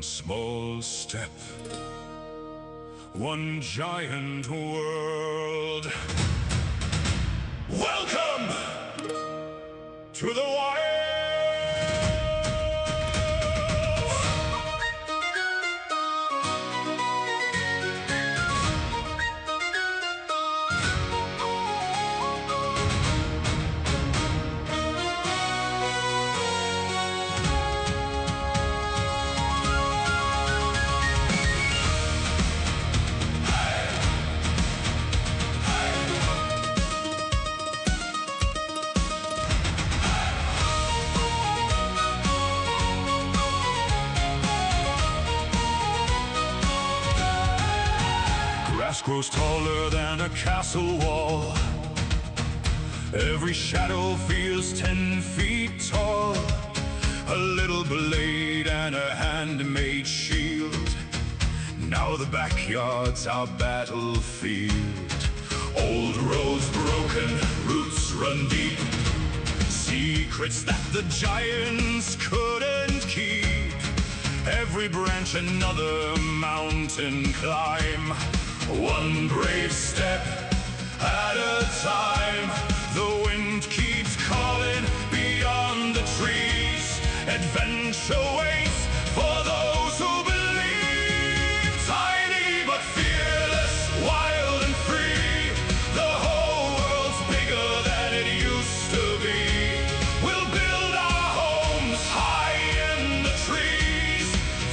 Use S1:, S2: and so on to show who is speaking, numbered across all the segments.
S1: small step, one giant world. Welcome to the wild. Grass grows taller than a castle wall. Every shadow feels 10 feet tall. A little blade and a handmade shield. Now the backyard's our battlefield. Old roads broken, roots run deep. Secrets that the giants couldn't keep. Every branch another mountain climb. One brave step at a time. The wind keeps calling beyond the trees. Adventure waits for those who believe. Tiny but fearless, wild and free. The whole world's bigger than it used to be. We'll build our homes high in the trees.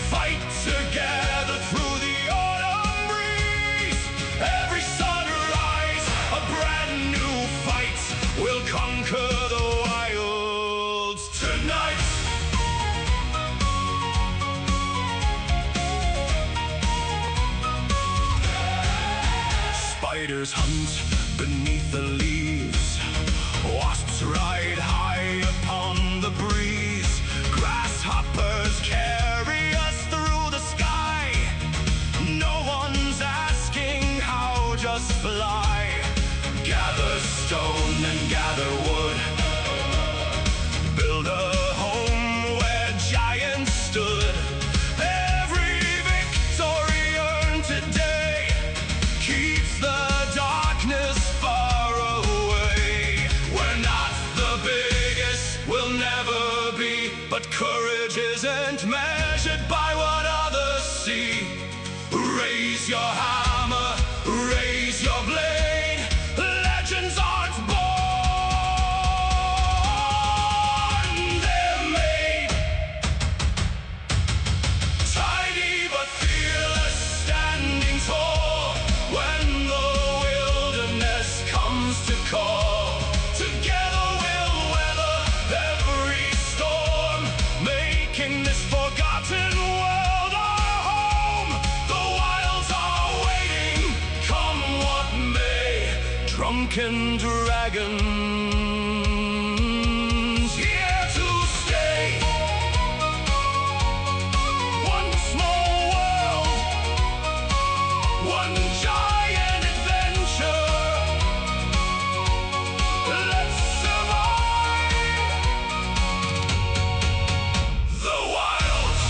S1: Fight together through the autumn breeze. Every sunrise, a brand new fight. We'll conquer the wilds tonight. Spiders hunt beneath the leaves. Wasps ride high upon the breeze. Grasshoppers carry us through the sky. No one's asking how, just fly. Gather stone and gather wood. Build a home where giants stood. Every victory earned today keeps the darkness far away. We're not the biggest, we'll never be. But courage isn't measured by what others see. Raise your hammer, raise your blade. Legends aren't born, they're made. Tiny but fearless, standing tall. When the wilderness comes to call, together we'll weather every storm, making this forgotten world our home. The wilds are waiting, come what may. Drunken dragons here to stay. One small world, one giant adventure. Let's survive the wilds.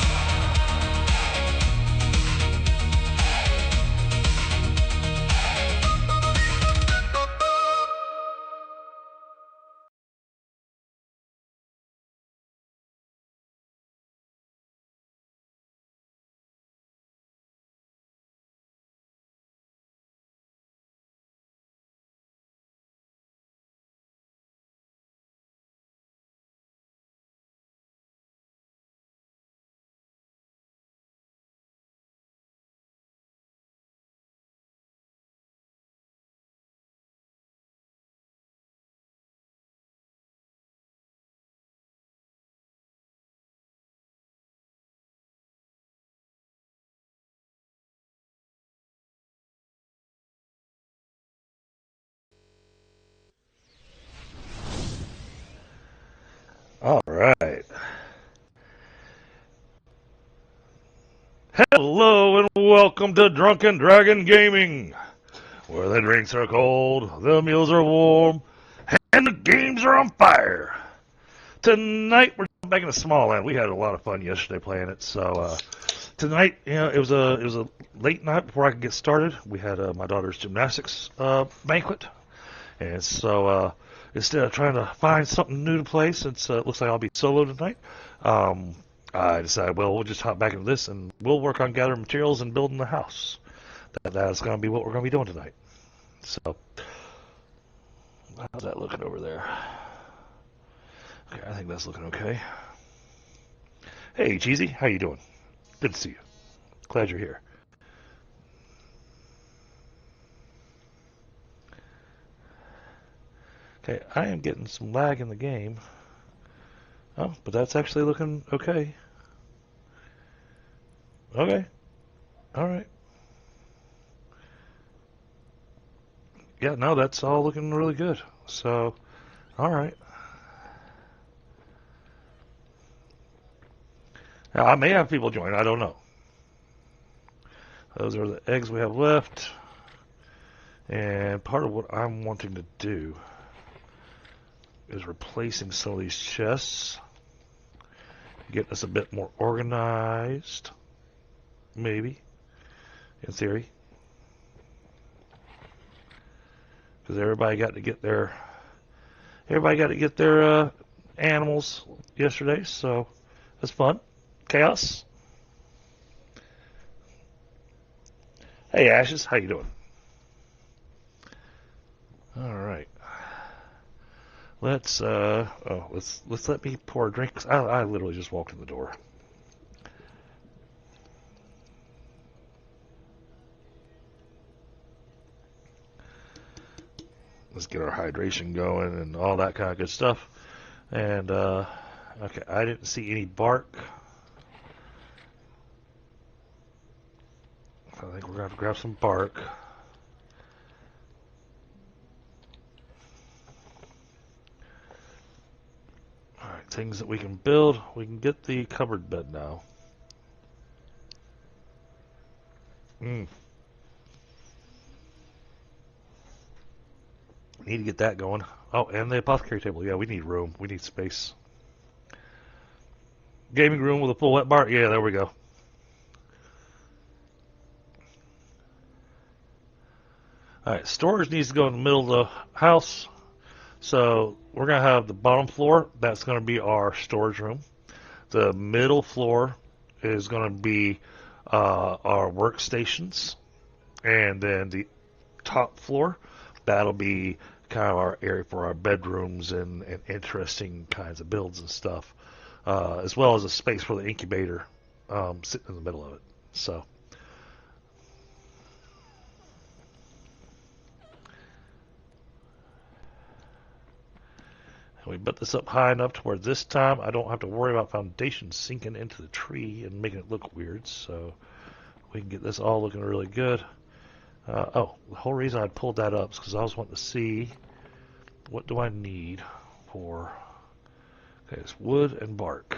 S2: All right. Hello and welcome to Drunken Dragon Gaming, where the drinks are cold, the meals are warm, and the games are on fire. Tonight we're back in Smalland. We had a lot of fun yesterday playing it, so tonight, it was a late night before I could get started. We had my daughter's gymnastics banquet, and so instead of trying to find something new to play, since it looks like I'll be solo tonight, um, I decided, well, we'll just hop back into this, and we'll work on gathering materials and building the house. That's going to be what we're going to be doing tonight. So, how's that looking over there? Okay, I think that's looking okay. Hey, Cheesy, how you doing? Good to see you. Glad you're here. Okay, I am getting some lag in the game. Oh, but that's actually looking okay. Okay, all right. Yeah, no, that's all looking really good. So, all right. Now, I may have people join. I don't know. Those are the eggs we have left. And part of what I'm wanting to do is replacing some of these chests, getting us a bit more organized, maybe, in theory. Because everybody got to get their animals yesterday, so that's fun. Chaos. Hey Ashes, how you doing? All right. Let's let me pour a drink. 'Cause I literally just walked in the door. Let's get our hydration going and all that kind of good stuff. And okay, I didn't see any bark. I think we're gonna have to grab some bark. Alright, things that we can build. We can get the cupboard bed now. Need to get that going. Oh, and the apothecary table. Yeah, we need room. We need space. Gaming room with a full wet bar. Yeah, there we go. Alright, storage needs to go in the middle of the house. So we're going to have the bottom floor. That's going to be our storage room. The middle floor is going to be our workstations. And then the top floor, that'll be kind of our area for our bedrooms and interesting kinds of builds and stuff. As well as a space for the incubator sitting in the middle of it. So. And we put this up high enough to where this time I don't have to worry about foundations sinking into the tree and making it look weird. So we can get this all looking really good. Oh, the whole reason I pulled that up is because I was wanting to see what do I need for. Okay, it's wood and bark.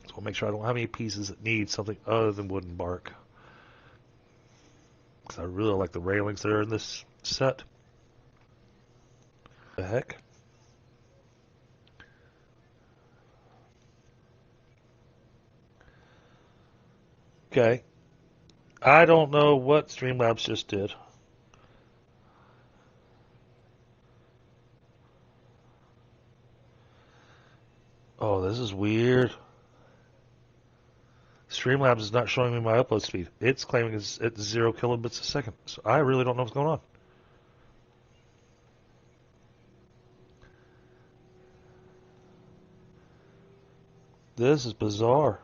S2: So I'll make sure I don't have any pieces that need something other than wood and bark. Because I really like the railings that are in this set. The heck? Okay. I don't know what Streamlabs just did. Oh, this is weird. Streamlabs is not showing me my upload speed. It's claiming it's at 0 kilobits a second. So I really don't know what's going on. This is bizarre.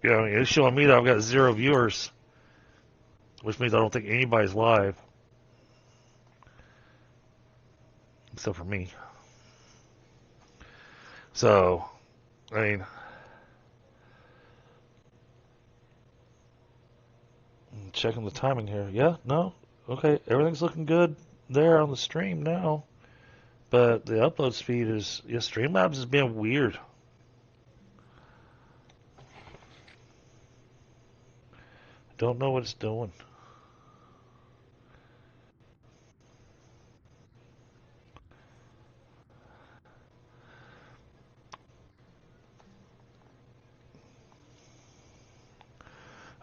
S2: Yeah, I mean, it's showing me that I've got 0 viewers, which means I don't think anybody's live, except for me. So, I mean, I'm checking the timing here. Yeah, no, okay, everything's looking good there on the stream now, but the upload speed is, yeah, Streamlabs is being weird. Don't know what it's doing.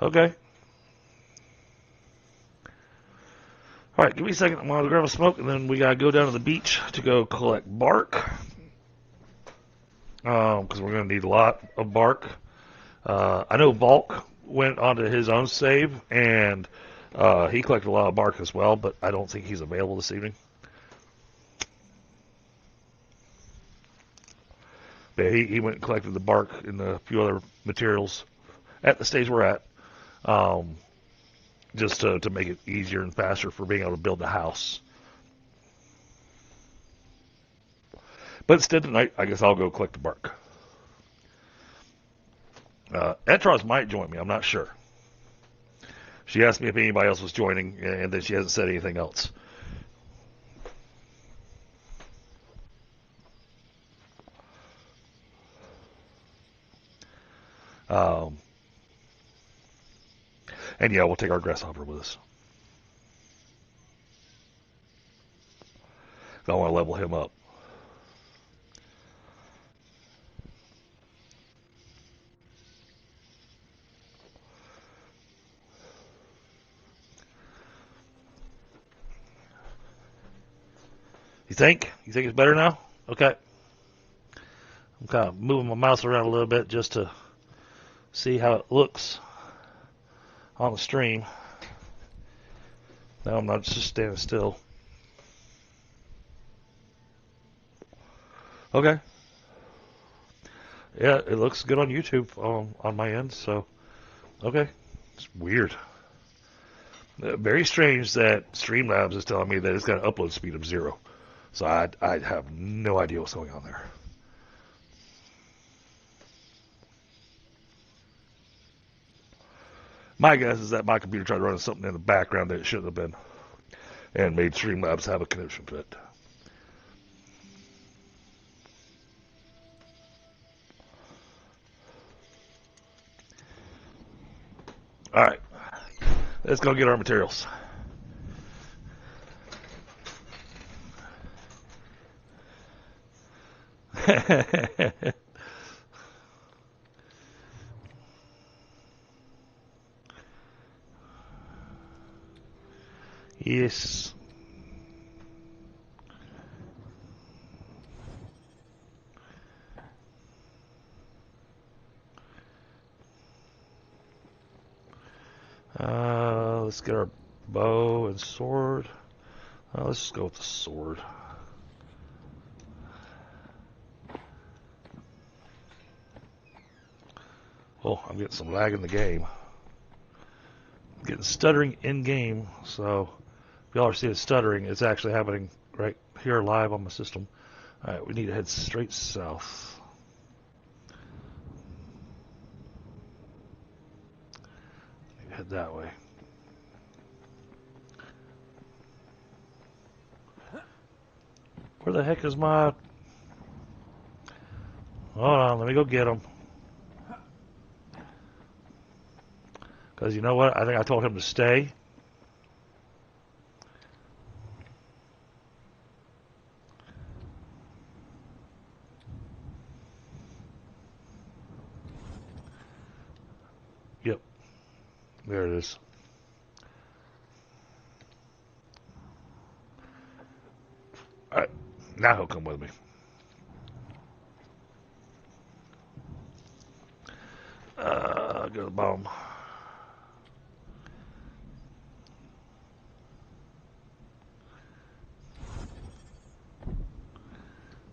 S2: Okay. All right, give me a second. I'm going to grab a smoke, and then we got to go down to the beach to go collect bark. Because we're going to need a lot of bark. I know Volk went onto his own save, and he collected a lot of bark as well, but I don't think he's available this evening. But he went and collected the bark and a few other materials at the stage we're at, just to make it easier and faster for being able to build the house. But instead tonight, I guess I'll go collect the bark. Etros might join me. I'm not sure. She asked me if anybody else was joining, and then she hasn't said anything else. And yeah, we'll take our grasshopper with us. I want to level him up. You think? You think it's better now? Okay. I'm kind of moving my mouse around a little bit just to see how it looks on the stream. No, I'm not just standing still. Okay. Yeah, it looks good on YouTube on my end, so okay. It's weird. Very strange that Streamlabs is telling me that it's got an upload speed of 0. So I have no idea what's going on there. My guess is that my computer tried running something in the background that it shouldn't have been, and made Streamlabs have a connection to it. All right, let's go get our materials. Yes. Let's get our bow and sword. Let's just go with the sword. Oh, I'm getting some lag in the game. I'm getting stuttering in game, so if y'all are seeing stuttering, it's actually happening right here live on my system. Alright, we need to head straight south. Head that way. Where the heck is my... Hold on, let me go get him. Because you know what? I think I told him to stay. Yep. There it is. Alright. Now he'll come with me. Go to the bottom.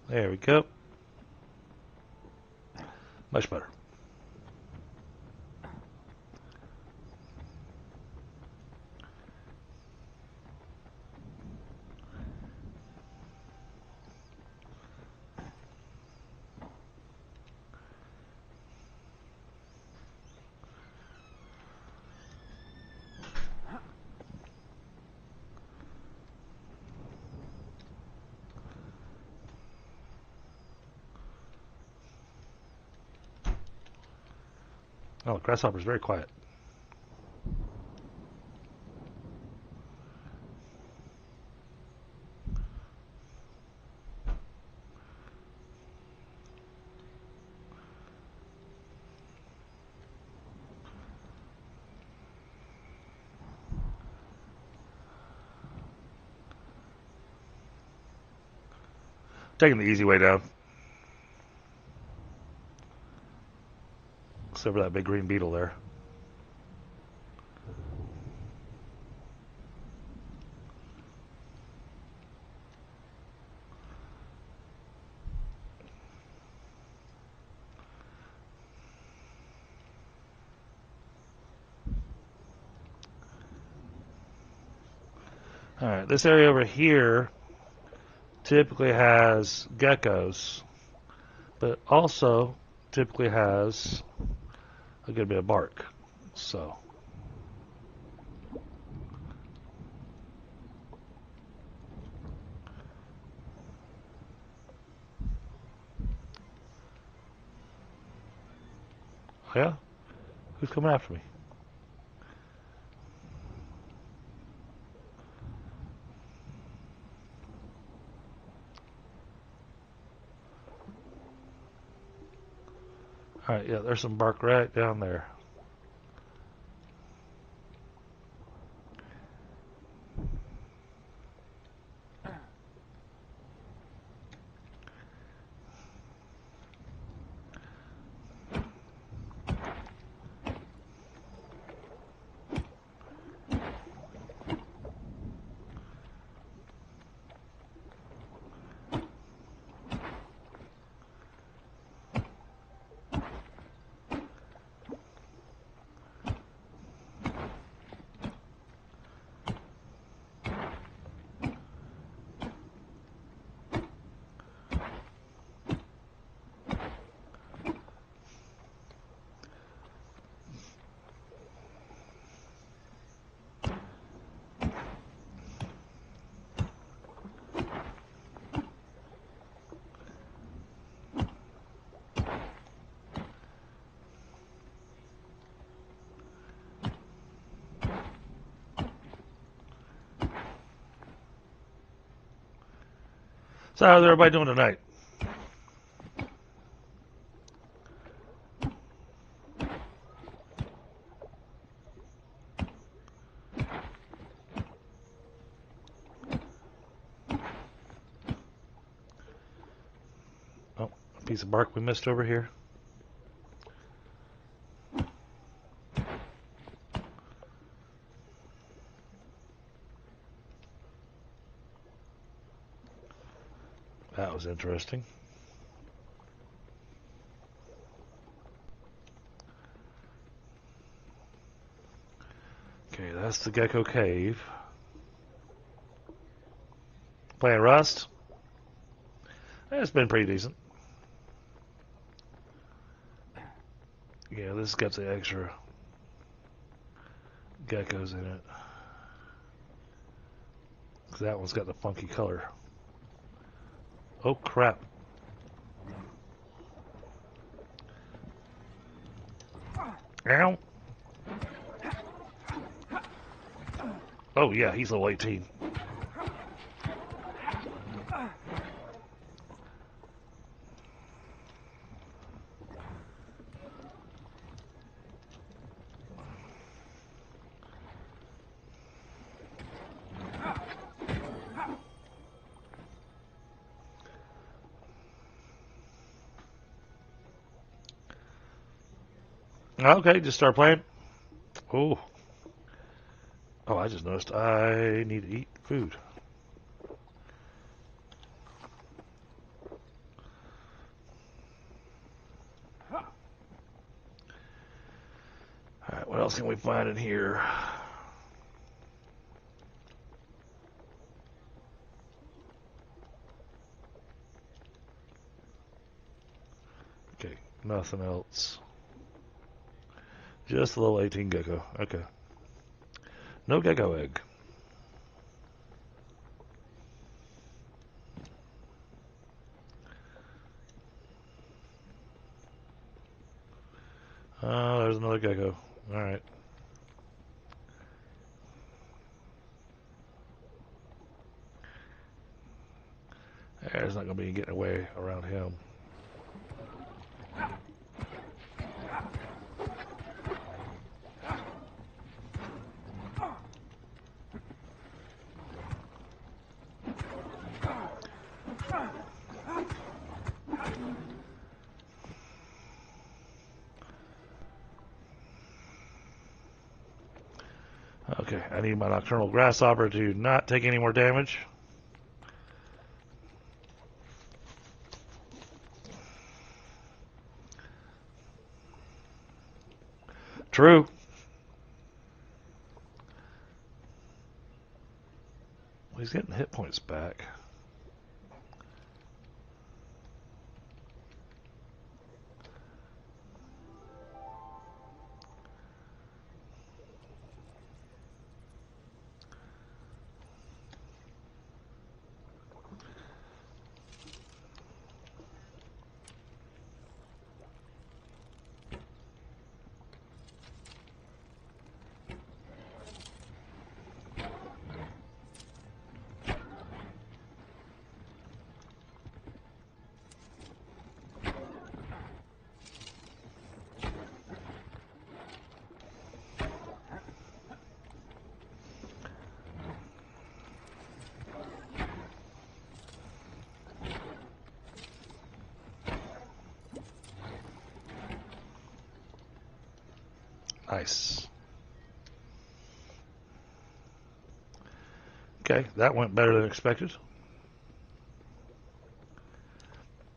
S2: There we go. Much better. Oh, the grasshopper's very quiet. Taking the easy way down. Except for that big green beetle there. Alright, this area over here typically has geckos, but also typically has a good bit of bark. So, yeah? Who's coming after me? Alright, yeah, there's some bark right down there. So how's everybody doing tonight? Oh, a piece of bark we missed over here. That was interesting. Okay, that's the gecko cave. Playing Rust? It's been pretty decent. Yeah, this has got the extra geckos in it. That one's got the funky color. Oh crap. Ow. Oh yeah, he's level 18. Okay, just start playing. Oh. Oh, I just noticed I need to eat food. Alright, what else can we find in here? Okay, nothing else. Just a little 18 gecko. Okay. No gecko egg. There's another gecko. Alright. There's not going to be getting away around him. Okay, I need my nocturnal grasshopper to not take any more damage. True. Well, he's getting hit points back. Nice. Okay, that went better than expected.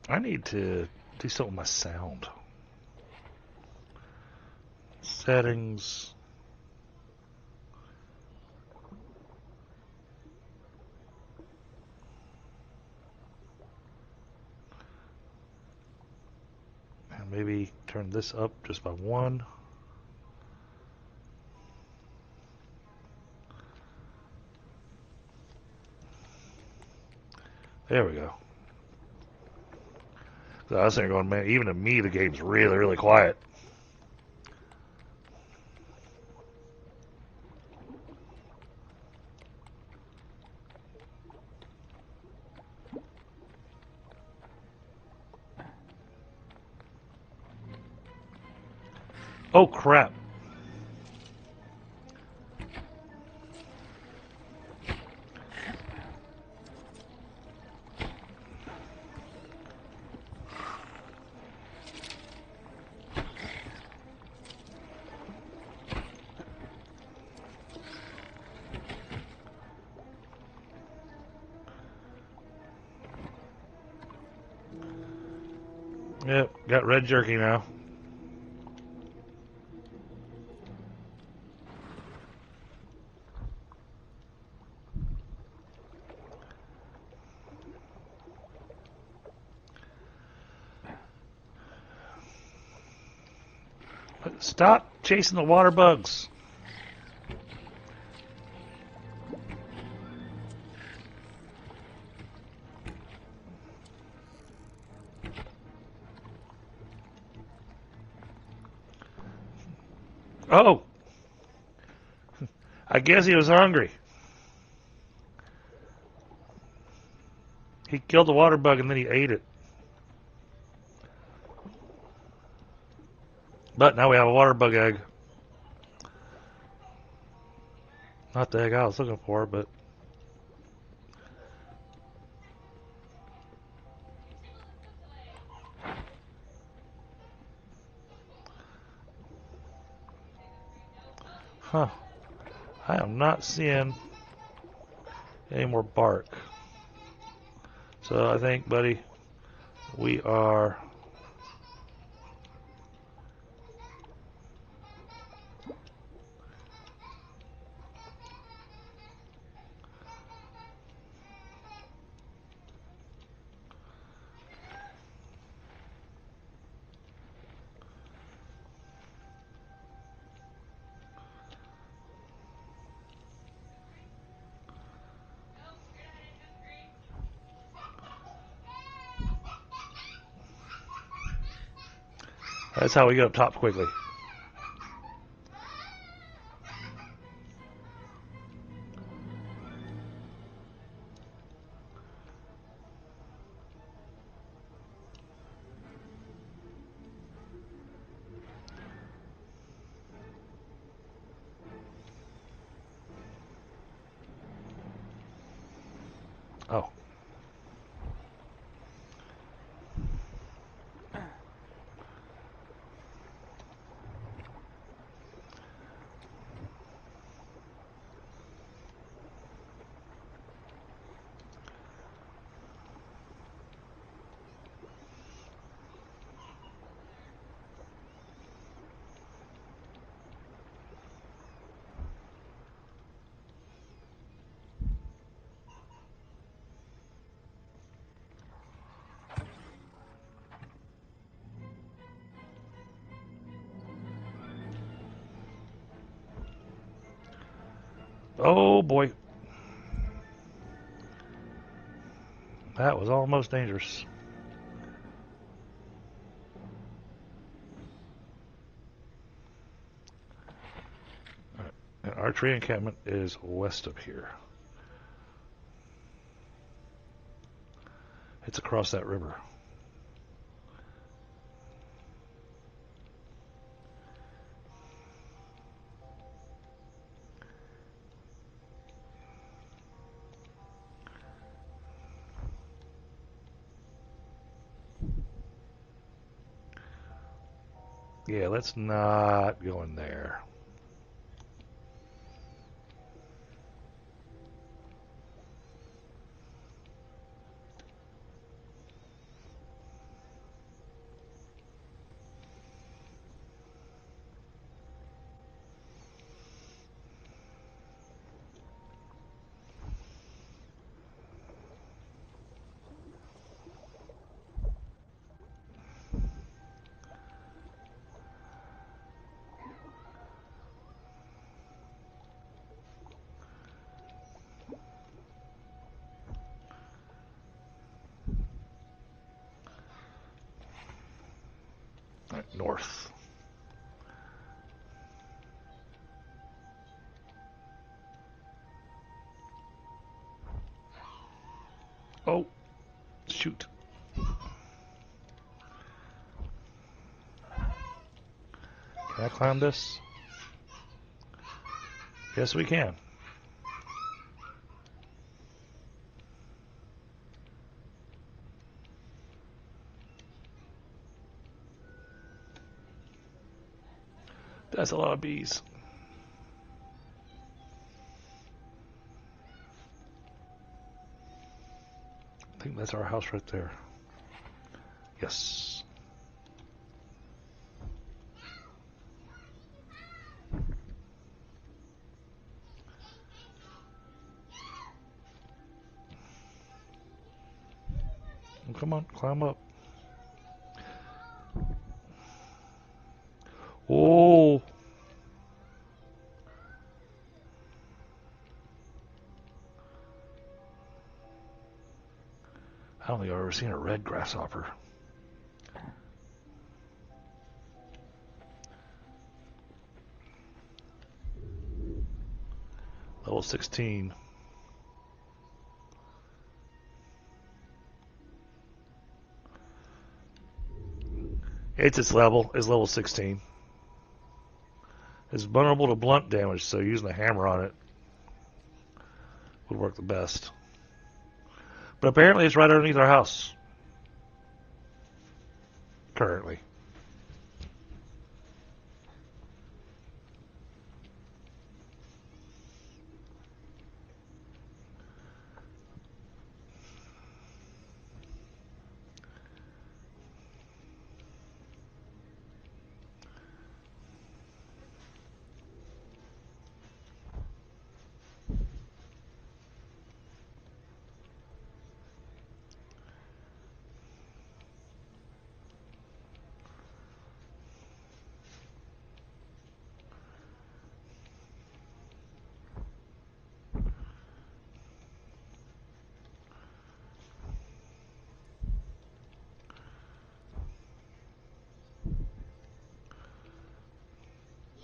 S2: I need to do something with my sound. Settings. And maybe turn this up just by 1. There we go. So I was sitting going, man, even to me, the game's really, really quiet. Oh, crap. Yep, got red jerky now. Stop chasing the water bugs. Oh, I guess he was hungry. He killed the water bug and then he ate it. But now we have a water bug egg. Not the egg I was looking for, but... Huh. I am not seeing any more bark. So I think, buddy, we are... That's how we get up top quickly. Oh. Oh boy. That was almost dangerous. Alright. And our tree encampment is west of here. It's across that river. Yeah, let's not go in there. All right, north. Oh, shoot. Can I climb this? Yes, we can. That's a lot of bees. I think that's our house right there. Yes. Well, come on, climb up. Oh. I don't think I've ever seen a red grasshopper. Level 16. Its level is level 16. It's vulnerable to blunt damage, so using a hammer on it would work the best. But apparently it's right underneath our house. Currently.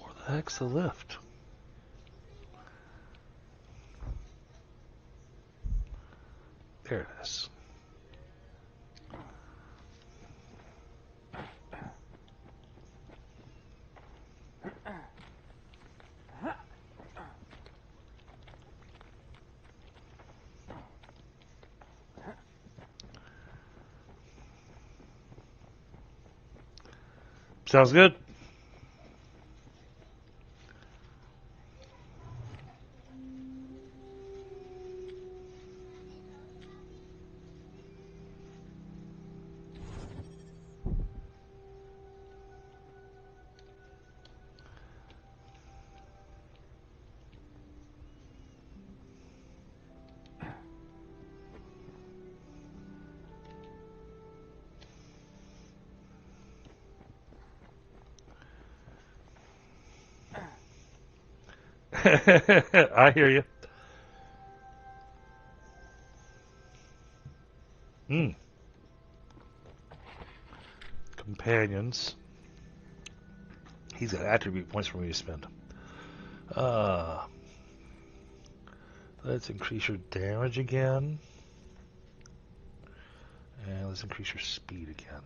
S2: Where the heck's the lift? There it is. Sounds good. I hear you. Hmm. Companions. He's got attribute points for me to spend. Uh, let's increase your damage again. And let's increase your speed again.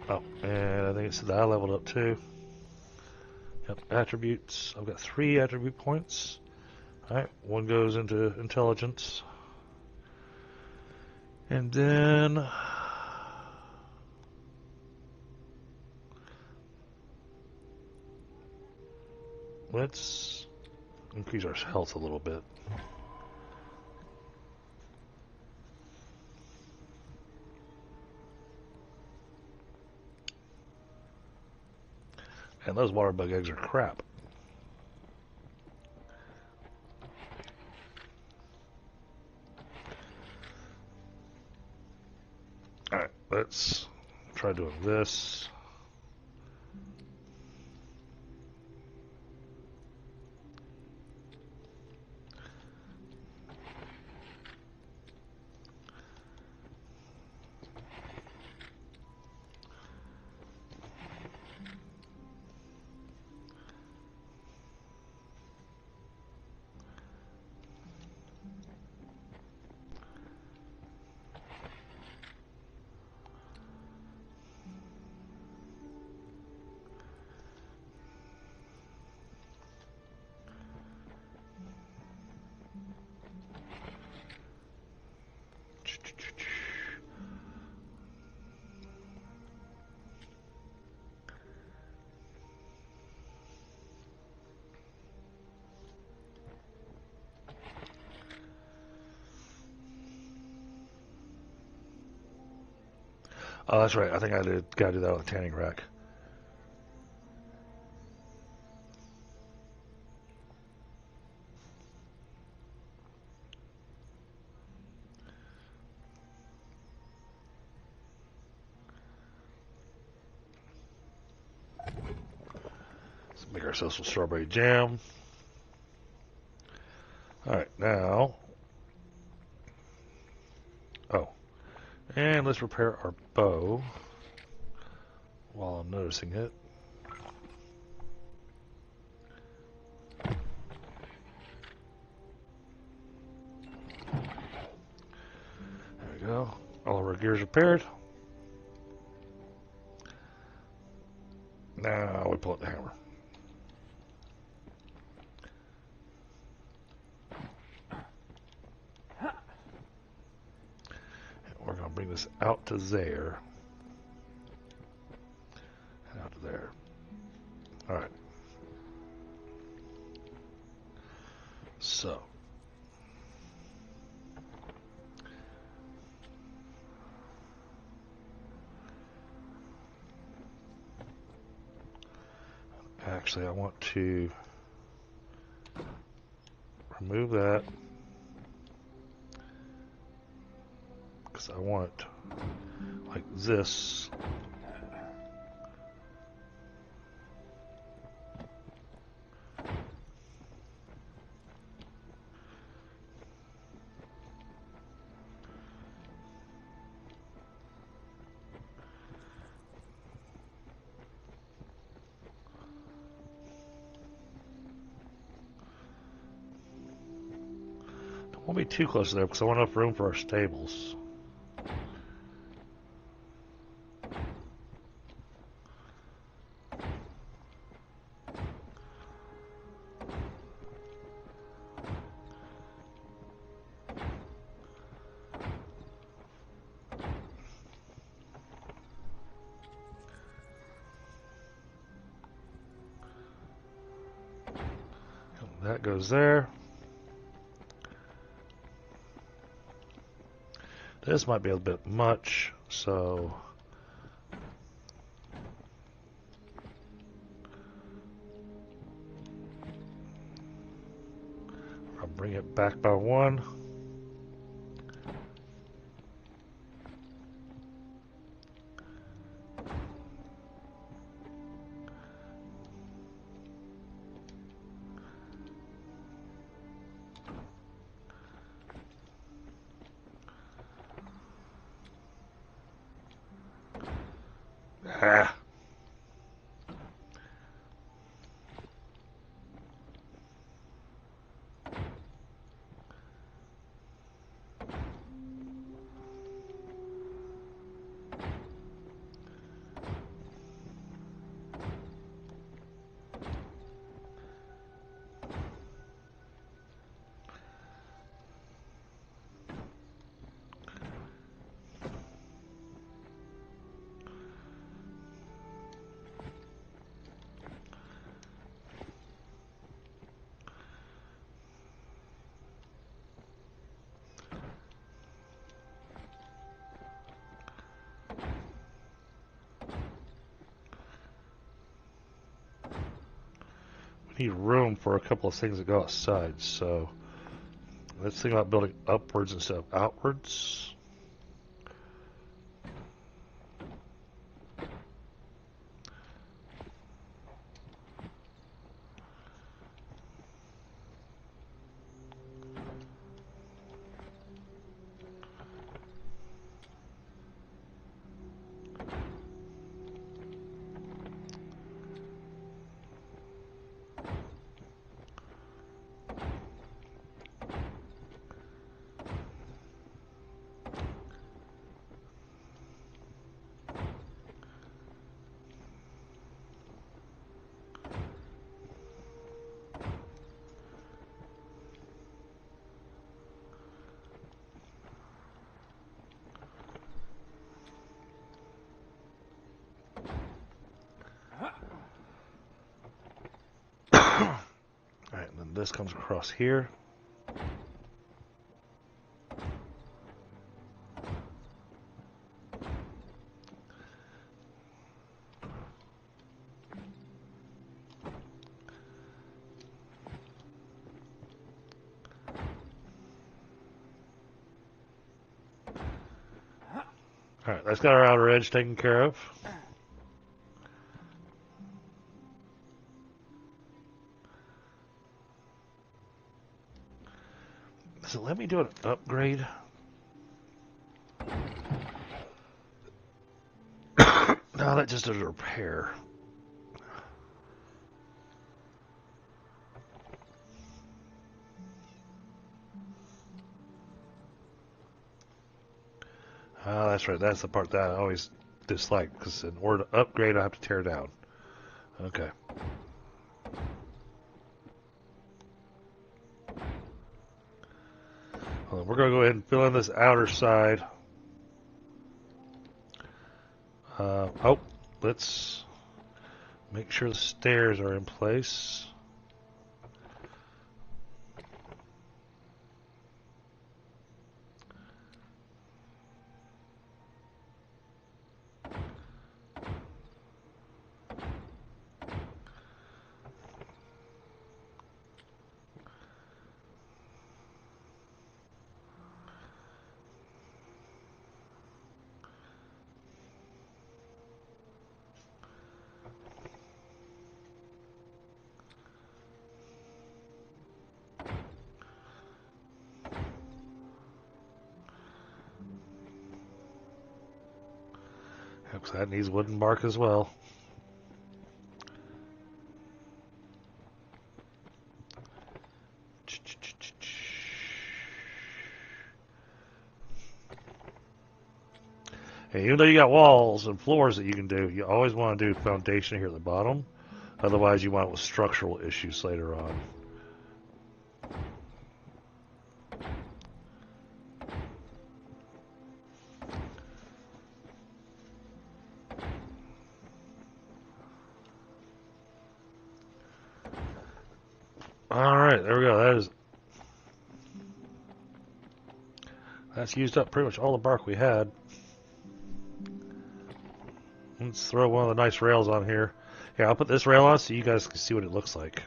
S2: Oh, and I think it's that I leveled up too. Yep, attributes. I've got 3 attribute points. Alright, one goes into intelligence. And then let's increase our health a little bit. And those water bug eggs are crap. Alright, let's try doing this. Oh, that's right. I think I gotta do that with a tanning rack. Let's make ourselves some strawberry jam. Alright, now. Oh. And let's repair our bow while I'm noticing it. There we go. All of our gear's repaired. Now we pull out the hammer. And we're going to bring this out to there. And out to there. Alright. So. Actually, I want to remove that. Because I want like this. Don't want to be too close to there because I want enough room for our stables. That goes there. This might be a bit much, so I'll bring it back by one. Ah. Need room for a couple of things that go outside, so let's think about building upwards instead of outwards. Alright, and then this comes across here. Alright, that's got our outer edge taken care of. So let me do an upgrade. No, that just does a repair. Oh, that's right. That's the part that I always dislike, because in order to upgrade, I have to tear down. Okay. Well, we're going to go ahead and fill in this outer side. Oh, let's make sure the stairs are in place. Because that needs wooden bark as well. And even though you got walls and floors that you can do, you always want to do foundation here at the bottom. Otherwise, you wind up with structural issues later on. Alright, there we go. That's used up pretty much all the bark we had. Let's throw one of the nice rails on here. Here, I'll put this rail on so you guys can see what it looks like.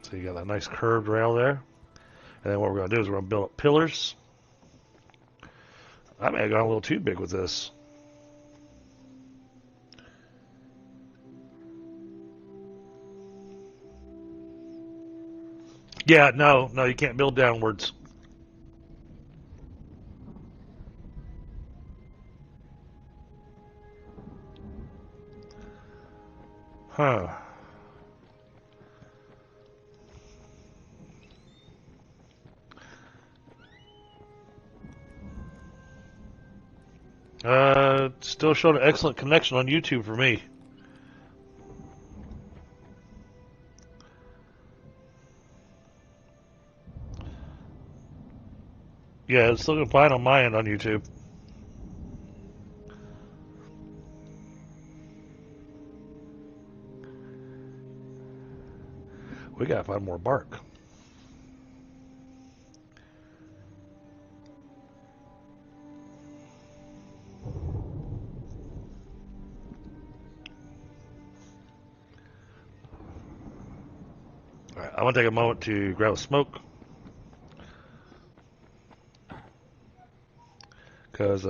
S2: So you got that nice curved rail there. And then what we're going to do is we're going to build up pillars. I may have gone a little too big with this. Yeah, no, you can't build downwards. Huh. Still showing an excellent connection on YouTube for me. Yeah, it's looking fine on my end on YouTube. We gotta find more bark. Alright, I'm gonna take a moment to grab a smoke. Because,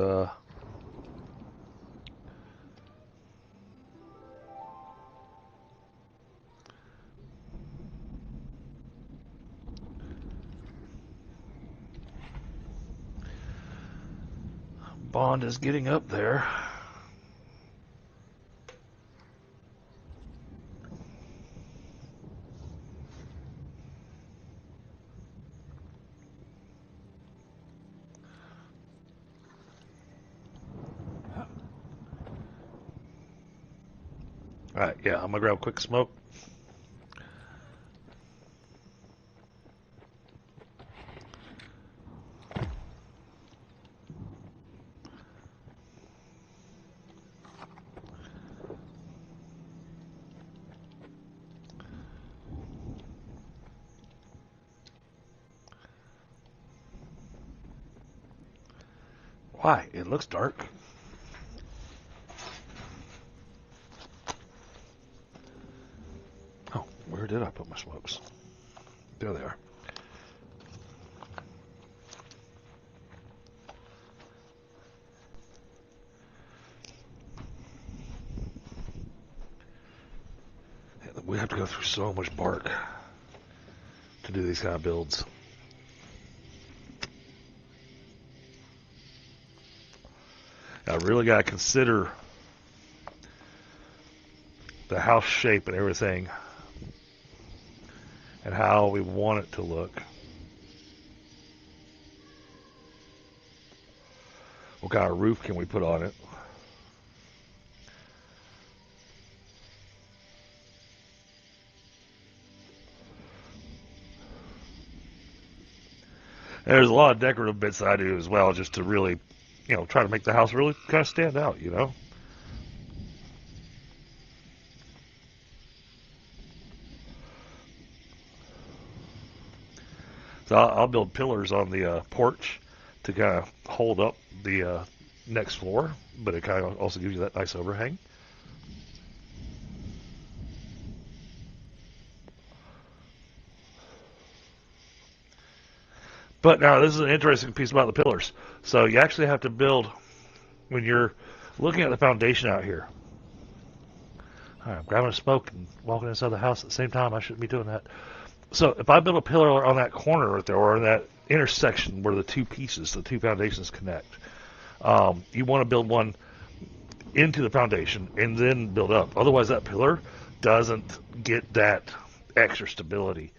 S2: Bond is getting up there. Alright, yeah, I'm gonna grab a quick smoke. Why? It looks dark. Oh, where did I put my smokes? There they are. We have to go through so much bark to do these kind of builds. I really got to consider the house shape and everything and how we want it to look. What kind of roof can we put on it? And there's a lot of decorative bits that I do as well, just to really, try to make the house really kind of stand out, So I'll build pillars on the porch to kind of hold up the next floor, but it kind of also gives you that nice overhang. But now this is an interesting piece about the pillars. So you actually have to build, when you're looking at the foundation out here. All right, I'm grabbing a smoke and walking inside the house at the same time. I shouldn't be doing that. So if I build a pillar on that corner right there, or in that intersection where the two foundations connect, you want to build one into the foundation and then build up. Otherwise, that pillar doesn't get that extra stability.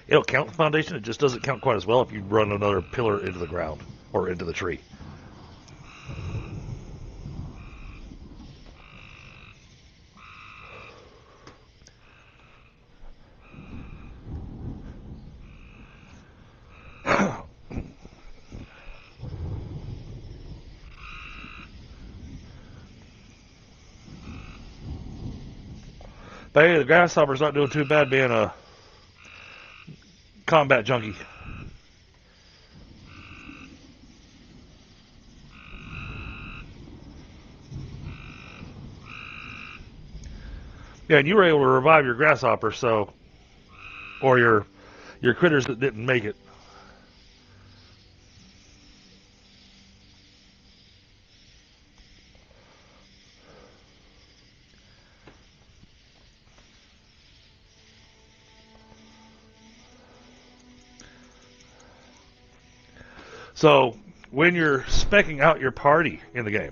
S2: It'll count the foundation. It just doesn't count quite as well if you run another pillar into the ground or into the tree. Hey, the grasshopper's not doing too bad being a combat junkie. Yeah, and you were able to revive your grasshopper, so, or your critters that didn't make it. So, when you're specking out your party in the game,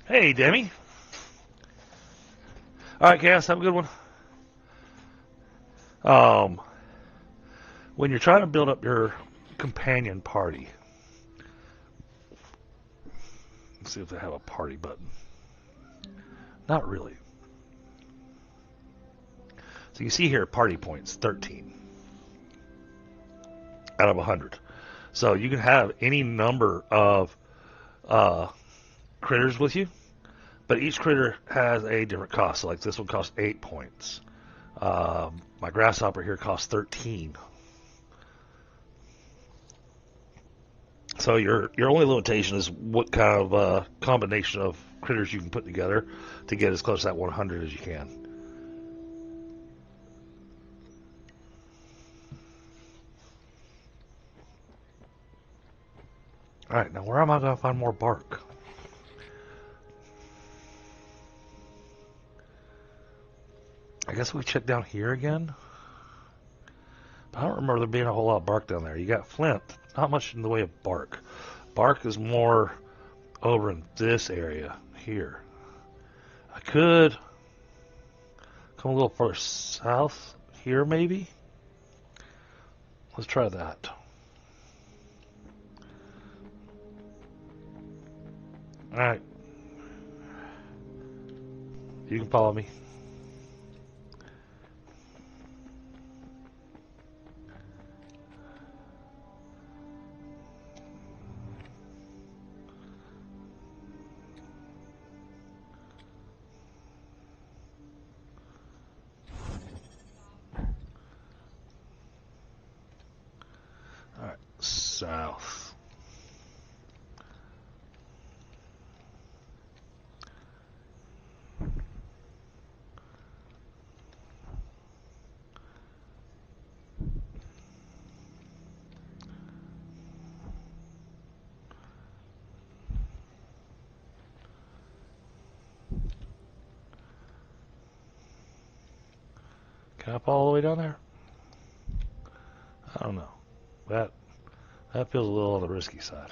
S2: hey, Demi. All right, Cass, have a good one. When you're trying to build up your companion party, let's see if they have a party button. Not really. So you see here, party points, 13 out of 100. So you can have any number of critters with you, but each critter has a different cost. So like this one costs 8 points. My grasshopper here costs 13. So your only limitation is what kind of combination of critters you can put together to get as close to that 100 as you can. All right, now where am I going to find more bark? I guess we check down here again. But I don't remember there being a whole lot of bark down there. You got flint, not much in the way of bark. Bark is more over in this area here. I could come a little further south here, maybe. Let's try that. All right. You can follow me. All right, south. Can I follow all the way down there? I don't know. That feels a little on the risky side.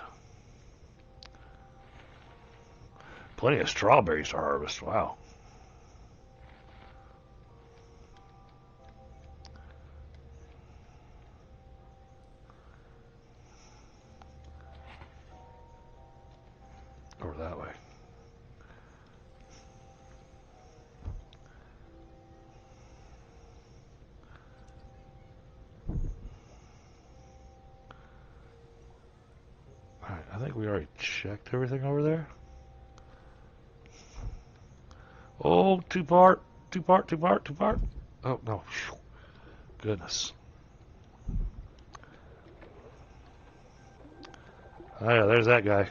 S2: Plenty of strawberries to harvest. Wow. Over that way. Alright, I think we already checked everything over there. Oh, two part. Oh, no. Goodness. Oh, yeah, there's that guy.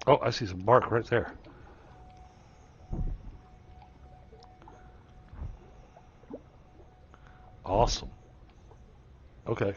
S2: Oh, I see some bark right there. Awesome. Okay.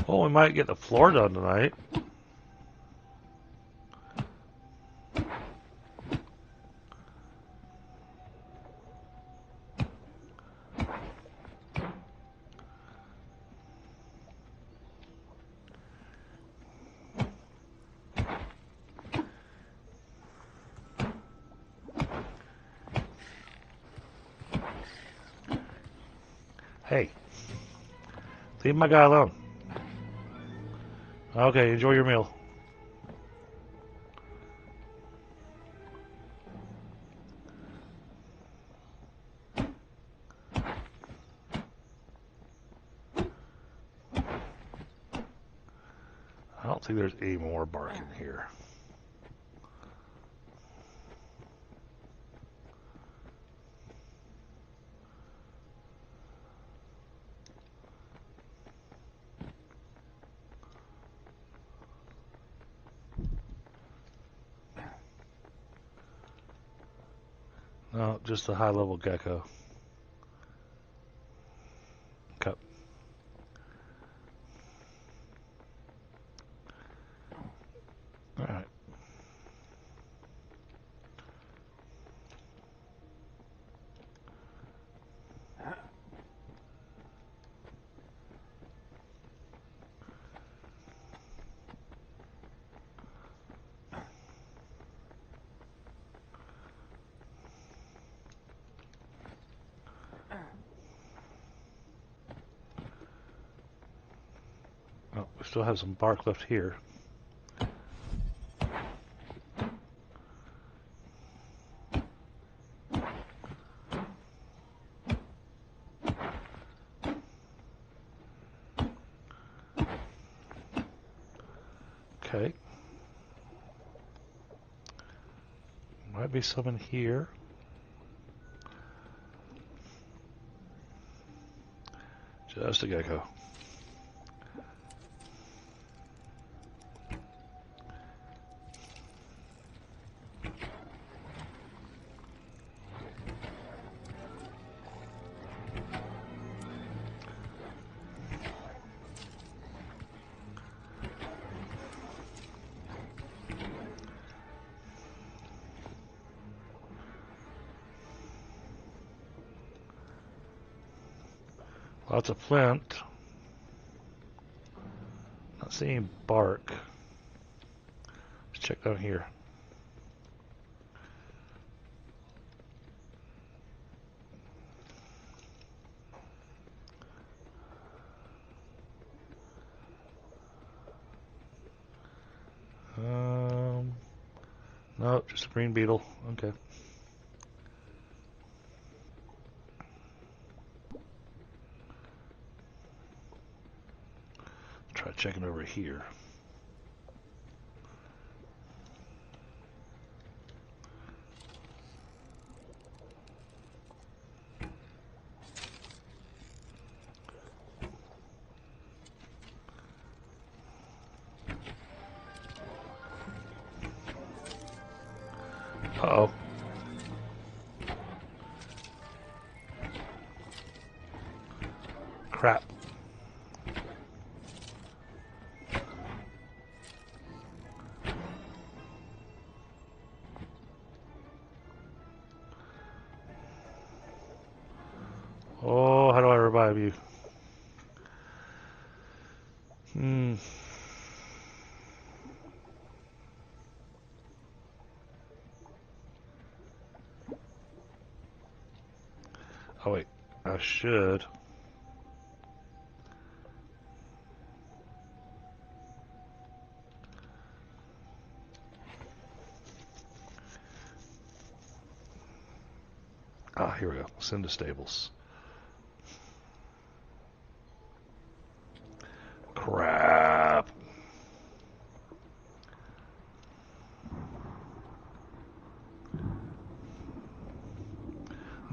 S2: Well, we might get the floor done tonight. Hey, leave my guy alone. Okay, enjoy your meal. I don't think there's any more bark in here. No, just a high-level gecko. Okay. All right. Oh, we still have some bark left here. Okay. Might be some in here. Just a gecko. Lots of flint. Not seeing bark. Let's check down here. No, just a green beetle. Okay. Try checking over here. Uh-oh. Crap. Oh, how do I revive you? Oh, wait. I should. Ah, here we go. Send to stables. Crap.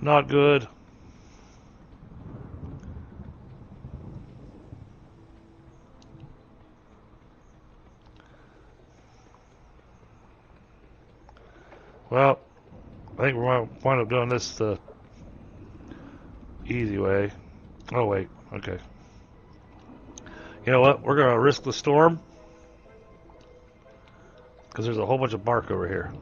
S2: Not good. Well, I think we're going to wind up doing this the easy way. Oh, wait. Okay. You know what? We're going to risk the storm because there's a whole bunch of bark over here.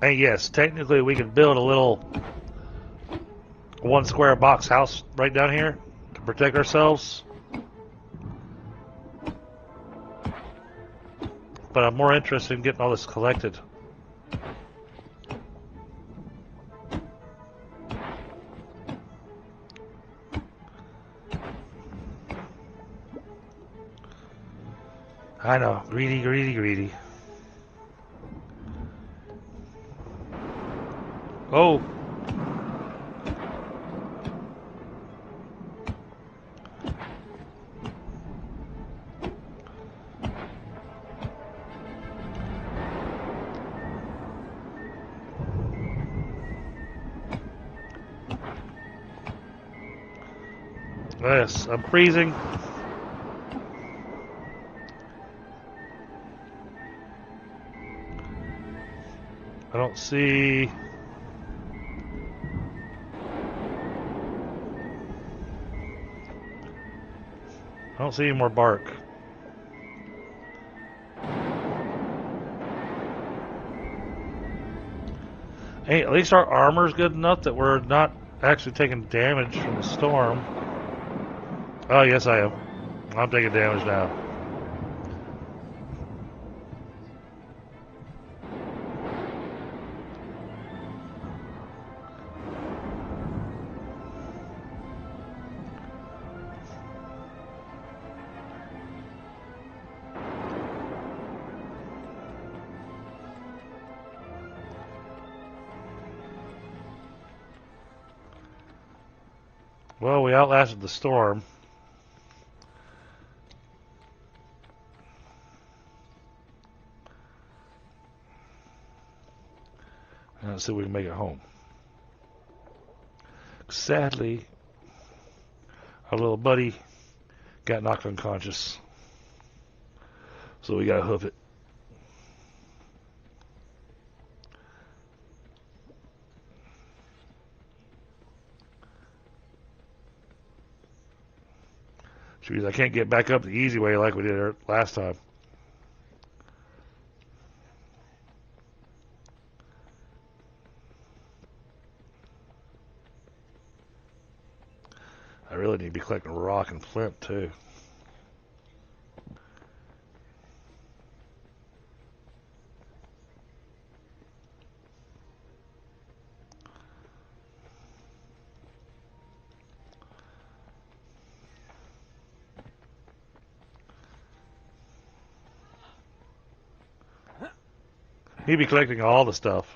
S2: And yes, technically we can build a little 1 square box house right down here to protect ourselves. But I'm more interested in getting all this collected. I know, greedy, greedy, greedy. Oh! Yes, I'm freezing. I don't see... I don't see any more bark. Hey, at least our armor's good enough that we're not actually taking damage from the storm. Oh, yes, I am. I'm taking damage now. Well, we outlasted the storm. Now let's see if we can make it home. Sadly, our little buddy got knocked unconscious. So we gotta hoof it. Jeez, I can't get back up the easy way like we did last time. I really need to be collecting rock and flint too. Need to be collecting all the stuff.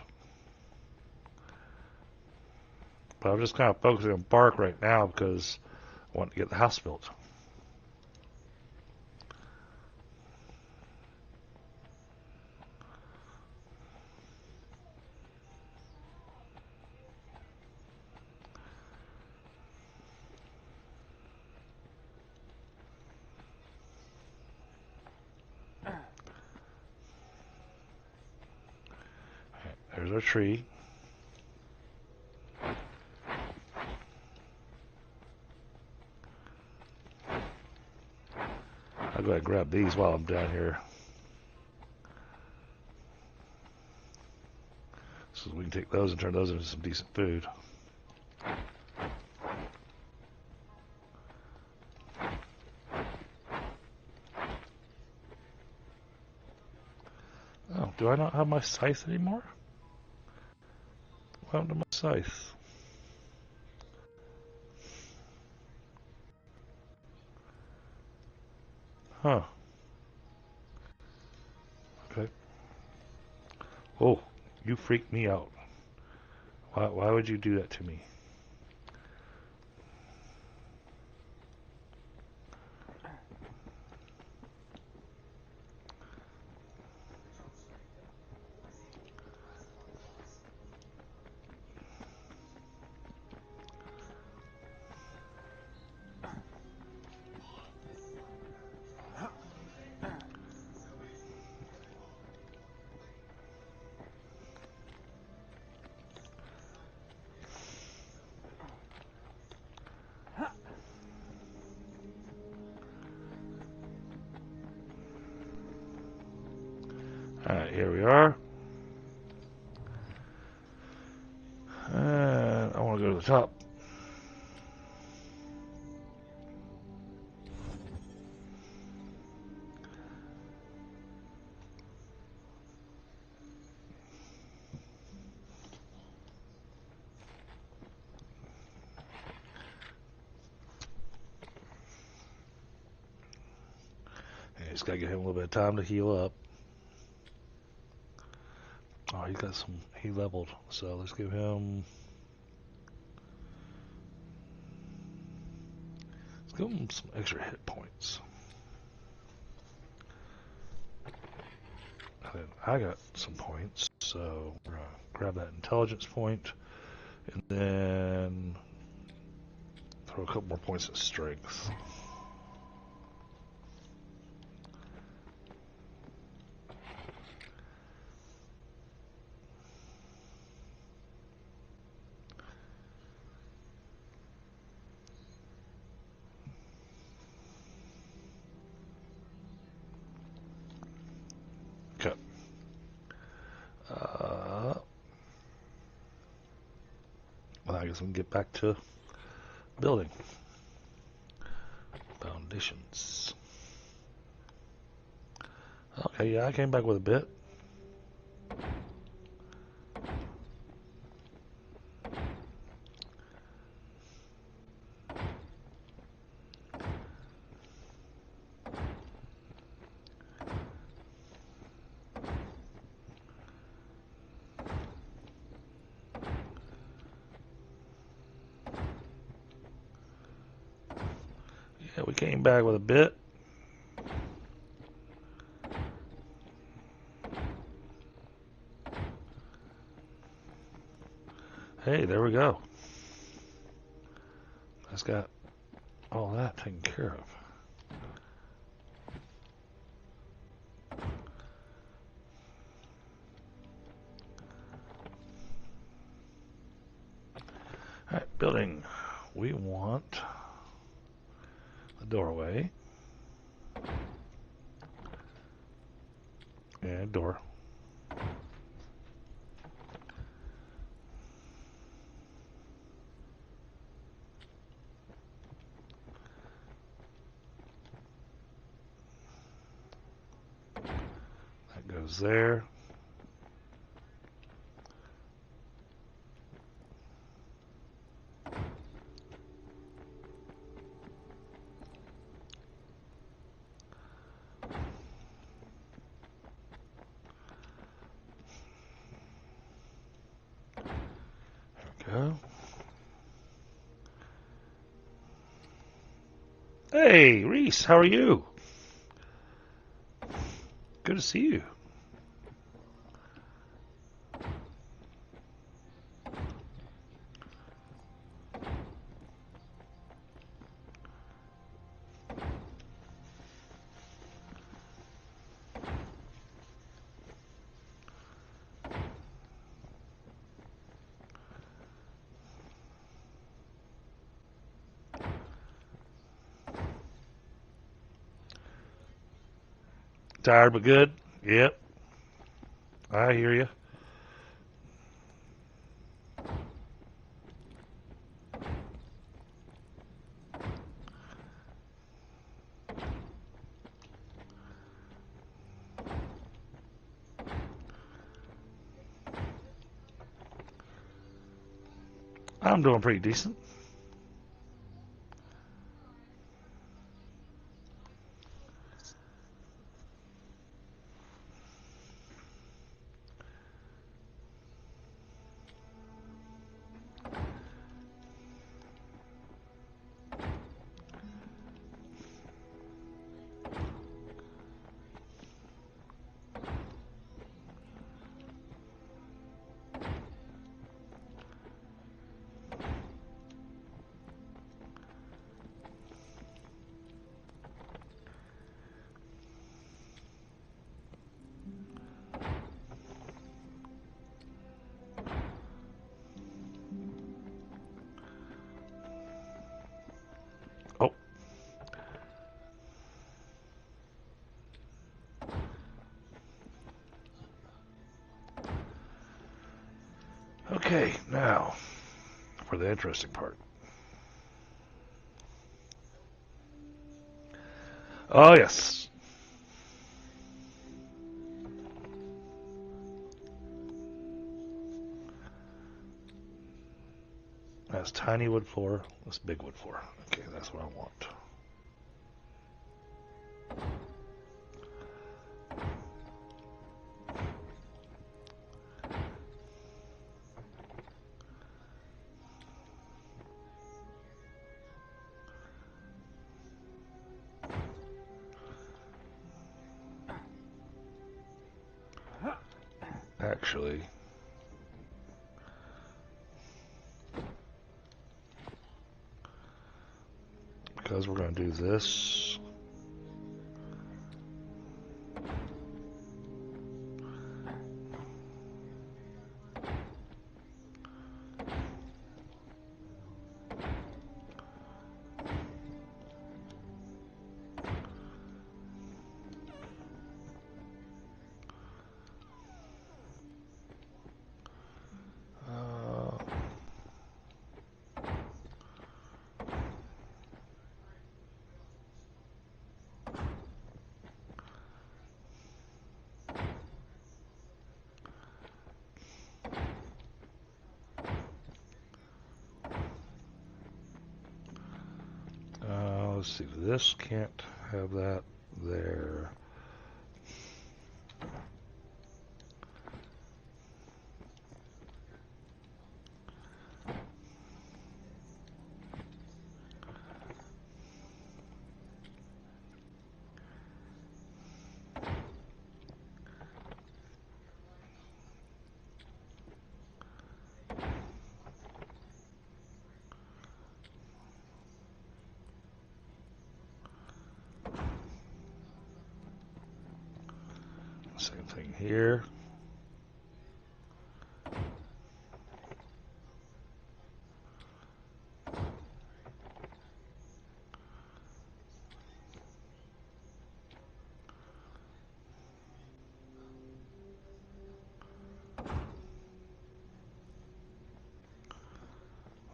S2: But I'm just kind of focusing on bark right now because I want to get the house built. There's our tree. I'll go ahead and grab these while I'm down here. So we can take those and turn those into some decent food. Oh, do I not have my scythe anymore? What happened to my scythe? Huh. Okay. Oh, you freaked me out. Why would you do that to me? Alright, here we are. go to the top. And just gotta give him a little bit of time to heal up. Oh, he got some. He leveled, so let's give him. Let's give him some extra hit points. And then I got some points, so we're gonna grab that intelligence point, and then throw a couple more points of strength. Okay. Well, I guess we can get back to building. Foundations. Okay, yeah, I came back with a bit. Yeah, we came back with a bit. Hey, there we go. That's got all that taken care of. Alright, building. We want a doorway. And a door. That goes there. Go. Hey, Reese, how are you? Good to see you. Tired but good? Yep. I hear you. I'm doing pretty decent. Oh. Okay, now for the interesting part. Oh, yes. That's tiny wood floor. That's big wood floor. Okay, that's what I want. Actually, because we're going to do this. Let's see, this can't have that there. Same thing here.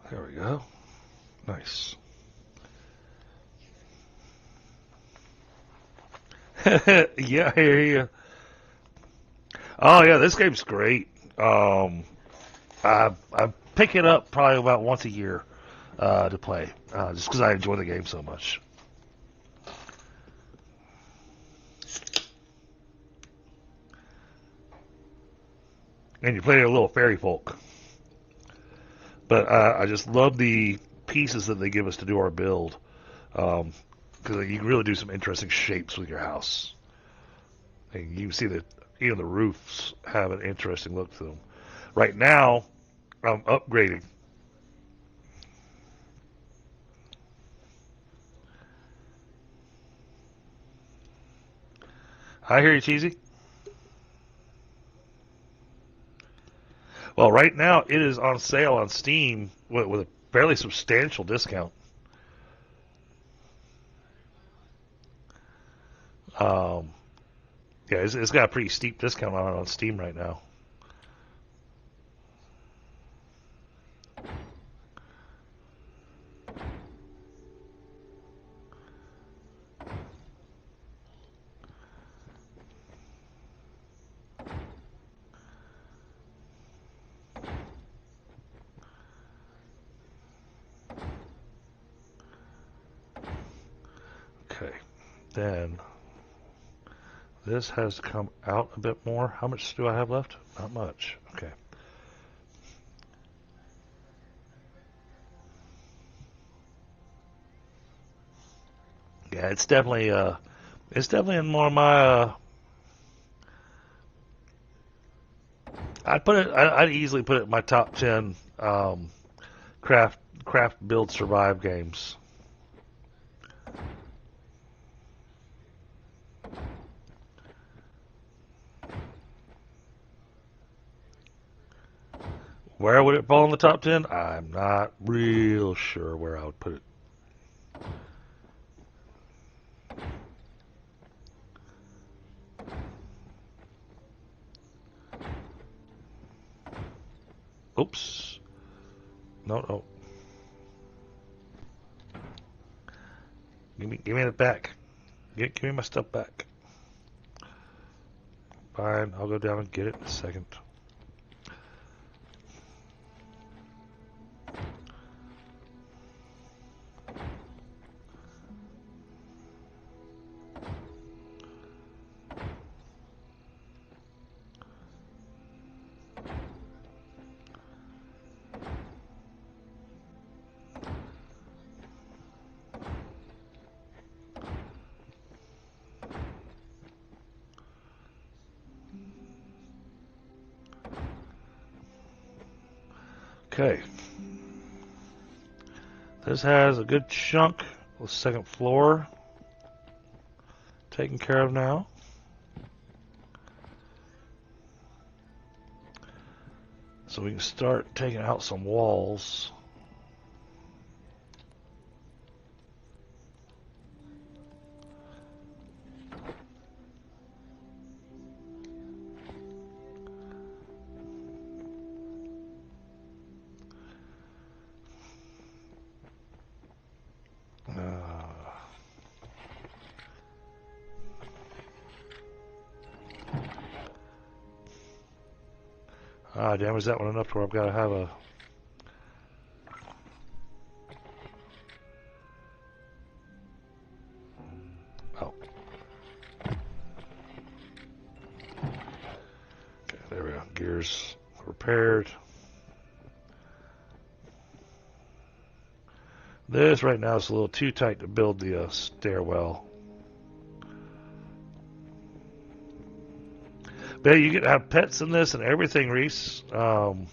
S2: There we go. Nice. Yeah, I hear you. Oh yeah, this game's great. I pick it up probably about once a year to play, just because I enjoy the game so much. And you play a little fairy folk, but I just love the pieces that they give us to do our build, because you can really do some interesting shapes with your house. And you can see that even the roofs have an interesting look to them. Right now, I'm upgrading. I hear you, Cheesy. Well, right now it is on sale on Steam with a fairly substantial discount. Um, yeah, it's got a pretty steep discount on it on Steam right now. Okay, then this has come out a bit more. How much do I have left? Not much. Okay. Yeah, it's definitely in more of my I'd easily put it in my top 10 craft craft build survive games. Where would it fall in the top 10? I'm not real sure where I would put it. Oops. No, no. Give me it back. Give me my stuff back. Fine, I'll go down and get it in a second. Okay. This has a good chunk of the second floor taken care of now. So we can start taking out some walls. Damn, is that one enough to where I've got to have a... Oh. Okay, there we go. Gears repaired. This right now is a little too tight to build the stairwell. But you can have pets in this and everything, Reese. You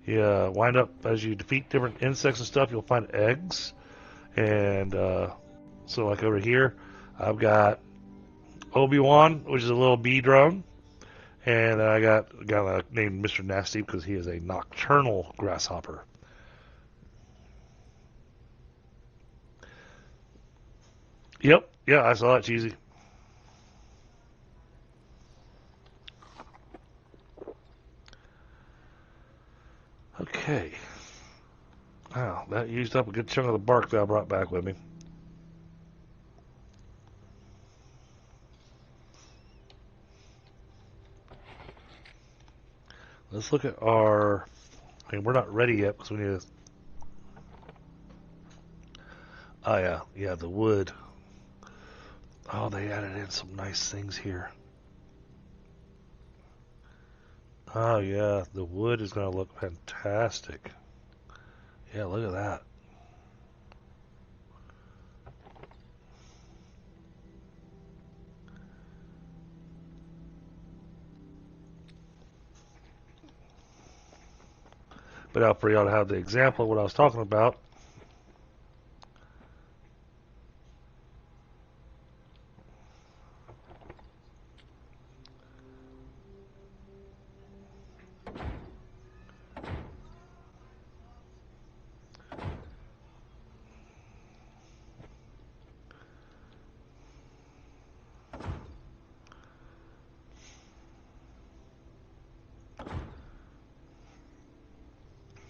S2: wind up, as you defeat different insects and stuff, you'll find eggs. And so like over here, I've got Obi-Wan, which is a little bee drone. And I got a guy named Mr. Nasty because he is a nocturnal grasshopper. Yep, yeah, I saw that, Cheesy. Okay. Wow, that used up a good chunk of the bark that I brought back with me. Let's look at our... I mean, we're not ready yet because we need to... Oh, yeah. Yeah, the wood. Oh, they added in some nice things here. Oh, yeah. The wood is going to look fantastic. Yeah, look at that. But now for y'all to have the example of what I was talking about.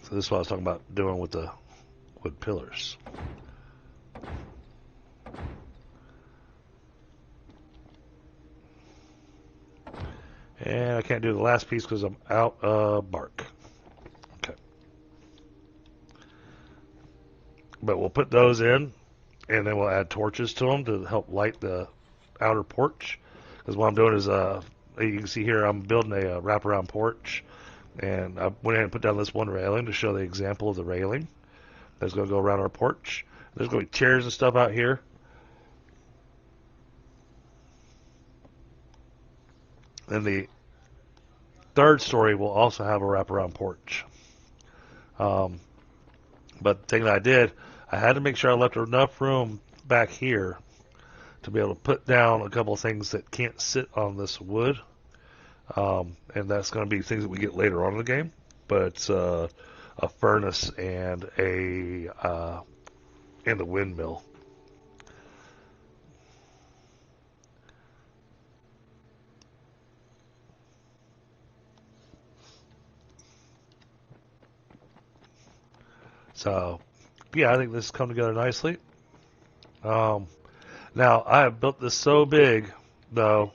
S2: So this is what I was talking about doing with the wood pillars. And I can't do the last piece because I'm out of bark. Okay. But we'll put those in, and then we'll add torches to them to help light the outer porch. Because what I'm doing is, you can see here, I'm building a wraparound porch. And I went ahead and put down this one railing to show the example of the railing that's going to go around our porch. There's going to be chairs and stuff out here. And the third story will also have a wraparound porch. But the thing that I did, I had to make sure I left enough room back here to be able to put down a couple of things that can't sit on this wood. And that's going to be things that we get later on in the game. But it's a furnace and the windmill. So, yeah, I think this has come together nicely. Um, Now, I have built this so big, though,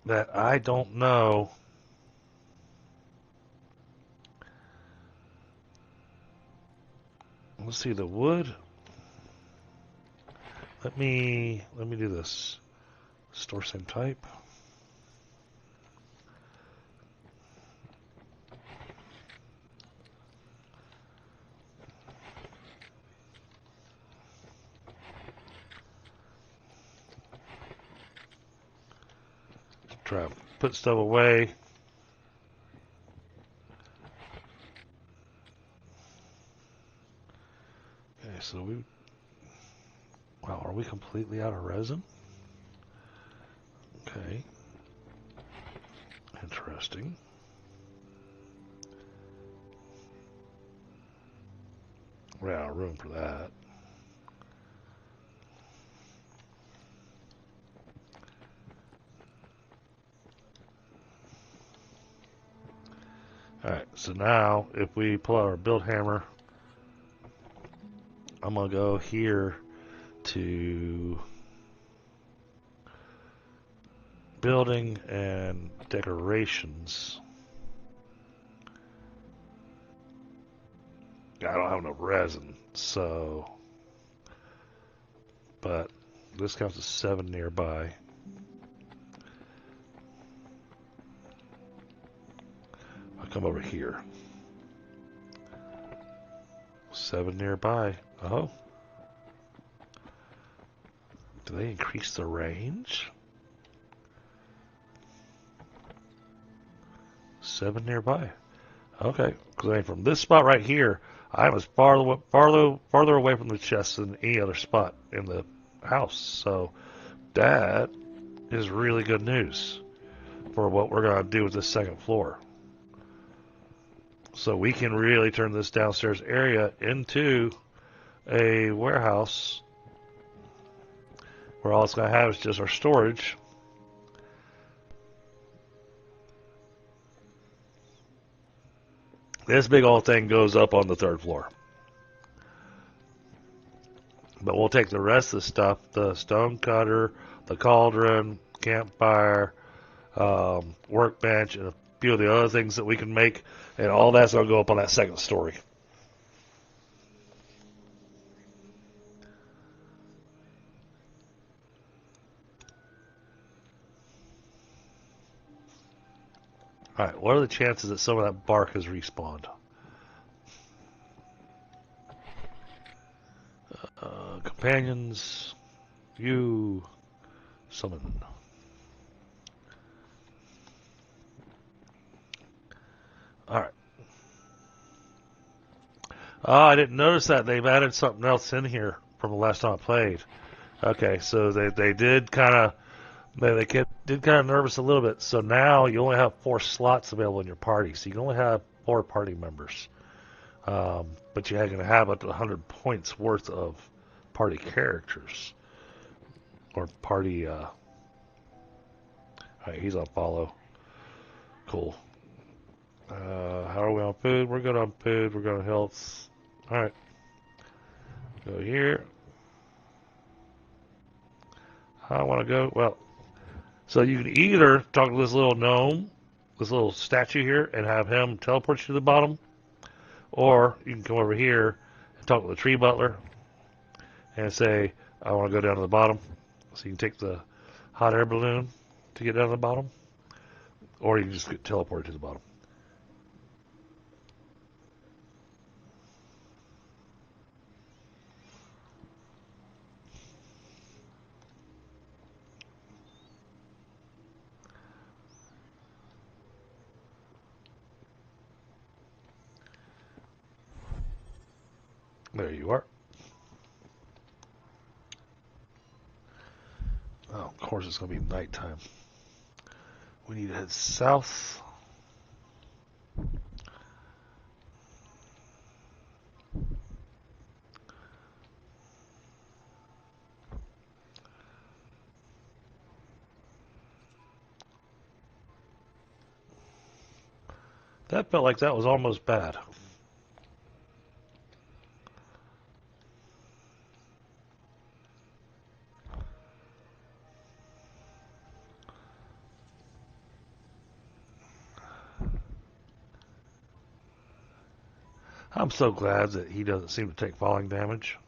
S2: that I don't know. Let's see the wood. Let me do this. Store same type. Try to put stuff away. Okay, so wow, are we completely out of resin? Okay. Interesting. We're out of room for that. Alright, so now if we pull out our build hammer, I'm going to go here to building and decorations. I don't have enough resin, so, but this counts as 7 nearby. I'll come over here. 7 nearby. Oh. Do they increase the range? 7 nearby. Okay. Because I mean, from this spot right here, I'm as farther away from the chest than any other spot in the house. So that is really good news for what we're going to do with this second floor. So we can really turn this downstairs area into a warehouse where all it's going to have is just our storage. This big old thing goes up on the 3rd floor. But we'll take the rest of the stuff, the stone cutter, the cauldron, campfire, workbench, and a few of the other things that we can make, and all that's going to go up on that 2nd story. Alright, what are the chances that some of that bark has respawned? Companions, you summon. Alright. I didn't notice that. They've added something else in here from the last time I played. Okay, so they did kind of did kind of nervous a little bit. So now you only have 4 slots available in your party. So you can only have 4 party members. But you're going to have up to 100 points worth of party characters. Or party, alright, he's on follow. Cool. How are we on food? We're good on food. We're good on health. Alright. Go here. I want to go, well, so you can either talk to this little gnome, this little statue here, and have him teleport you to the bottom, or you can come over here and talk to the tree butler and say, I want to go down to the bottom. So you can take the hot air balloon to get down to the bottom, or you can just get teleported to the bottom. There you are. Oh, of course it's going to be nighttime. We need to head south. That felt like that was almost bad. I'm so glad that he doesn't seem to take falling damage.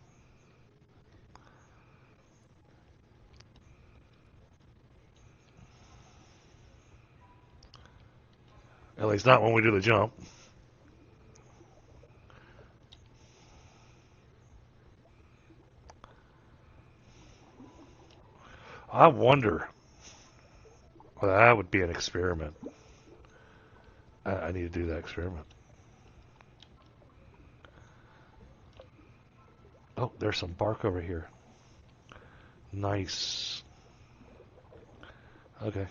S2: At least not when we do the jump. I wonder. Well, that would be an experiment. I need to do that experiment. Oh, there's some bark over here. Nice. Okay.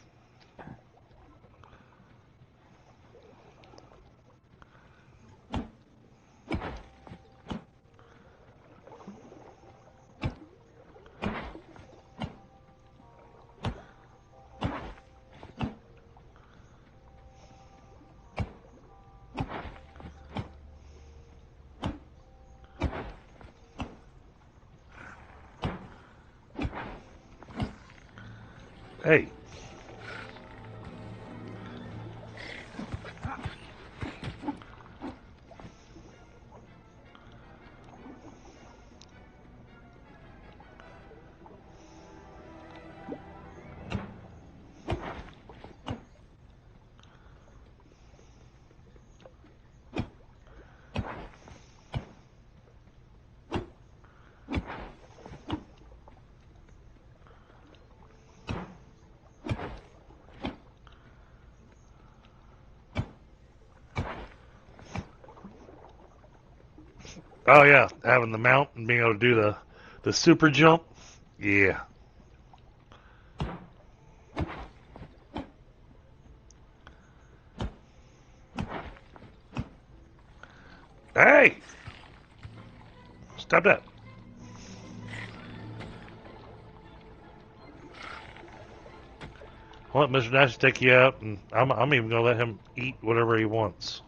S2: Hey. Oh yeah, having the mount and being able to do the super jump. Yeah. Hey! Stop that. I'll let Mr. Nash take you out, and I'm even going to let him eat whatever he wants.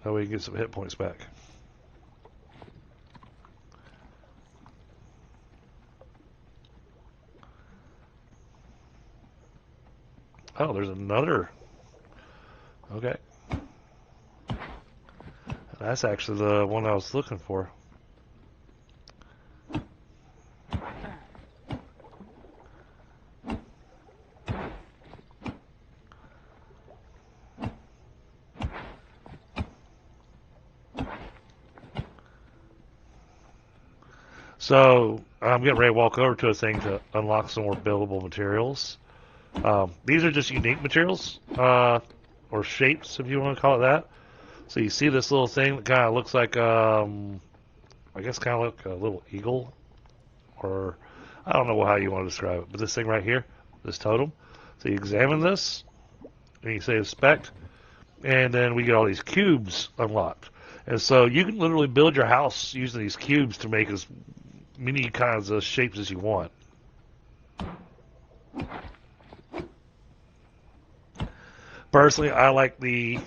S2: That way he gets some hit points back. Oh, there's another. Okay. That's actually the one I was looking for. So I'm getting ready to walk over to a thing to unlock some more buildable materials. These are just unique materials, or shapes, if you want to call it that. So you see this little thing that kind of looks like, I guess kind of like a little eagle, or I don't know how you want to describe it, but this thing right here, this totem. So you examine this, and you say inspect, and then we get all these cubes unlocked. And so you can literally build your house using these cubes to make as many kinds of shapes as you want. Personally, I like the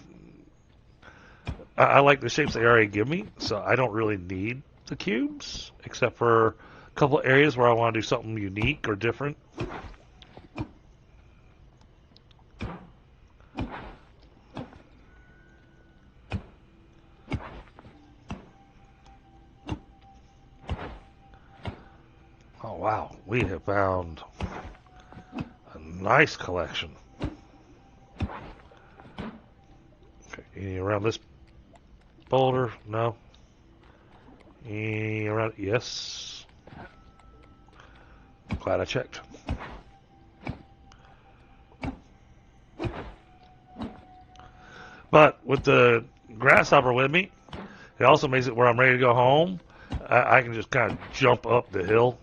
S2: shapes they already give me, so I don't really need the cubes, except for a couple areas where I want to do something unique or different. Oh wow, we have found a nice collection. Okay, any around this boulder? No. Any around? Yes. Glad I checked. But with the grasshopper with me, it also makes it where I'm ready to go home. I can just kind of jump up the hill.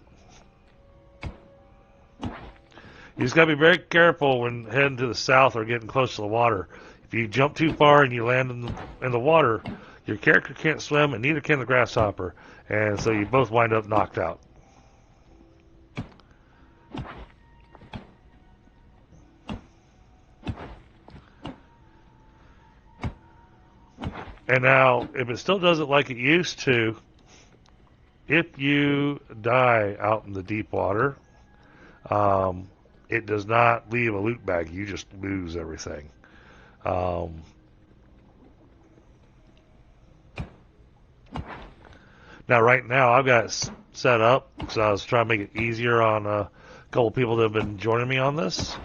S2: You just got to be very careful when heading to the south or getting close to the water. If you jump too far and you land in the water, your character can't swim and neither can the grasshopper. And so you both wind up knocked out. And now, if it still does it like it used to, if you die out in the deep water, it does not leave a loot bag. You just lose everything. Um, Now, right now, I've got it set up because I was trying to make it easier on a couple people that have been joining me on this,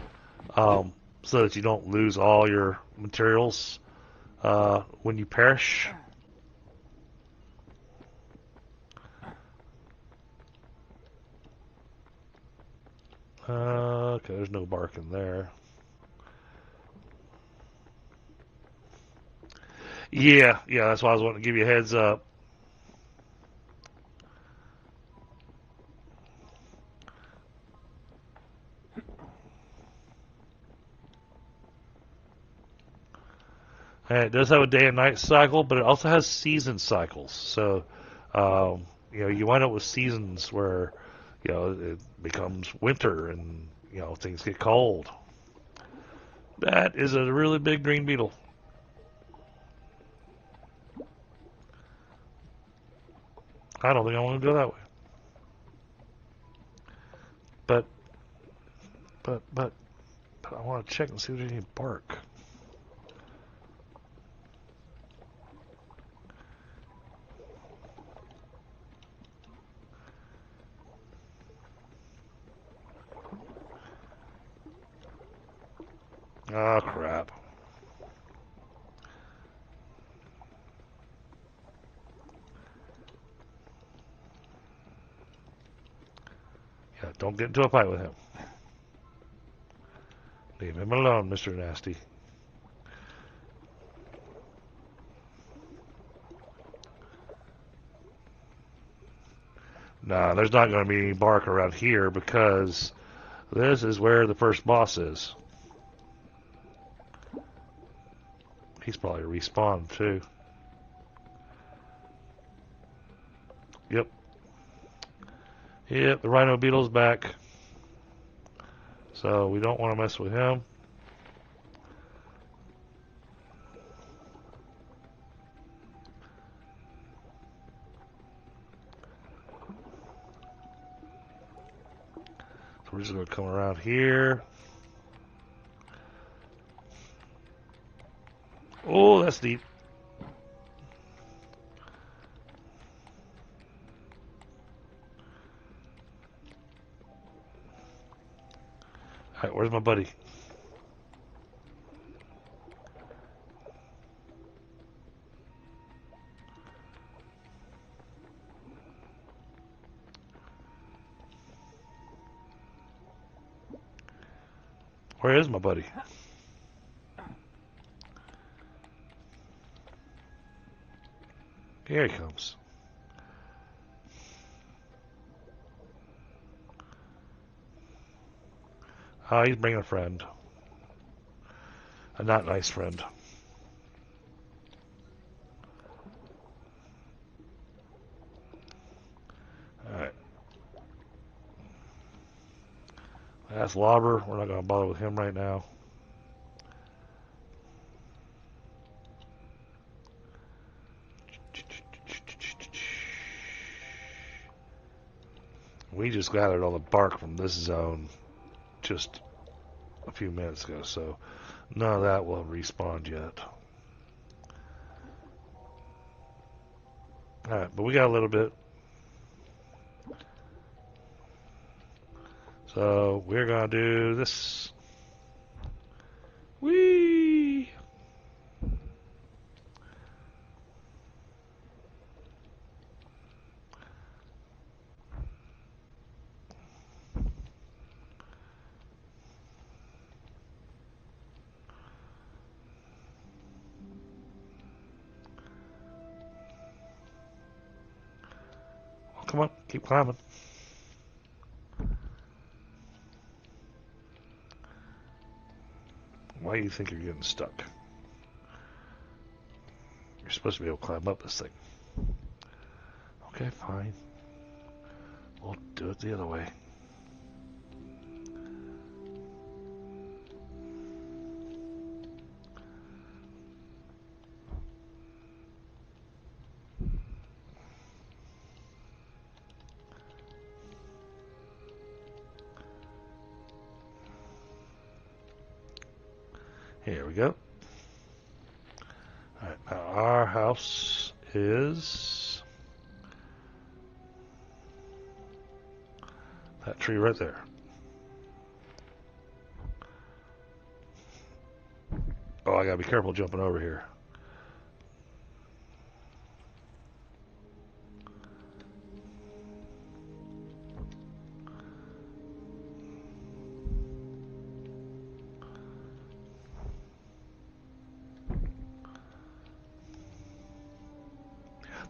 S2: so that you don't lose all your materials when you perish. Okay, there's no bark in there. Yeah, that's why I was wanting to give you a heads up. And it does have a day and night cycle, but it also has season cycles. So, you wind up with seasons where, it becomes winter and, things get cold. That is a really big green beetle. I don't think I want to go that way. But, but I want to check and see if there's any bark. Oh, crap. Yeah, don't get into a fight with him. Leave him alone, Mr. Nasty. Nah, there's not going to be any bark around here because this is where the first boss is. He's probably respawned too. Yep. Yep, the rhino beetle's back. So we don't want to mess with him. So we're just going to come around here. Oh, that's deep. Alright, where's my buddy? Where is my buddy? Here he comes. Oh, he's bringing a friend. A not nice friend. Alright. That's Lobber. We're not going to bother with him right now. We just gathered all the bark from this zone just a few minutes ago, so none of that will have respawned yet. Alright, but we got a little bit. So we're going to do this. Whee! Oh, come on, keep climbing. Why do you think you're getting stuck? You're supposed to be able to climb up this thing. Okay, fine. We'll do it the other way. Here we go. All right, now our house is that tree right there. Oh, I gotta be careful jumping over here.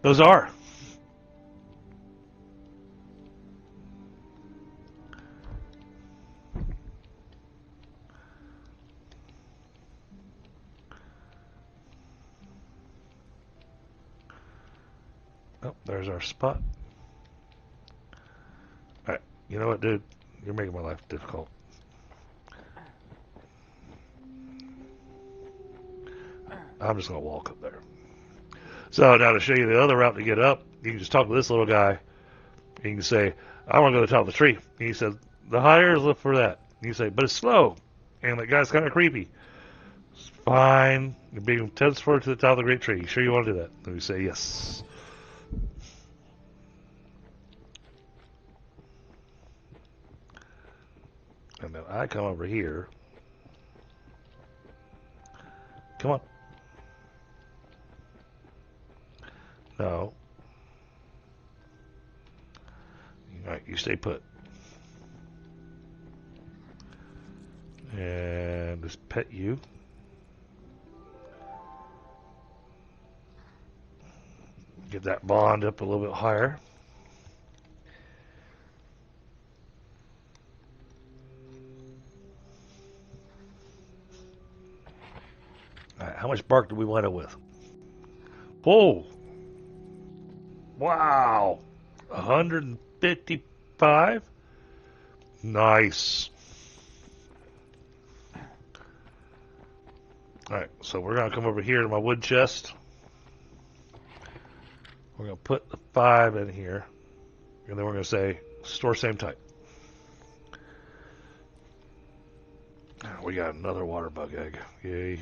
S2: Those are. Oh, there's our spot. Alright, you know what, dude? You're making my life difficult. I'm just gonna walk up there. So now to show you the other route to get up, you can just talk to this little guy. You can say, I want to go to the top of the tree. And he says, the higher is left for that. And you say, but it's slow. And that guy's kind of creepy. It's fine. You're being transferred to the top of the great tree. You sure you want to do that? And we say, yes. And then I come over here. Come on. No. All right, you stay put. And just pet you. Get that bond up a little bit higher. All right, how much bark do we wind up with? Whoa! Wow! 155? Nice. Alright, so we're going to come over here to my wood chest. We're going to put the 5 in here. And then we're going to say, store same type. We got another water bug egg. Yay.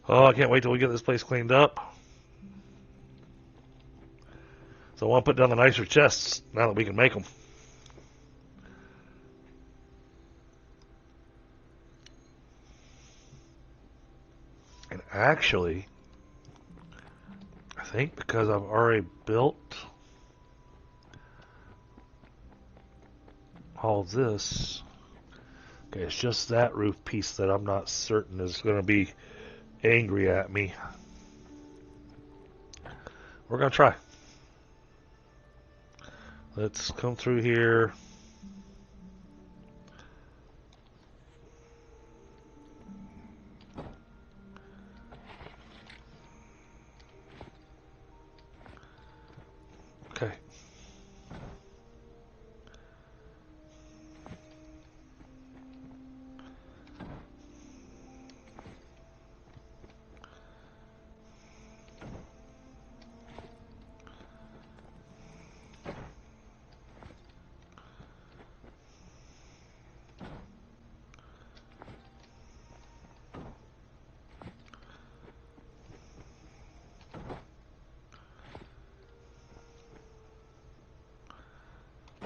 S2: Oh, I can't wait till we get this place cleaned up. So I want to put down the nicer chests now that we can make them. And actually, I think because I've already built all this, okay, it's just that roof piece that I'm not certain is going to be angry at me. We're going to try. Let's come through here. Okay.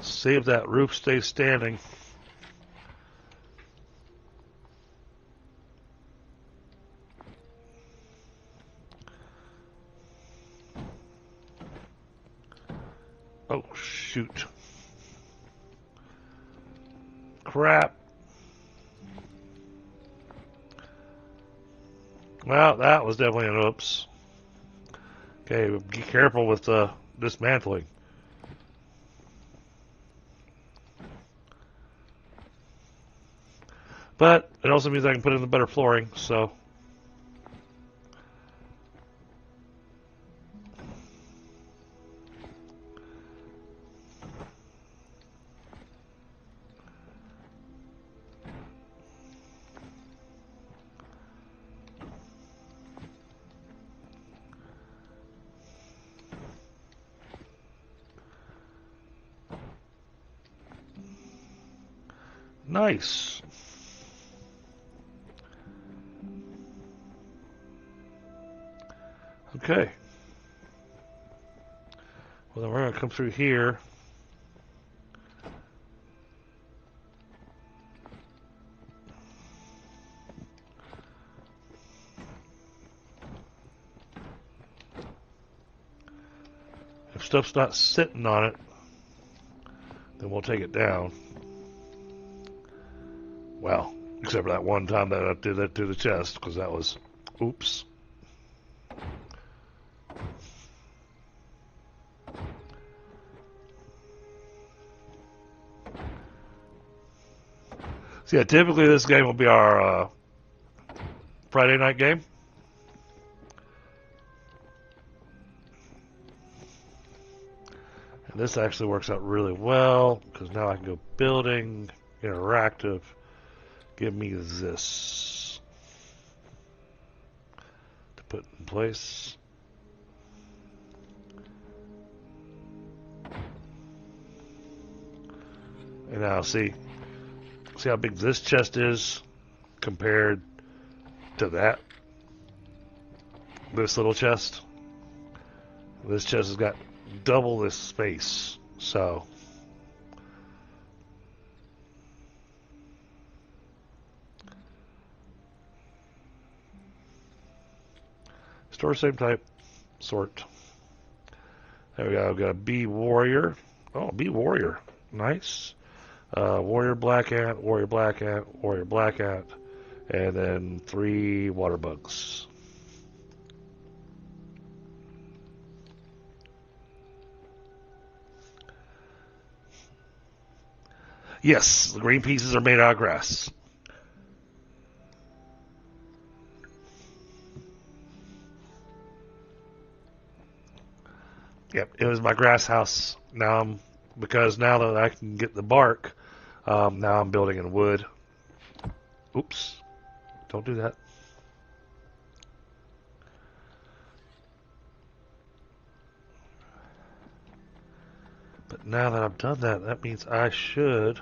S2: See if that roof stays standing. Oh, shoot. Crap. Well, that was definitely an oops. Okay, be careful with dismantling. But it also means I can put in the better flooring, so. Nice. Okay. Well, then we're going to come through here. If stuff's not sitting on it, then we'll take it down. Well, except for that one time that I did that to the chest, because that was, oops. So yeah, typically this game will be our Friday night game. And this actually works out really well, because now I can go building, interactive, give me this to put in place. And now see how big this chest is compared to this little chest. This chest has got double this space, so store same type, sort. There we go. I've got a bee warrior. Oh, bee warrior, nice. Warrior black ant, warrior black ant, warrior black ant, and then 3 water bugs. Yes, the green pieces are made out of grass. Yep, it was my grass house. Because now that I can get the bark, now I'm building in wood. Oops, don't do that. But now that I've done that, that means I should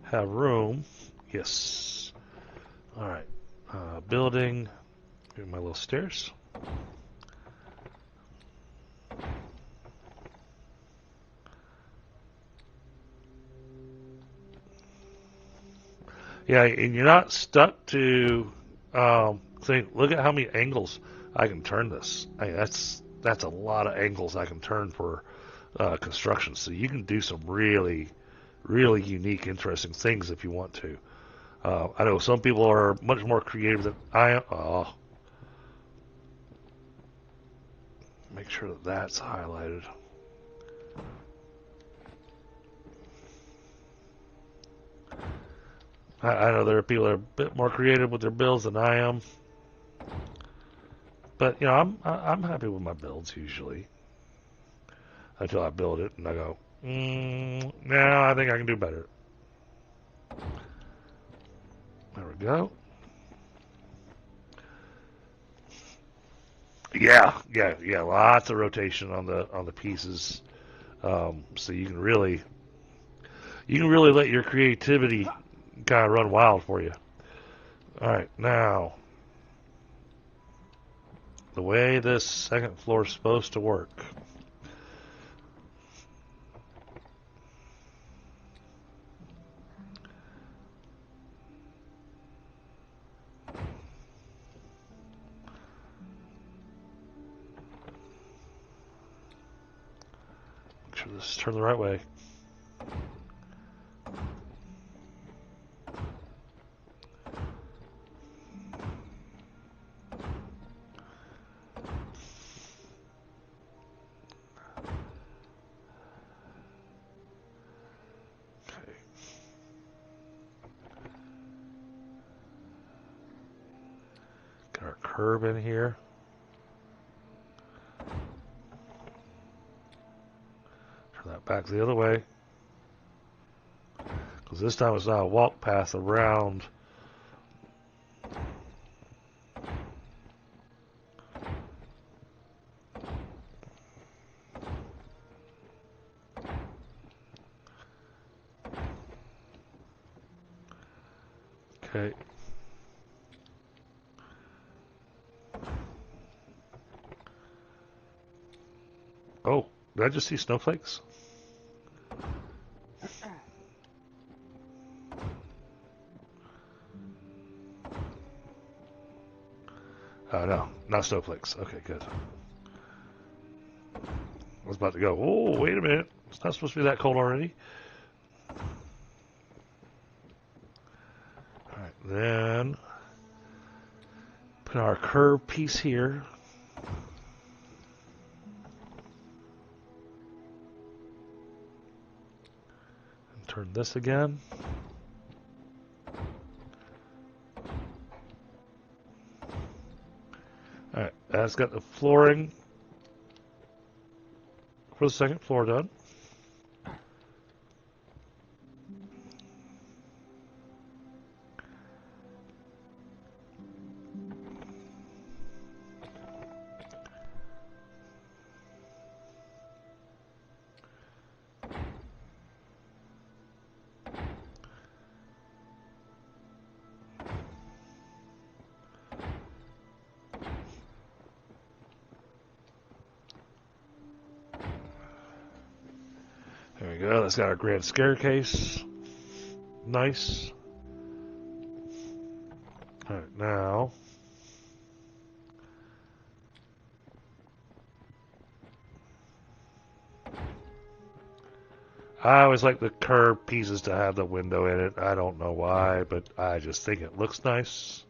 S2: have room. Yes. All right. Building. Get my little stairs. Yeah, and you're not stuck to say, look at how many angles I can turn this. I mean, that's a lot of angles I can turn for construction. So you can do some really, really unique, interesting things if you want to. I know some people are much more creative than I am. Oh, make sure that that's highlighted. I know there are people that are a bit more creative with their builds than I am, but you know I'm happy with my builds usually until I build it and I go, no, I think I can do better. There we go. Yeah. Lots of rotation on the pieces, so you can really let your creativity kind of run wild for you. All right, now the way this second floor is supposed to work. Make sure this is turned the right way. Got our curve in here. Turn that back the other way. Because this time it's not a walk path around. Okay. Oh, did I just see snowflakes? Oh, no, not snowflakes. Okay, good. I was about to go, oh, wait a minute. It's not supposed to be that cold already. Alright, then put our curved piece here. And turn this again. Alright, that's got the flooring for the second floor done. There we go. That's got our grand staircase. Nice. Alright, now I always like the curved pieces to have the window in it. I don't know why, but I just think it looks nice.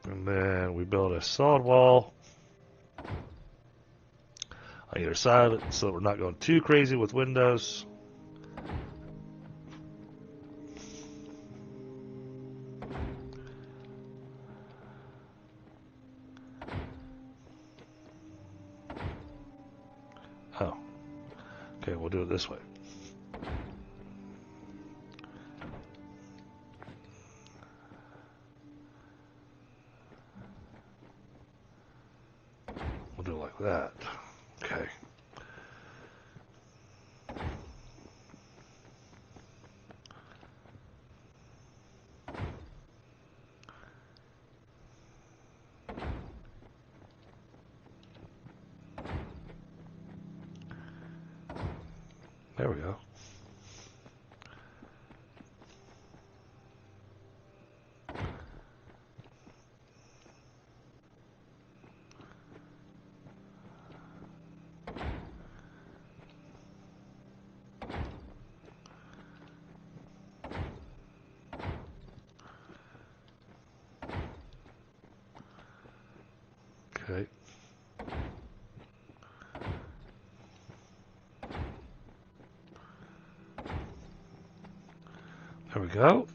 S2: And then we build a solid wall on either side of it so we're not going too crazy with windows. Oh, okay, we'll do it this way. We'll do it like that. Okay. There we go. Okay. There we go.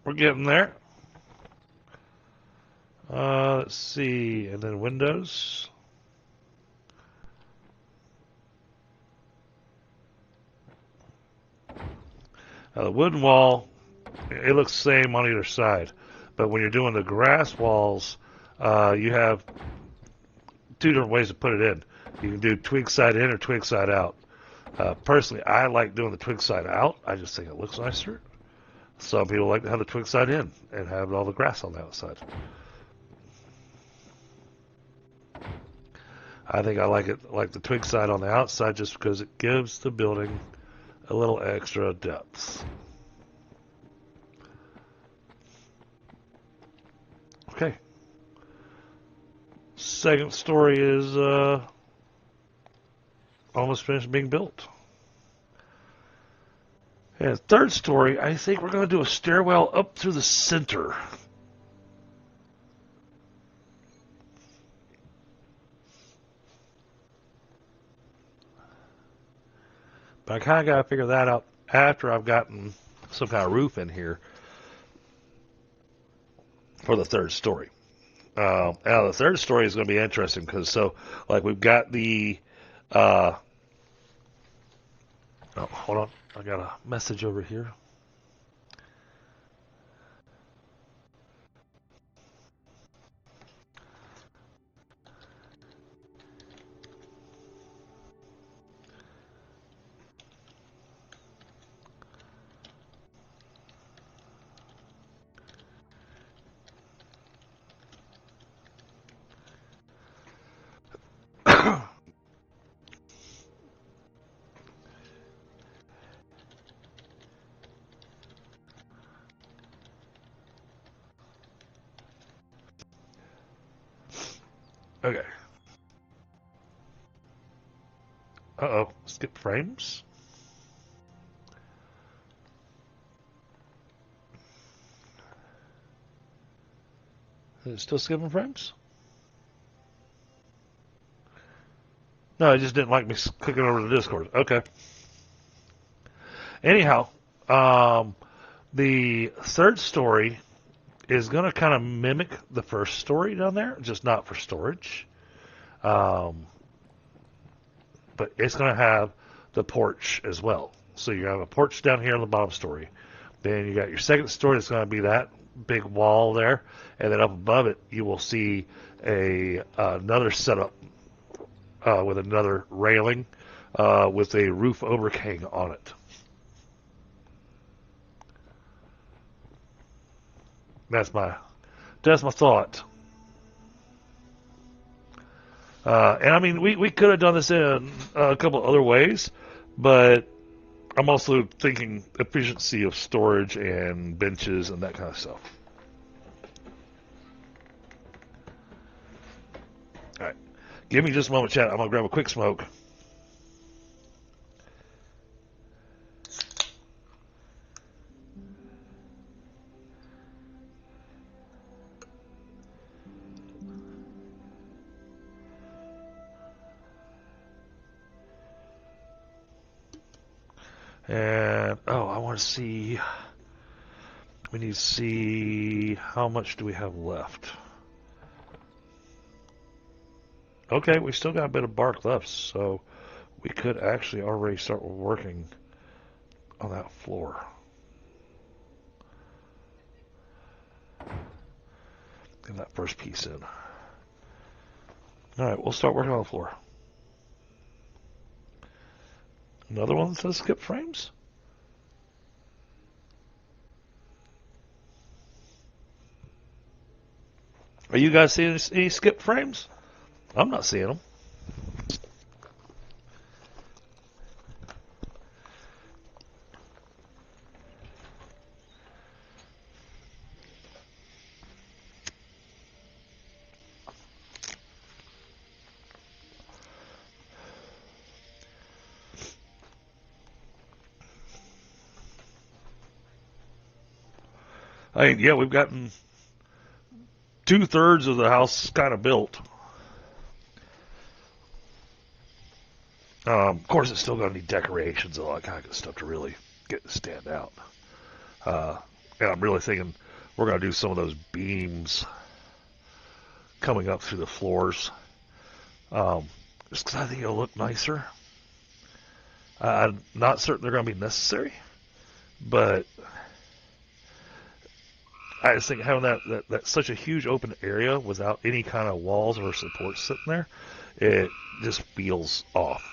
S2: We're getting there. Let's see, and then windows. Now the wooden wall, it looks the same on either side, but when you're doing the grass walls, you have two different ways to put it in. You can do twig side in or twig side out. Personally, I like doing the twig side out. I just think it looks nicer. Some people like to have the twig side in and have all the grass on the outside. I think I like it like the twig side on the outside just because it gives the building a little extra depth. Okay. Second story is almost finished being built. And third story, I think we're going to do a stairwell up through the center. But I kind of got to figure that out after I've gotten some kind of roof in here for the third story. Now the third story is going to be interesting because like we've got the oh, hold on, I got a message over here. Okay. Uh-oh. Skip frames? Is it still skipping frames? No, it just didn't like me clicking over to Discord. Okay. Anyhow, the third story is going to kind of mimic the first story down there, just not for storage. But it's going to have the porch as well. So you have a porch down here on the bottom story. Then you got your second story that's going to be that big wall there, and then up above it you will see another setup with another railing with a roof overhang on it. That's my thought. And I mean, we could have done this in a couple other ways, but I'm also thinking efficiency of storage and benches and that kind of stuff. All right. Give me just a moment, chat. I'm going to grab a quick smoke. And, I want to see, we need to see how much do we have left. Okay, we still got a bit of bark left, so we could actually already start working on that floor. Get that first piece in. Alright, we'll start working on the floor. Another one that says skip frames? Are you guys seeing any skip frames? I'm not seeing them. I mean, yeah, we've gotten 2/3 of the house kind of built. Of course, it's still going to need decorations and all that kind of good stuff to really get it to stand out. And I'm really thinking we're going to do some of those beams coming up through the floors. Just because I think it'll look nicer. I'm not certain they're going to be necessary, but I just think having that such a huge open area without any kind of walls or supports sitting there, it just feels off.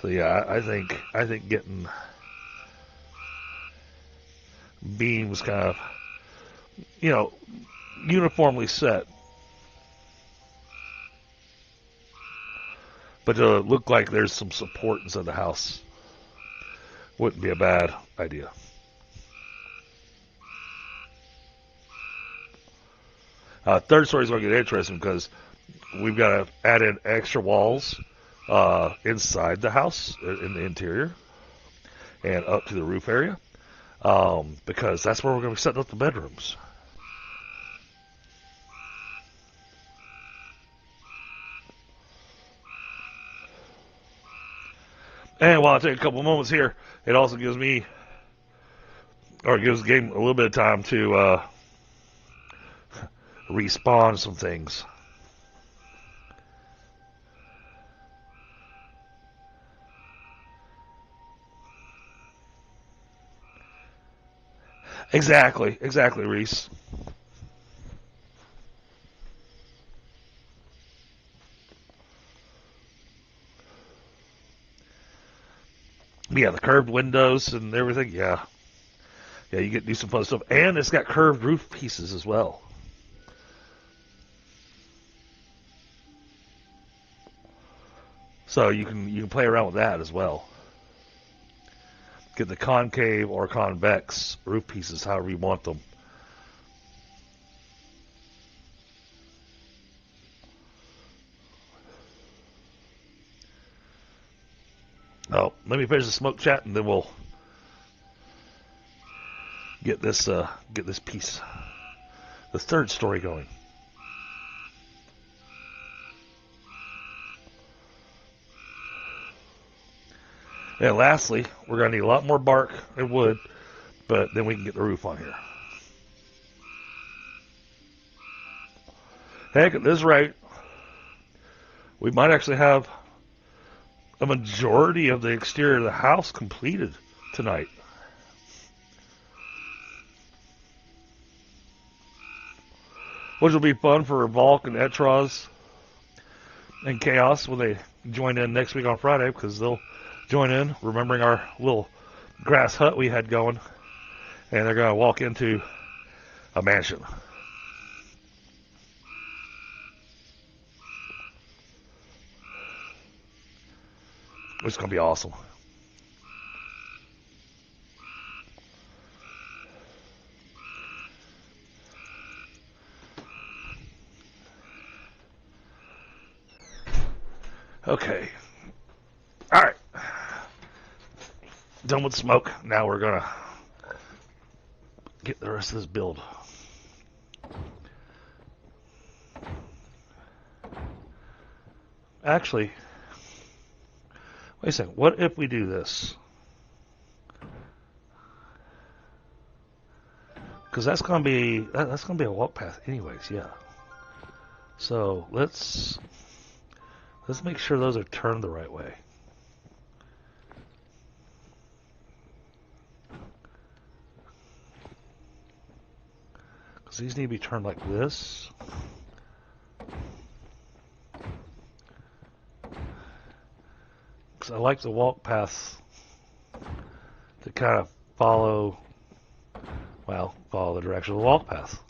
S2: So yeah, I think getting beams kind of, uniformly set, but to look like there's some support inside the house wouldn't be a bad idea. Third story is going to get interesting because we've got to add in extra walls inside the house, in the interior, and up to the roof area, because that's where we're going to be setting up the bedrooms. And while I take a couple moments here, it also gives me, or gives the game a little bit of time to respawn some things. Exactly, Reese. Yeah, the curved windows and everything. Yeah, you get to do some fun stuff, and it's got curved roof pieces as well. So you can play around with that as well. get the concave or convex roof pieces, however you want them. Oh, let me finish the smoke chat and then we'll get this piece, the third story going. And lastly, we're going to need a lot more bark and wood, but then we can get the roof on here. Heck, at this rate, we might actually have a majority of the exterior of the house completed tonight. Which will be fun for Volk and Etraz and Chaos when they join in next week on Friday, because they'll join in, remembering our little grass hut we had going, and they're going to walk into a mansion. It's going to be awesome. Okay. All right. Done with smoke. Now we're going to get the rest of this build. Actually, wait a second. What if we do this? Because that's going to be a walk path anyways, yeah. So let's make sure those are turned the right way. Because these need to be turned like this. Because I like the walk paths to kind of follow the direction of the walk path.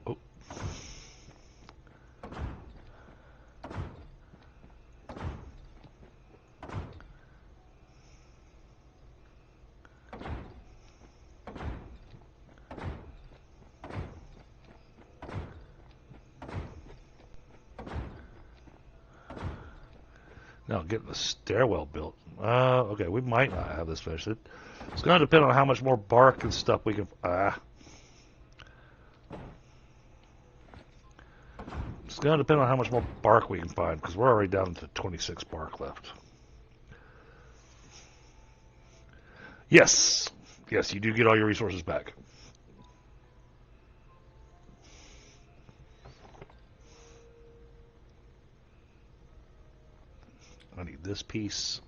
S2: Oh. Now getting the stairwell built. Okay, we might not have this finished. It's going to depend on how much more bark and stuff we can. It's going to depend on how much more bark we can find, because we're already down to 26 bark left. Yes, you do get all your resources back. I need this piece.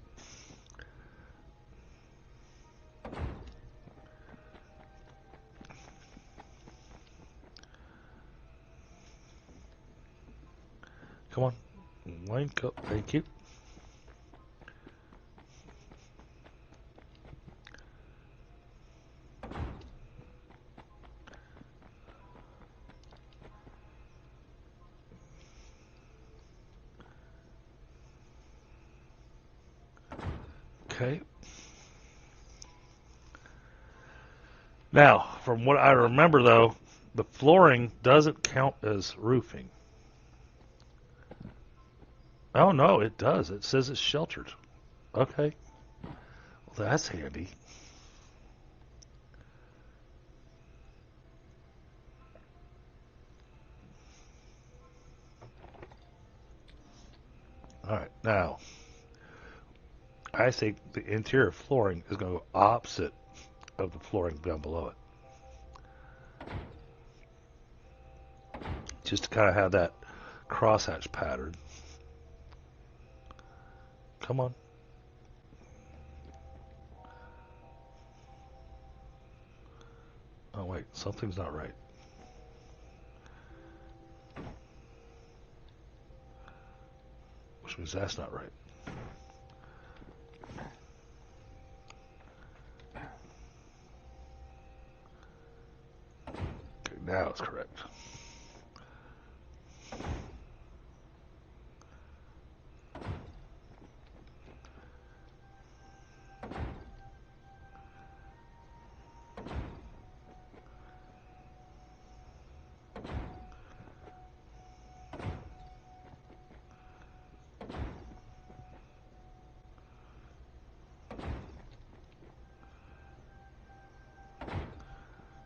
S2: Come on. Link up. Thank you. Okay. Now, from what I remember, though, the flooring doesn't count as roofing. Oh, no, it does. It says it's sheltered. Okay. Well, that's handy. All right. Now, I think the interior flooring is going to go opposite of the flooring down below it. Just to kind of have that crosshatch pattern. Come on. Oh, wait. Something's not right. Which means that's not right. Now it's correct.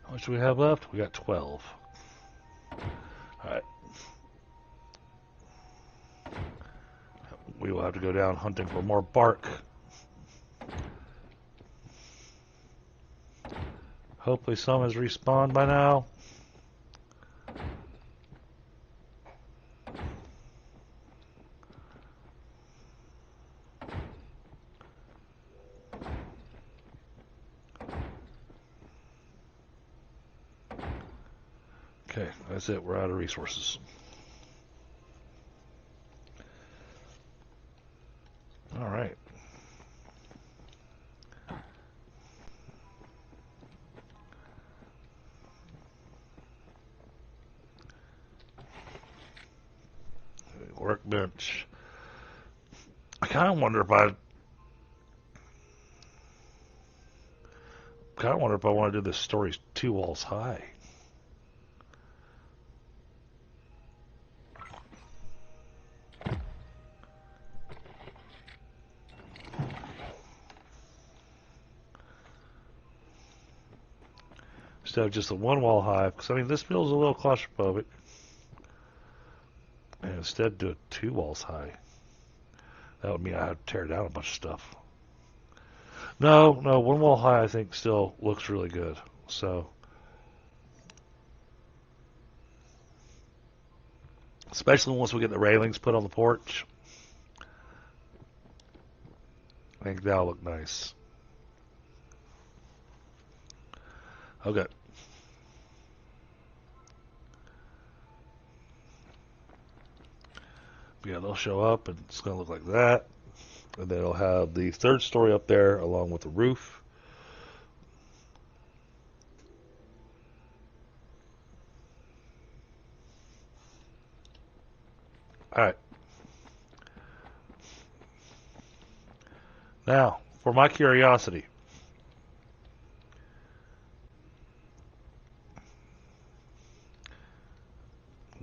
S2: How much do we have left? We got 12. Alright. We will have to go down hunting for more bark. Hopefully some has respawned by now. Okay, that's it. We're out of resources. All right. Workbench. I kind of wonder if I want to do this story 2 walls high. Instead of just a 1 wall high, because I mean this feels a little claustrophobic. And instead do it 2 walls high. That would mean I have to tear down a bunch of stuff. No, 1 wall high I think still looks really good. So, especially once we get the railings put on the porch, I think that'll look nice. Okay. Yeah, they'll show up and it's going to look like that. And then it'll have the 3rd story up there along with the roof. Alright. Now, for my curiosity.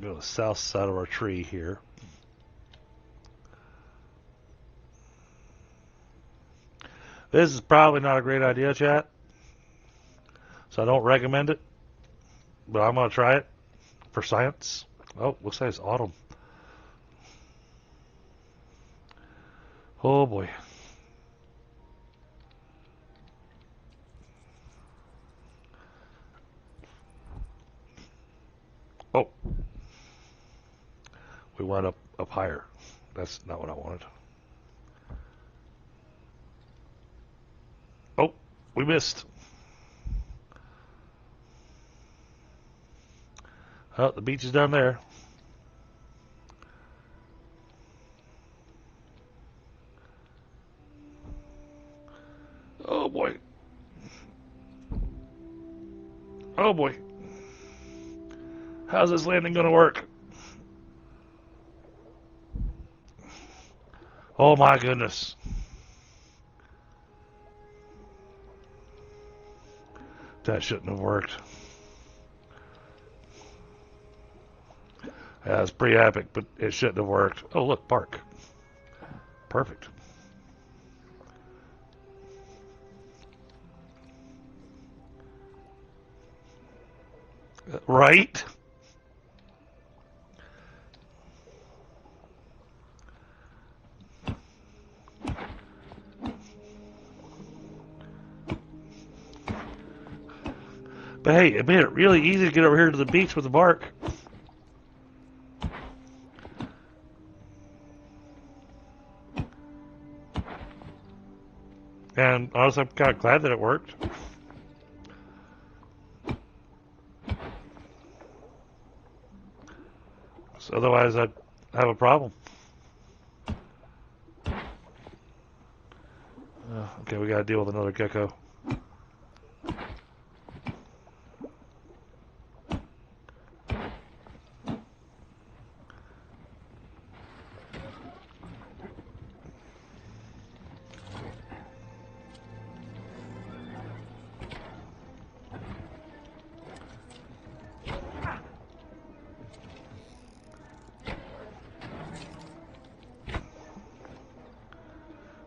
S2: Go to the south side of our tree here. This is probably not a great idea, chat. So I don't recommend it. But I'm going to try it for science. Oh, looks like it's autumn. Oh boy. Oh. We went up higher. That's not what I wanted. Oh, we missed. Oh, the beach is down there. Oh boy. Oh boy. How's this landing going to work? Oh my goodness. That shouldn't have worked. Yeah, it's pretty epic, but it shouldn't have worked. Oh, look, park. Perfect. Right? But hey, it made it really easy to get over here to the beach with the bark. And honestly, I'm kind of glad that it worked. So otherwise, I'd have a problem. Okay, we got to deal with another gecko.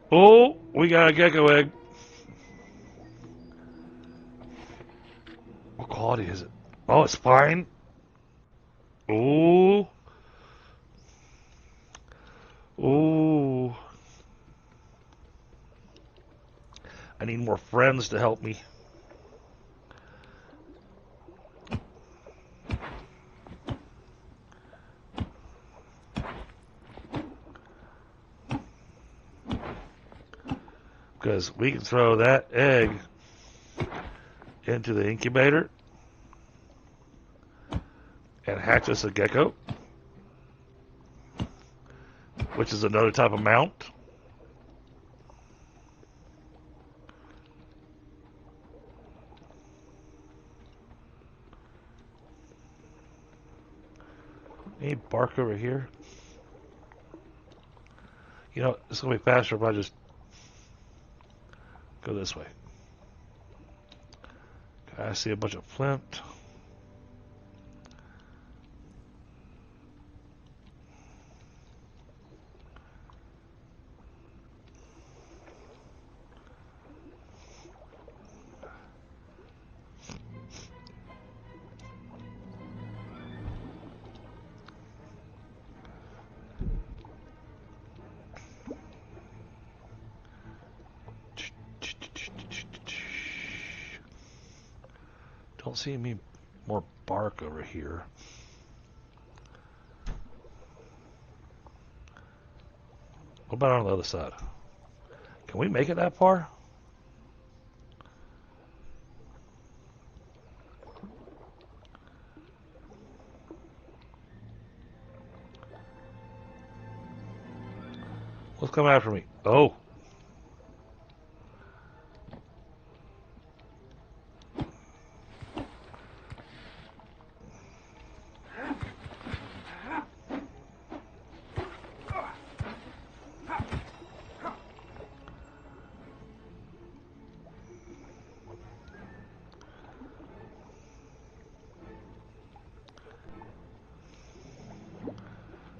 S2: Oh, we got a gecko egg. What quality is it? Oh, it's fine. Oh. Oh. I need more friends to help me. Because we can throw that egg into the incubator and hatch us a gecko, which is another type of mount. Any bark over here? You know, it's going to be faster if I just go this way. I see a bunch of flint. Don't see any more bark over here. What about on the other side? Can we make it that far? What's coming after me? Oh.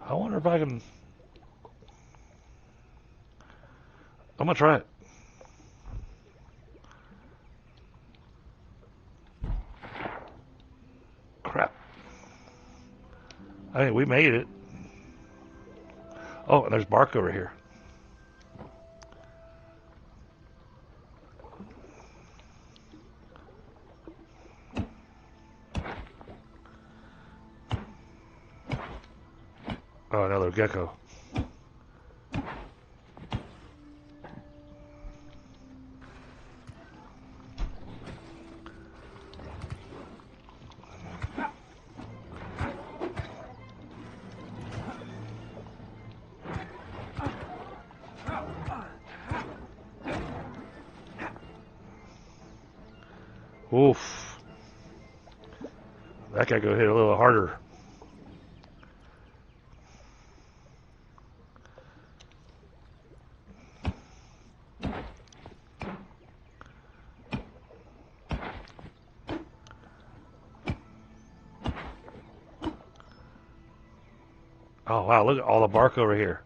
S2: I wonder if I can... I'm going to try it. Crap. I think we made it. Oh, and there's bark over here. Oh, another gecko. Oof. That guy go hit a little harder. Oh, wow, look at all the bark over here.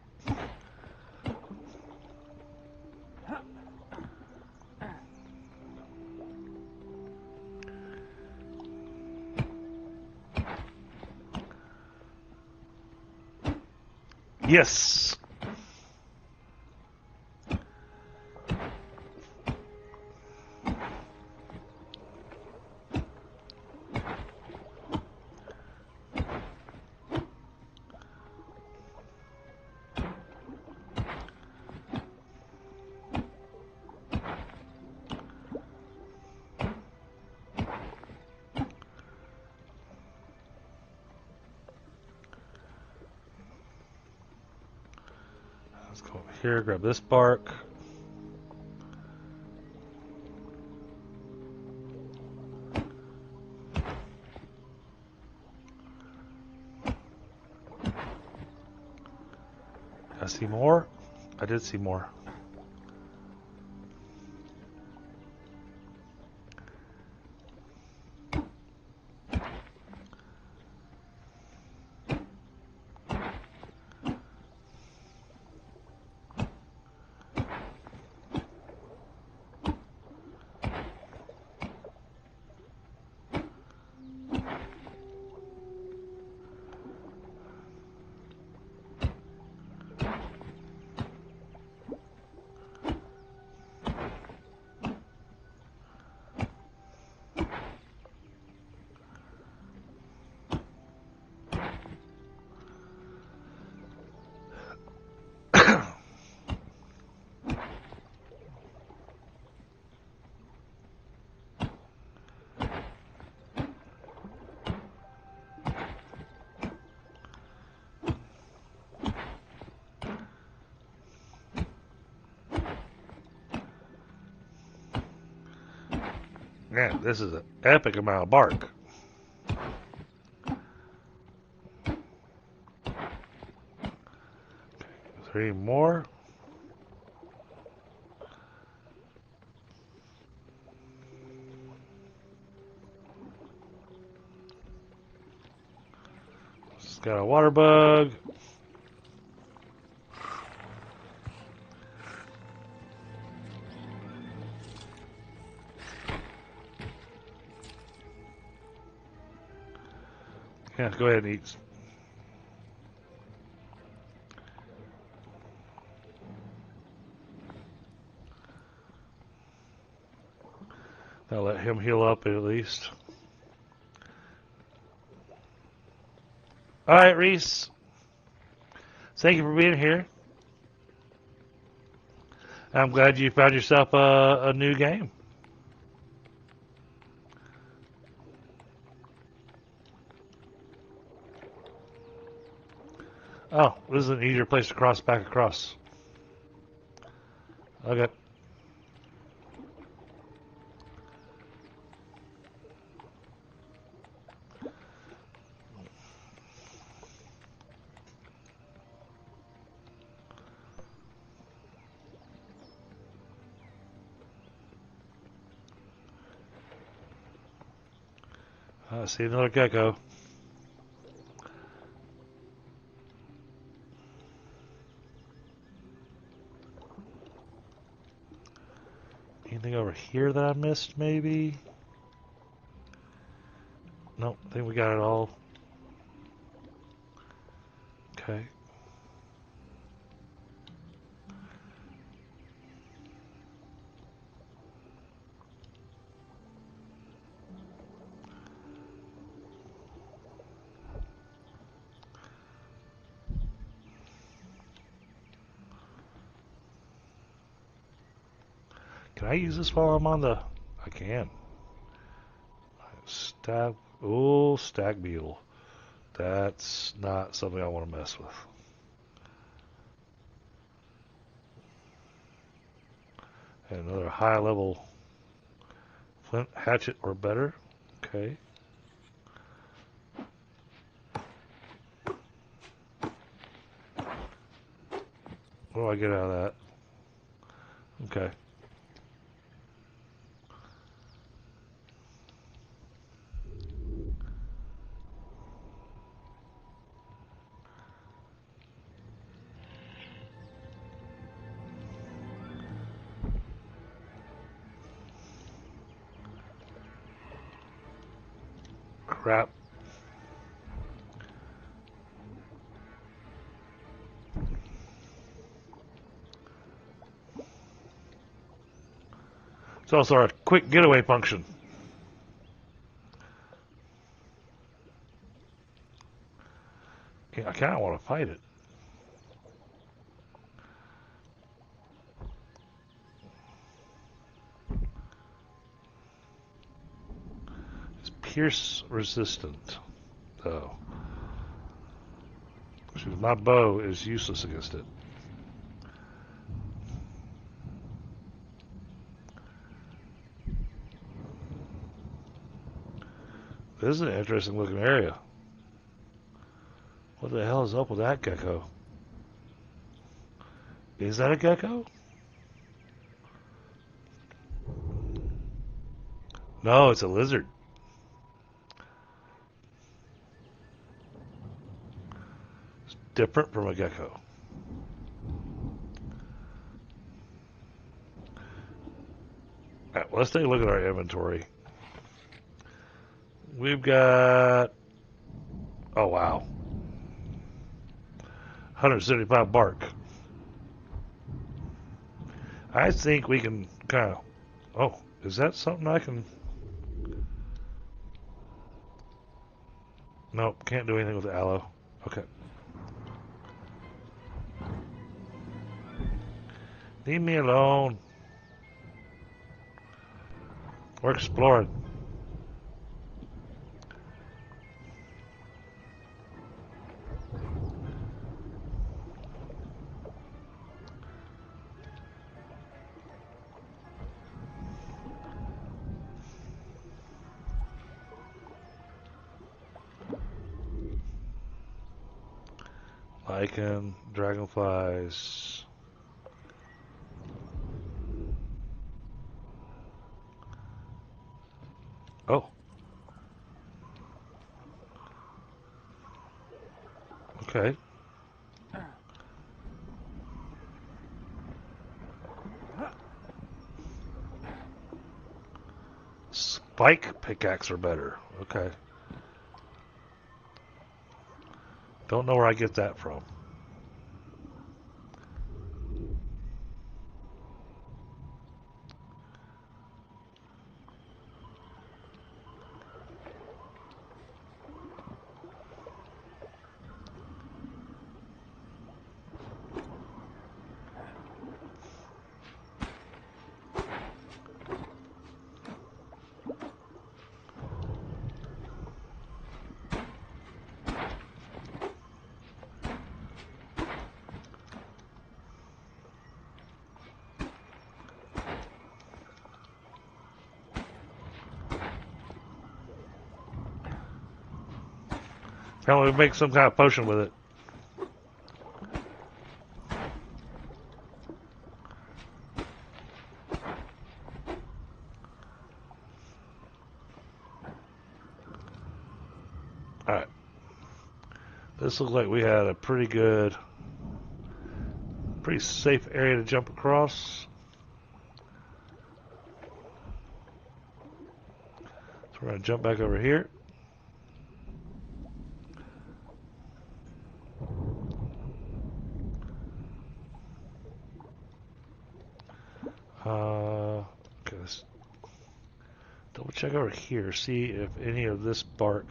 S2: Yes. Let's go over here, grab this bark. I see more. I did see more. Man, this is an epic amount of bark. 3 more. It's got a water bug. Yeah, go ahead and eat. I'll let him heal up at least. All right, Reese. Thank you for being here. I'm glad you found yourself a new game. Oh, this is an easier place to cross back across. Okay. I see another gecko. Anything over here that I missed, maybe? Nope, I think we got it all. Okay. Can I use this while I'm on the... I can. Stag... Oh, stag beetle. That's not something I want to mess with. And another high level flint hatchet or better. Okay. What do I get out of that? Okay. Crap. It's also our quick getaway function. Yeah, I kind of want to fight it. It's pierce resistant, though. Which means my bow is useless against it. This is an interesting looking area. What the hell is up with that gecko? Is that a gecko? No, it's a lizard. It's different from a gecko. Alright, let's take a look at our inventory. We've got... Oh, wow. 175 bark. I think we can kind of... Oh, is that something I can... Nope, can't do anything with the aloe. Okay. Leave me alone. We're exploring. Lichen, dragonflies. Oh. Okay. Spike pickaxe are better. Okay. Don't know where I get that from. Apparently we make some kind of potion with it. Alright. This looks like we had a pretty safe area to jump across. So we're going to jump back over here. Okay, let's double check over here, see if any of this bark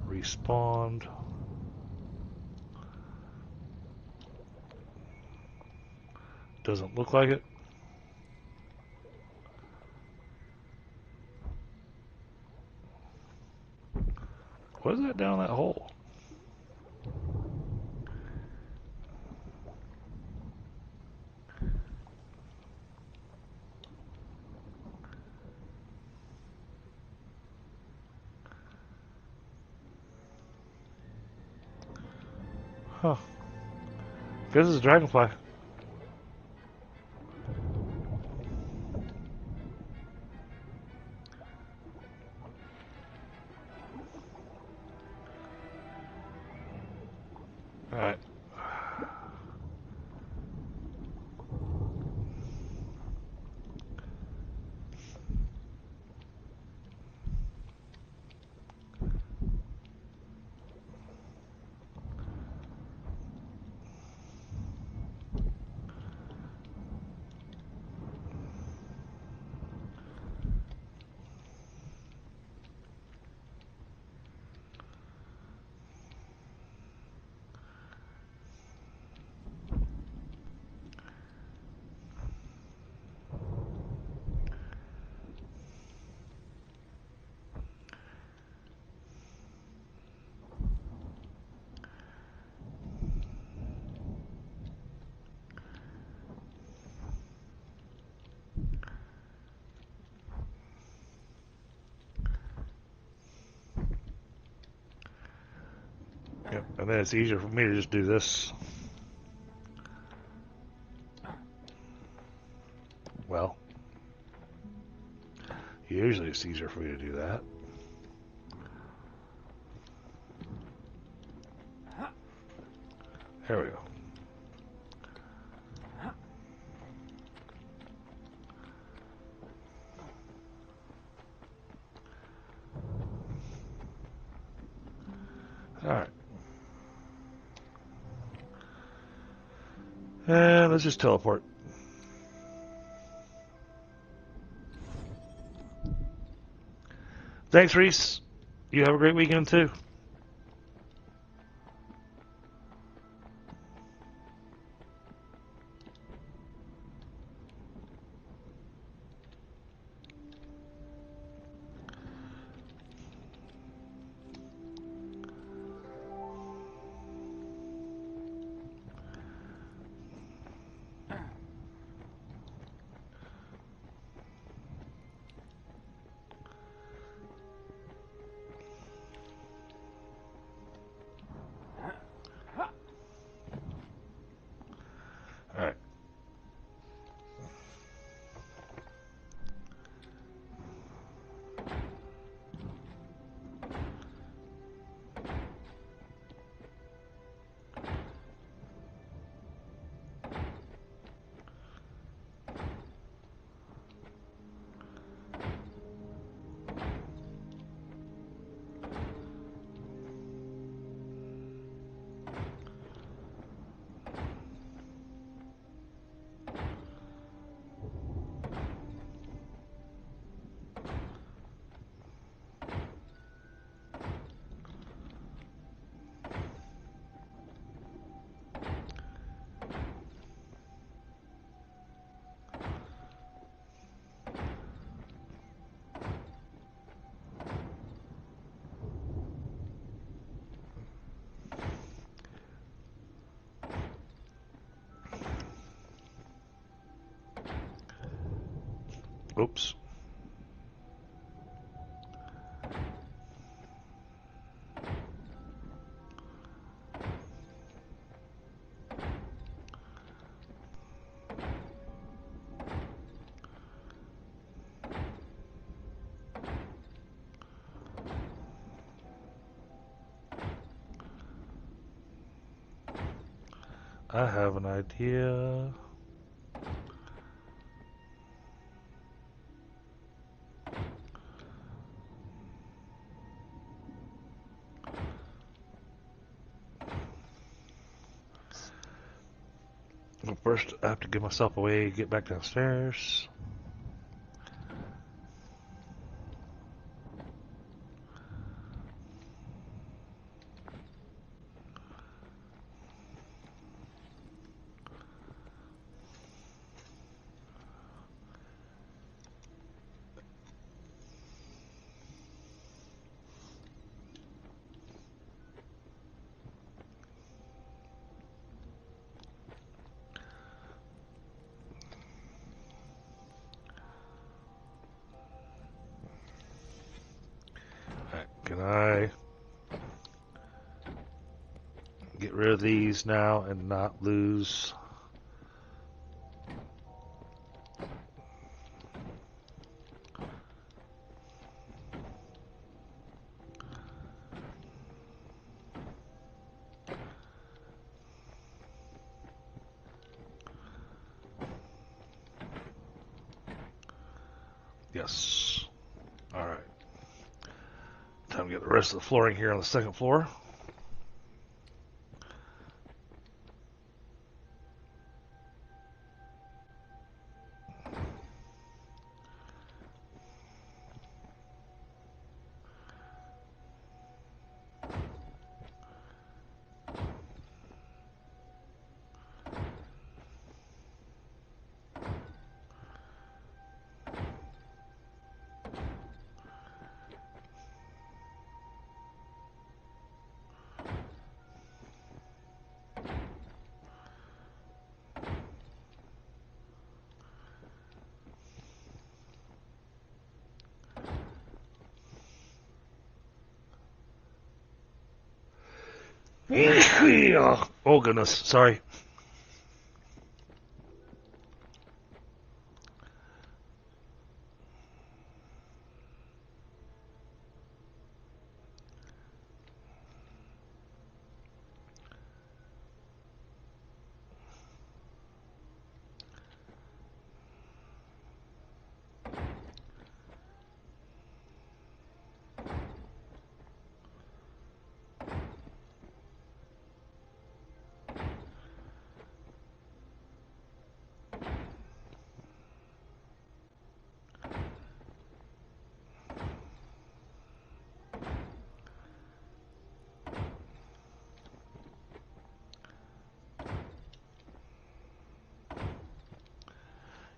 S2: respawned. Doesn't look like it. What is that down that hole? Huh. Guess it's a dragonfly. Alright. Yep, and then it's easier for me to just do this. Well, usually it's easier for me to do that. There we go. Alright. And let's just teleport. Thanks, Reese. You have a great weekend, too. Oops. I have an idea. Well, first, I have to get myself away, get back downstairs. Alright, can I get rid of these now and not lose? Yes. Alright. Time to get the rest of the flooring here on the second floor. Oh goodness, sorry.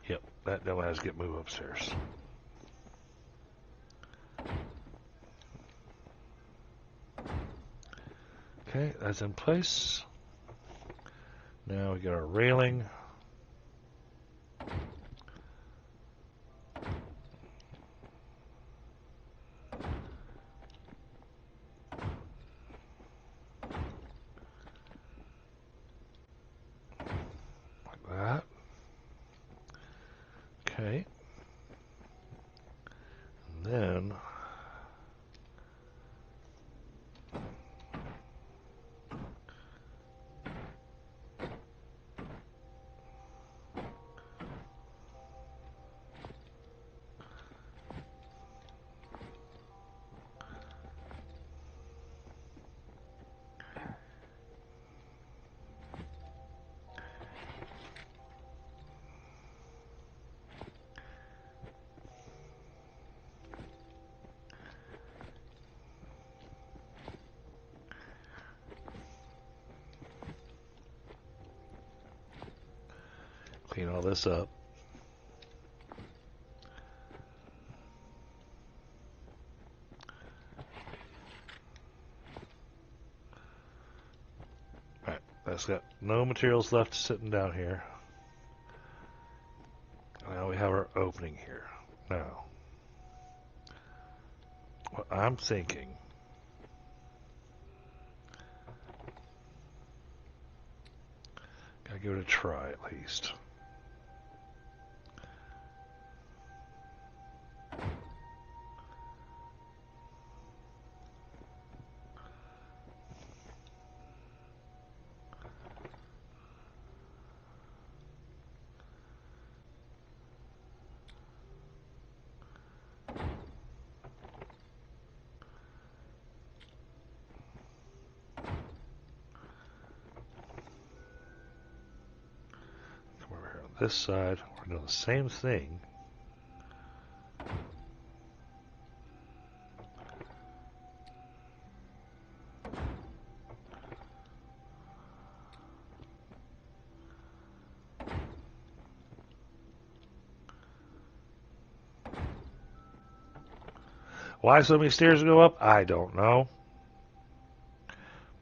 S2: Yep, that devil has to get moved upstairs. Okay, that's in place. Now we got our railing. Like that. Okay. And then clean all this up. Alright, that's got no materials left sitting down here. Now we have our opening here. Now, what I'm thinking, gotta give it a try at least. Come over here on this side, we're doing the same thing. Why so many stairs go up? I don't know.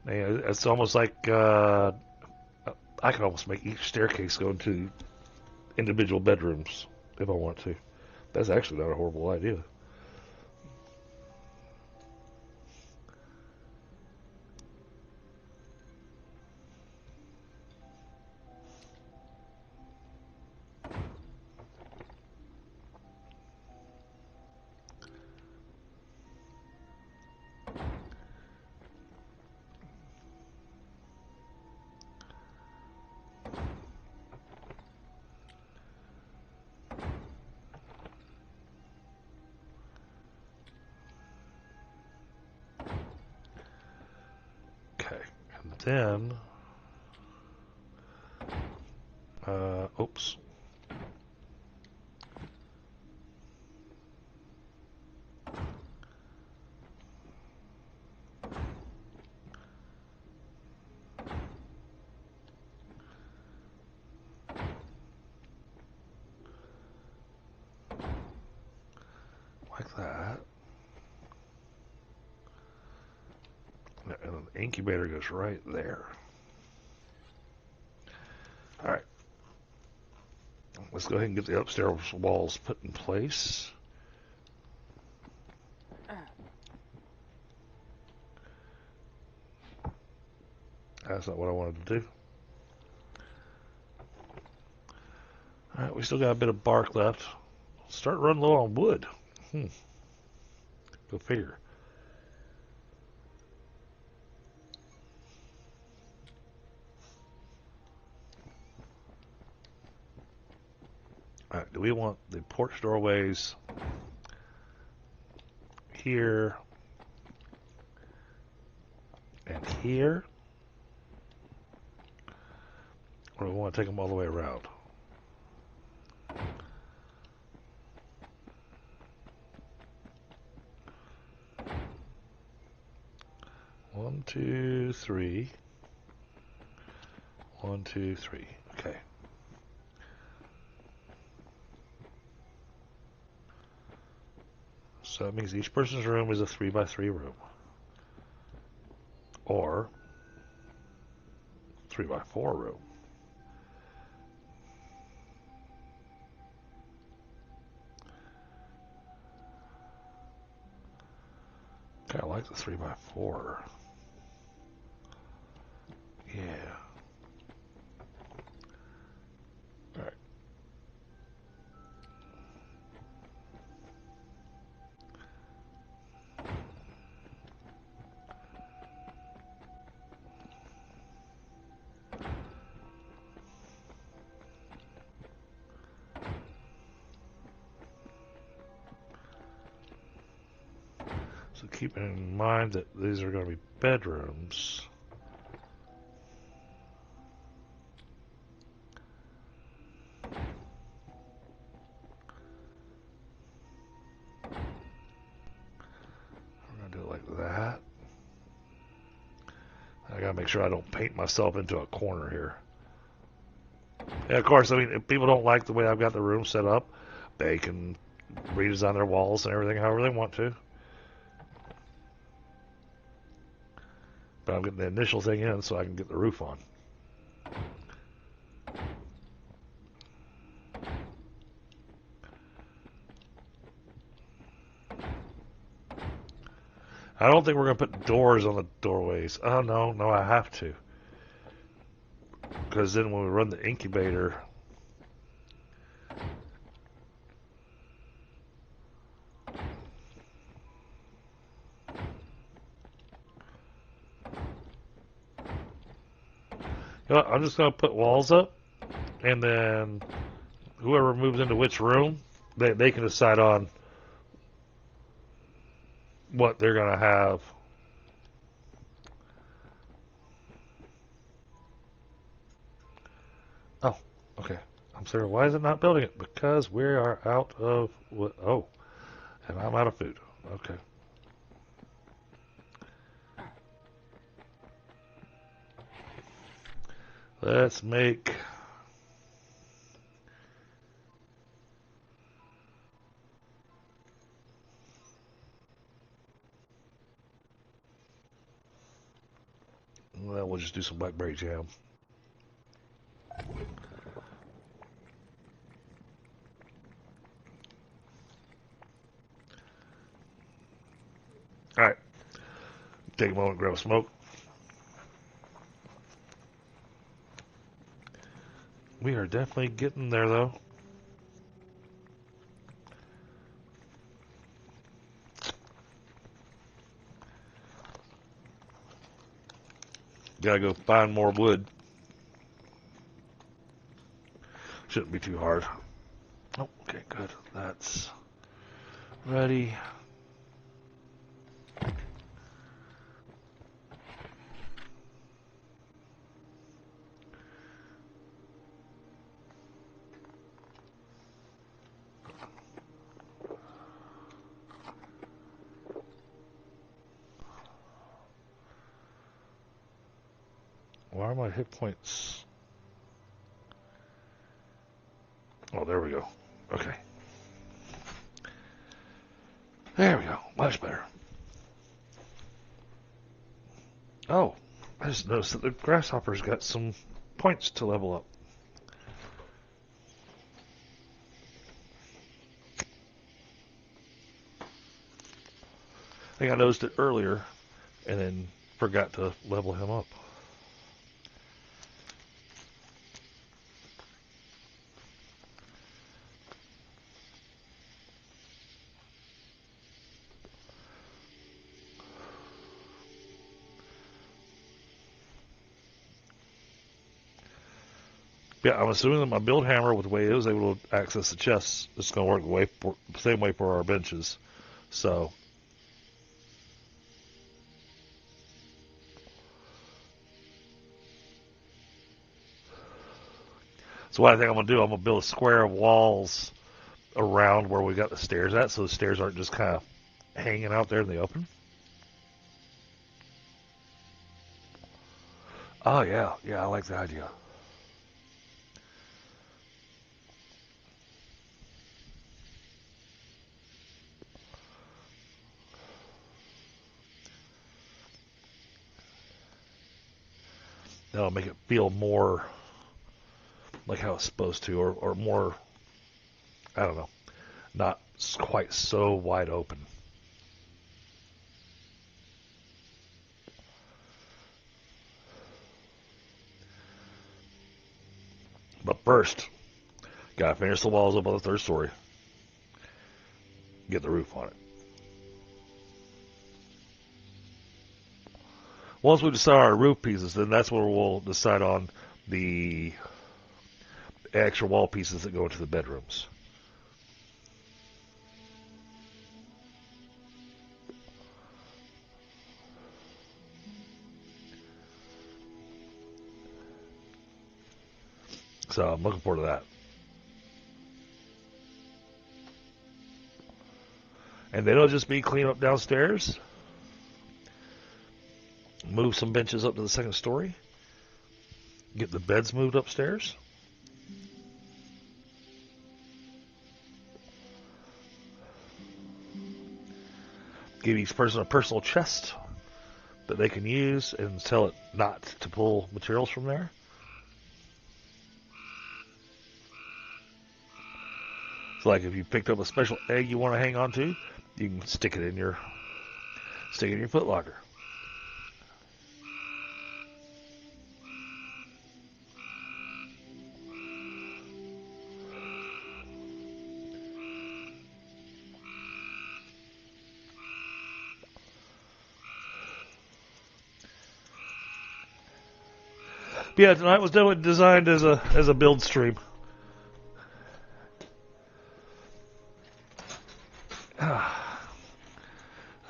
S2: It's almost like I could almost make each staircase go into individual bedrooms if I want to. That's actually not a horrible idea. Okay, and then, oops. Like that. And then the incubator goes right there. Alright. Let's go ahead and get the upstairs walls put in place. That's not what I wanted to do. Alright, we still got a bit of bark left. Start running low on wood. Go figure. Alright, do we want the porch doorways here and here? Or do we want to take them all the way around? One, two, three. 1, 2, 3. Okay. So that means each person's room is a 3x3 room. Or 3x4 room. Okay, I like the 3x4. Yeah. Alright. So keep in mind that these are going to be bedrooms. We're going to do it like that. I got to make sure I don't paint myself into a corner here. And of course, I mean, if people don't like the way I've got the room set up, they can redesign their walls and everything however they want to. But I'm getting the initial thing in so I can get the roof on. I don't think we're going to put doors on the doorways. Oh, no, no, I have to. Because then when we run the incubator... You know what, I'm just going to put walls up, and then whoever moves into which room, they can decide on what they're going to have. Oh, okay. I'm sorry, why is it not building it? Because we are out of... Oh, and I'm out of food. Okay. Let's make... Well, we'll just do some blackberry jam. Alright. Take a moment, grab a smoke. We are definitely getting there, though. Gotta go find more wood. Shouldn't be too hard. Oh, okay, good. That's ready. Why are my hit points? Oh, there we go. Okay. There we go. Much better. Oh, I just noticed that the grasshopper's got some points to level up. I think I noticed it earlier and then forgot to level him up. Yeah, I'm assuming that my build hammer, with the way it was able to access the chests, is going to work the same way for our benches. So what I think I'm going to do, I'm going to build a square of walls around where we got the stairs at, so the stairs aren't just kind of hanging out there in the open. Oh, yeah. Yeah, I like the idea. That'll make it feel more like how it's supposed to, or more, I don't know, not quite so wide open. But first, gotta finish the walls up on the third story. Get the roof on it. Once we decide our roof pieces, then that's where we'll decide on the extra wall pieces that go into the bedrooms. So I'm looking forward to that. And then it'll just be clean up downstairs, move some benches up to the second story, get the beds moved upstairs. Give each person a personal chest that they can use and tell it not to pull materials from there. So like if you picked up a special egg you want to hang on to, you can stick it in your Stick it in your foot locker. But yeah, tonight was definitely designed as a build stream.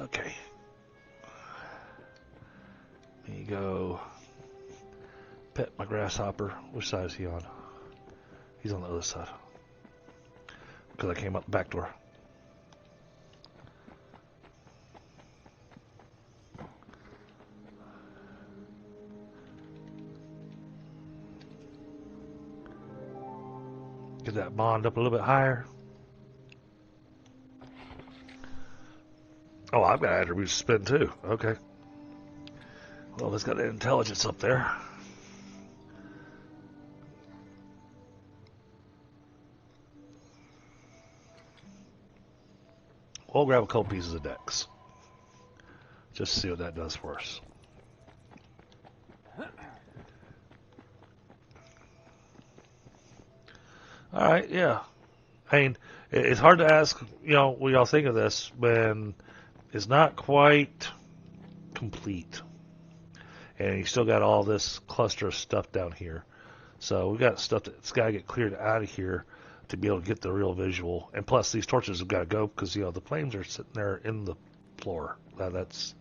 S2: Okay. There you go. Pet my grasshopper. Which side is he on? He's on the other side. Because I came out the back door. Get that bond up a little bit higher. Oh, I've got attributes to spin too. Okay. Well, it's got the intelligence up there. We'll grab a couple pieces of decks. Just to see what that does for us. Alright, yeah. I mean, it's hard to ask, what y'all think of this when it's not quite complete. And you still got all this cluster of stuff down here. So we've got stuff that's got to get cleared out of here to be able to get the real visual. And plus, these torches have got to go because, the flames are sitting there in the floor. It's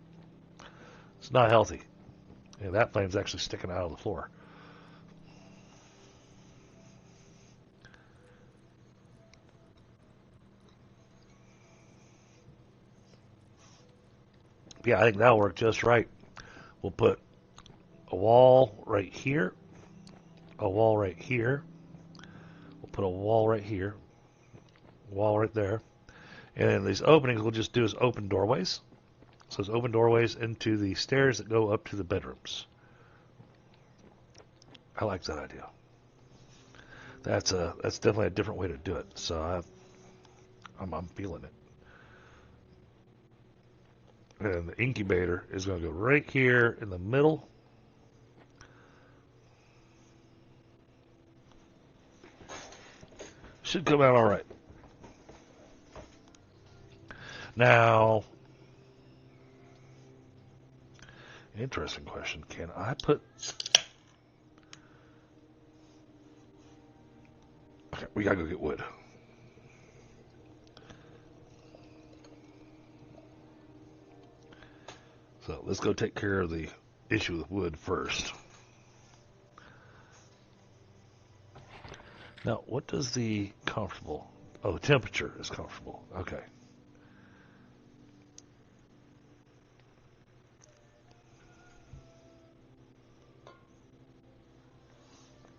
S2: not healthy. That flame's actually sticking out of the floor. Yeah, I think that'll work just right. We'll put a wall right here, a wall right here. We'll put a wall right here, a wall right there. And then these openings we'll just do as open doorways. So it's open doorways into the stairs that go up to the bedrooms. I like that idea. That's definitely a different way to do it. So I'm feeling it. And the incubator is going to go right here in the middle. Should come out all right. Now, interesting question. Can I put... Okay, we got to go get wood. So let's go take care of the issue with wood first. Now, what does the comfortable... Oh, the temperature is comfortable. Okay.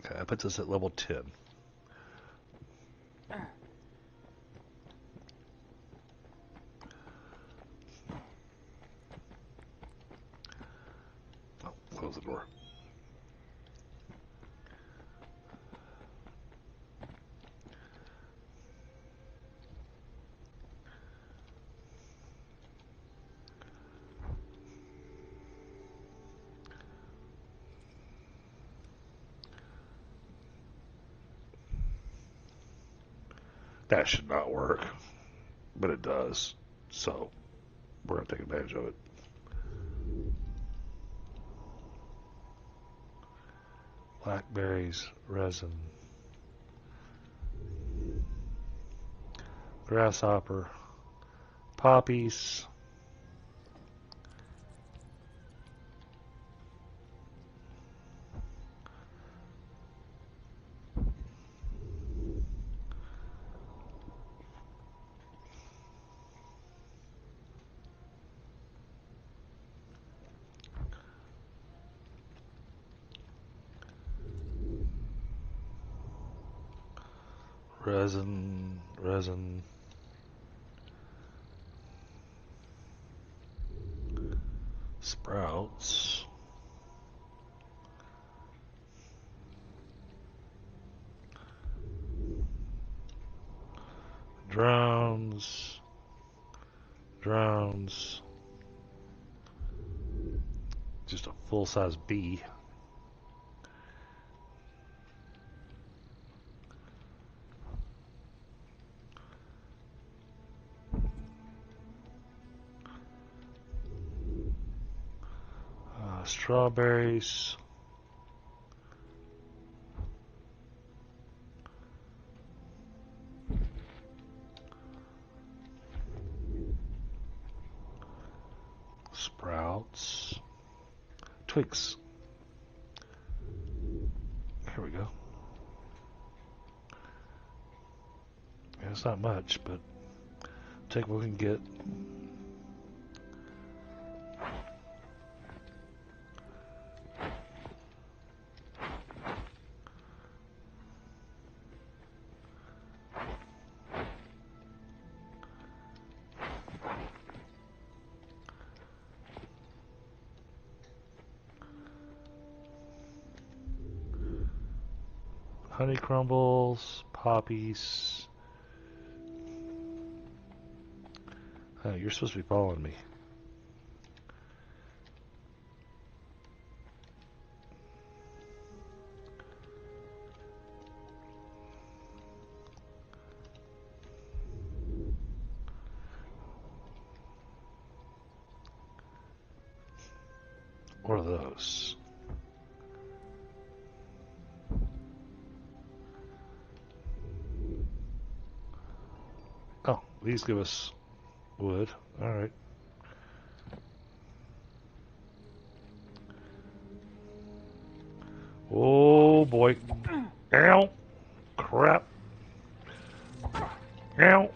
S2: Okay, I put this at level 10. Oh, close the door. That should not work, but it does. So we're going to take advantage of it. Blackberries, resin, grasshopper, poppies. Resin, sprouts, drones, just a full-size bee. Strawberries. Sprouts. Twigs. Here we go. Yeah, it's not much, but take what we can get. Honey crumbles, poppies. Oh, you're supposed to be following me. What are those? Oh, these give us wood. Alright. Oh boy. Ow! Crap. Ow!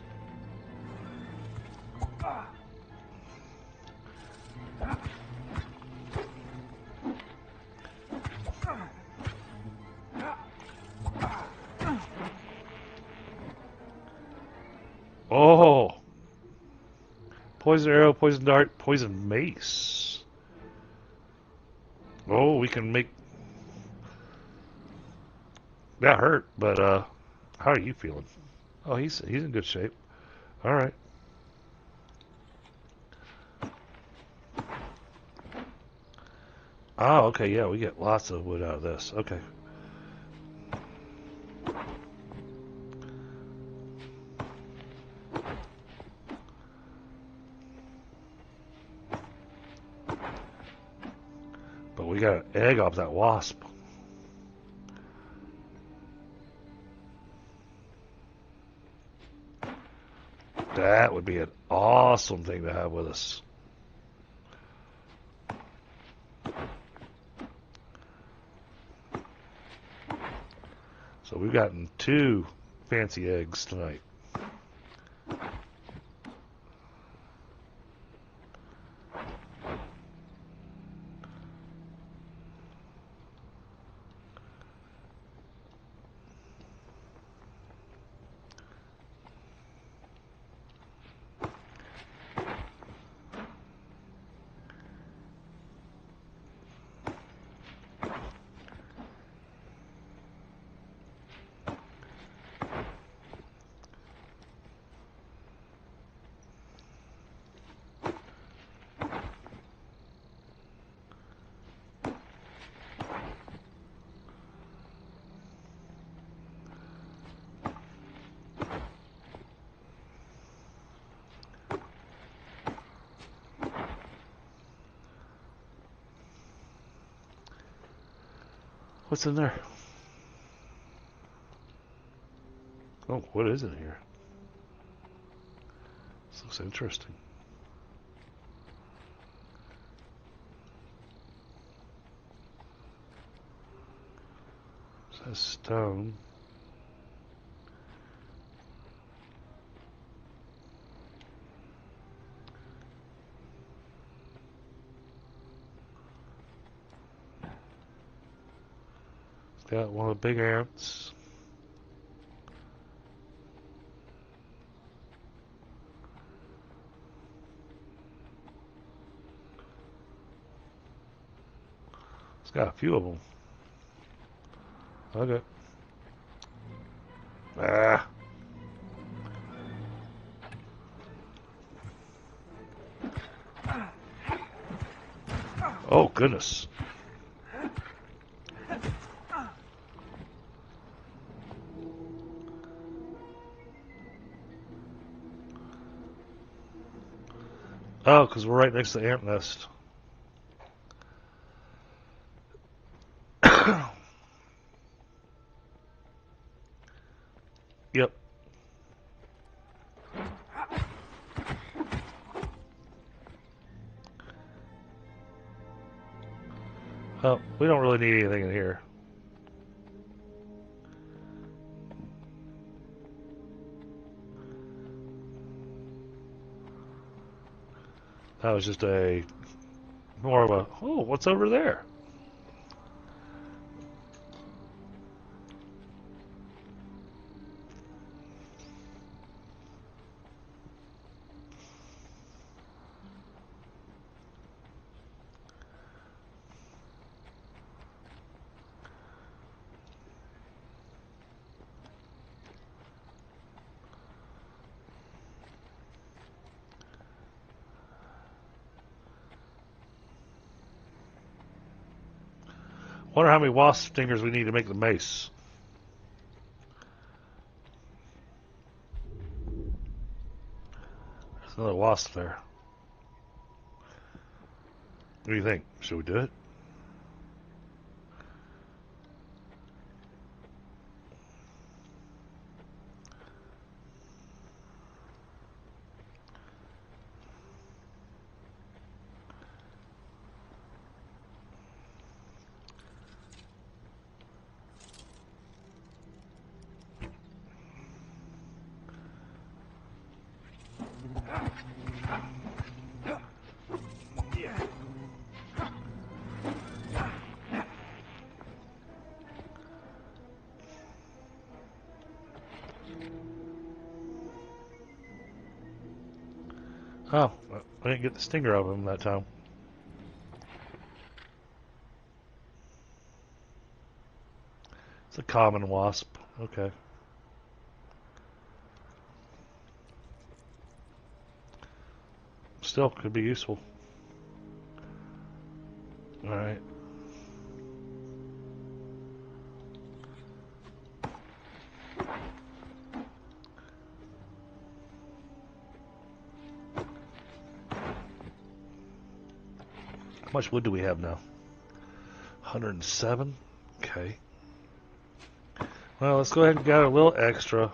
S2: Oh! Poison arrow, poison dart, poison mace. Oh, we can make... That hurt, but, how are you feeling? Oh, he's in good shape. Alright. Oh, okay, yeah, we get lots of wood out of this. Okay. But we got an egg off that wasp. That would be an awesome thing to have with us. So we've gotten 2 fancy eggs tonight. What's in there? Oh, what is in here? This looks interesting. It says stone. It's got one of the big ants. It's got a few of them. Okay. Ah. Oh, goodness. Oh, because we're right next to the ant nest. Yep. Well, we don't really need anything in here. That was just more of a, oh, what's over there? Wonder how many wasp stingers we need to make the mace. There's another wasp there. What do you think? Should we do it? Oh, I didn't get the stinger of him that time. It's a common wasp. Okay. Still, could be useful. Alright. How much wood do we have now? 107? Okay. Well, let's go ahead and get a little extra.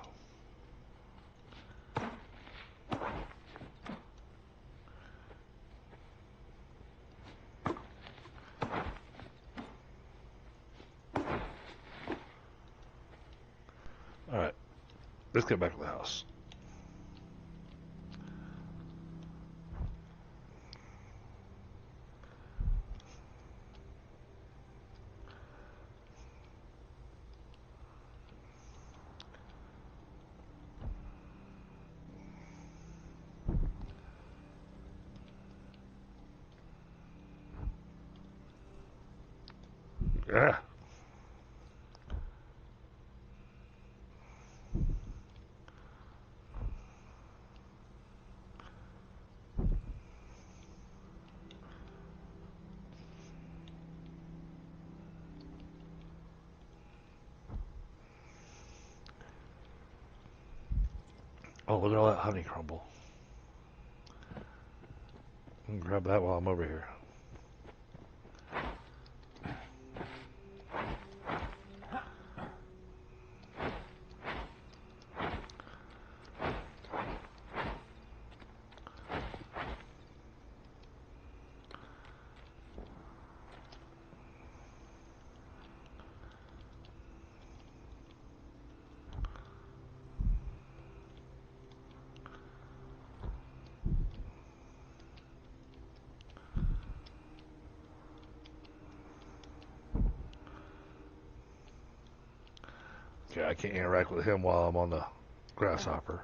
S2: Alright. Let's get back to the house. Yeah. Oh, look at all that honey crumble. I can grab that while I'm over here. Okay, I can't interact with him while I'm on the grasshopper.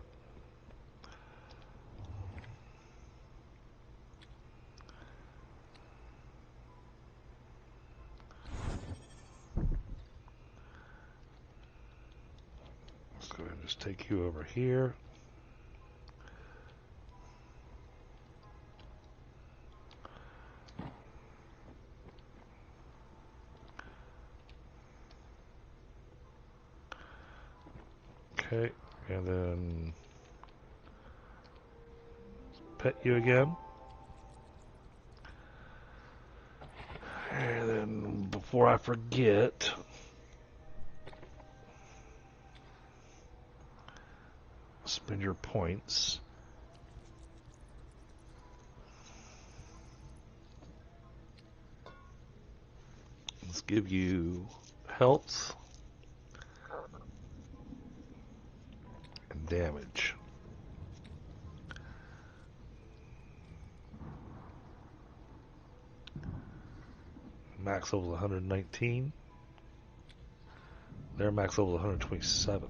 S2: Let's go ahead and just take you over here. Okay, and then pet you again. And then before I forget, spend your points. Let's give you health and damage. Max level 119. Their max level 127.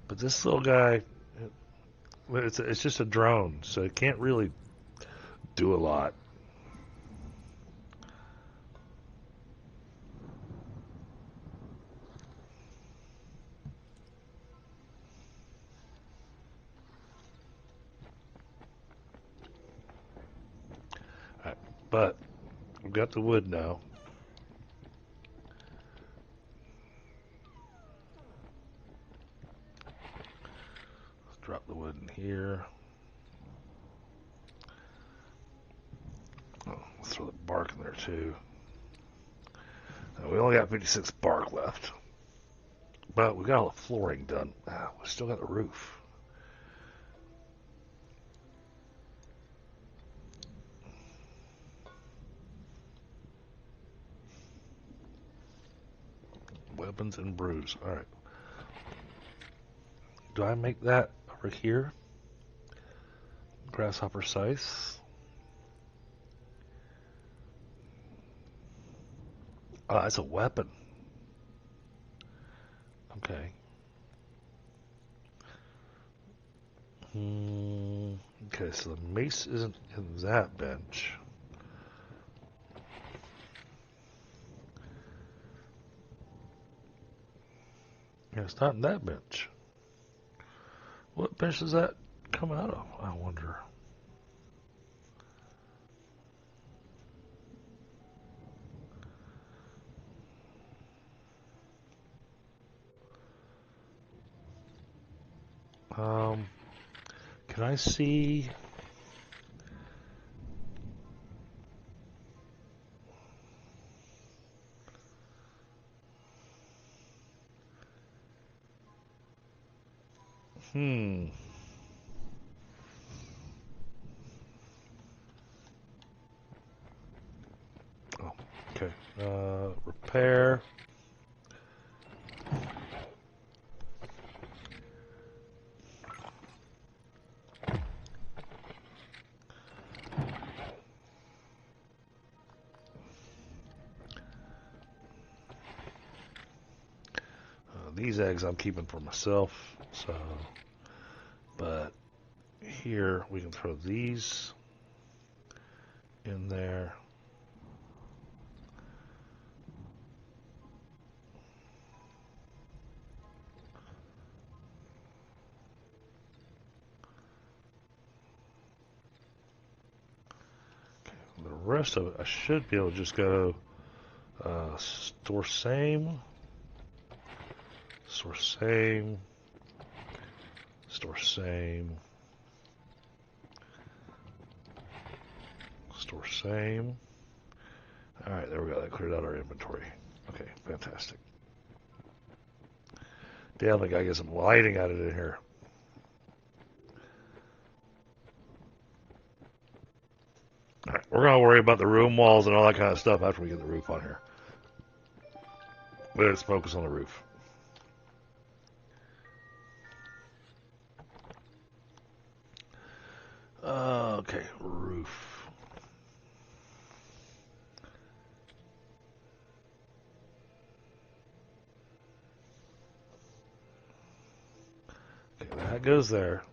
S2: But this little guy, it's just a drone, so it can't really do a lot. Alright, but we've got the wood now. Let's drop the wood in here. Oh, let's throw the bark in there too. Now, we only got 56 bark left. But we got all the flooring done. We still got the roof. Weapons and brews. Alright. Do I make that over here? Grasshopper scythe. Oh, that's a weapon. Okay. Okay, so the mace isn't in that bench. Yeah, it's not in that bench. What bench does that come out of, I wonder? Can I see? Hmm. Oh, okay. Repair. These eggs I'm keeping for myself, so, but here we can throw these in there. Okay, the rest of it, I should be able to just go store same, store same, store same, store same. Alright, there we go. That cleared out our inventory. Okay, fantastic. Damn, I gotta get some lighting out of it in here. Alright, we're gonna worry about the room walls and all that kind of stuff after we get the roof on here. Let's focus on the roof. Okay, roof. Okay, that goes there.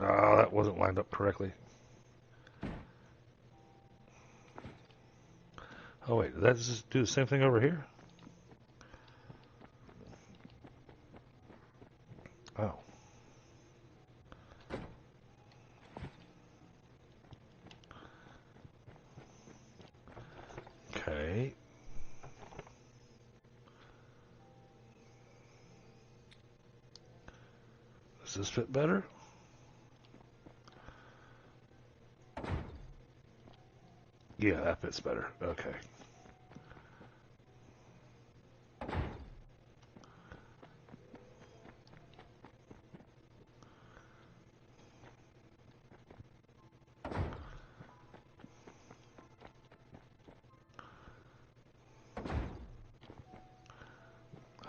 S2: Oh, that wasn't lined up correctly. Oh wait, did that just do the same thing over here? Oh. this fit better? Yeah, that fits better. Okay.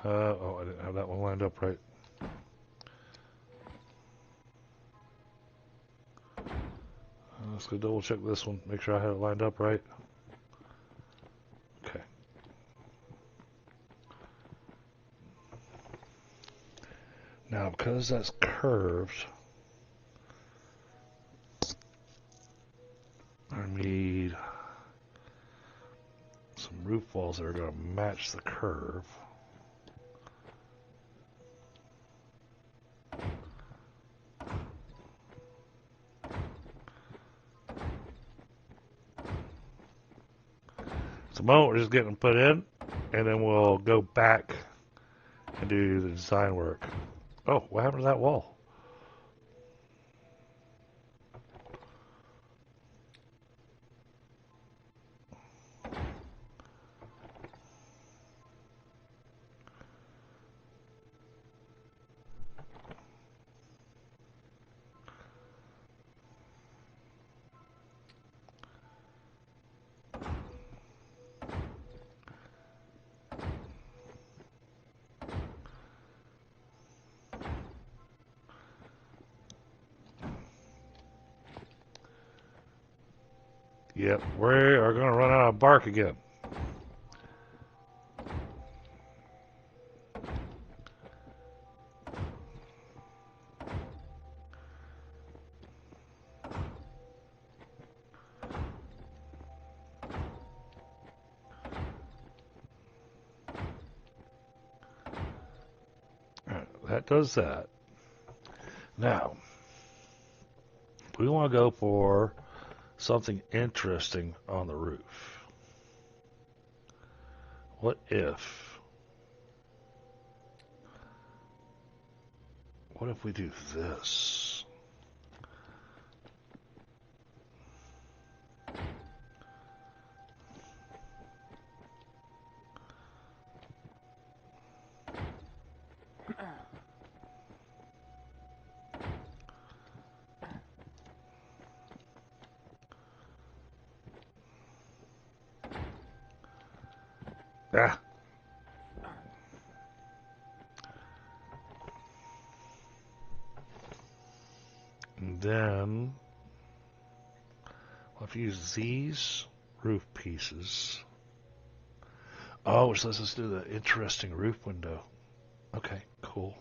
S2: Oh, I didn't have that one lined up right. Let's go double check this one. Make sure I have it lined up right. Okay. Now, because that's curved, I need some roof walls that are going to match the curve. At the moment, we're just getting them put in, and then we'll go back and do the design work. Oh, what happened to that wall? Yep, we are going to run out of bark again. That does that. Now, we want to go for something interesting on the roof. What if we do this? Ah. And then we'll have to use these roof pieces. Oh, which lets us do the interesting roof window. Okay, cool.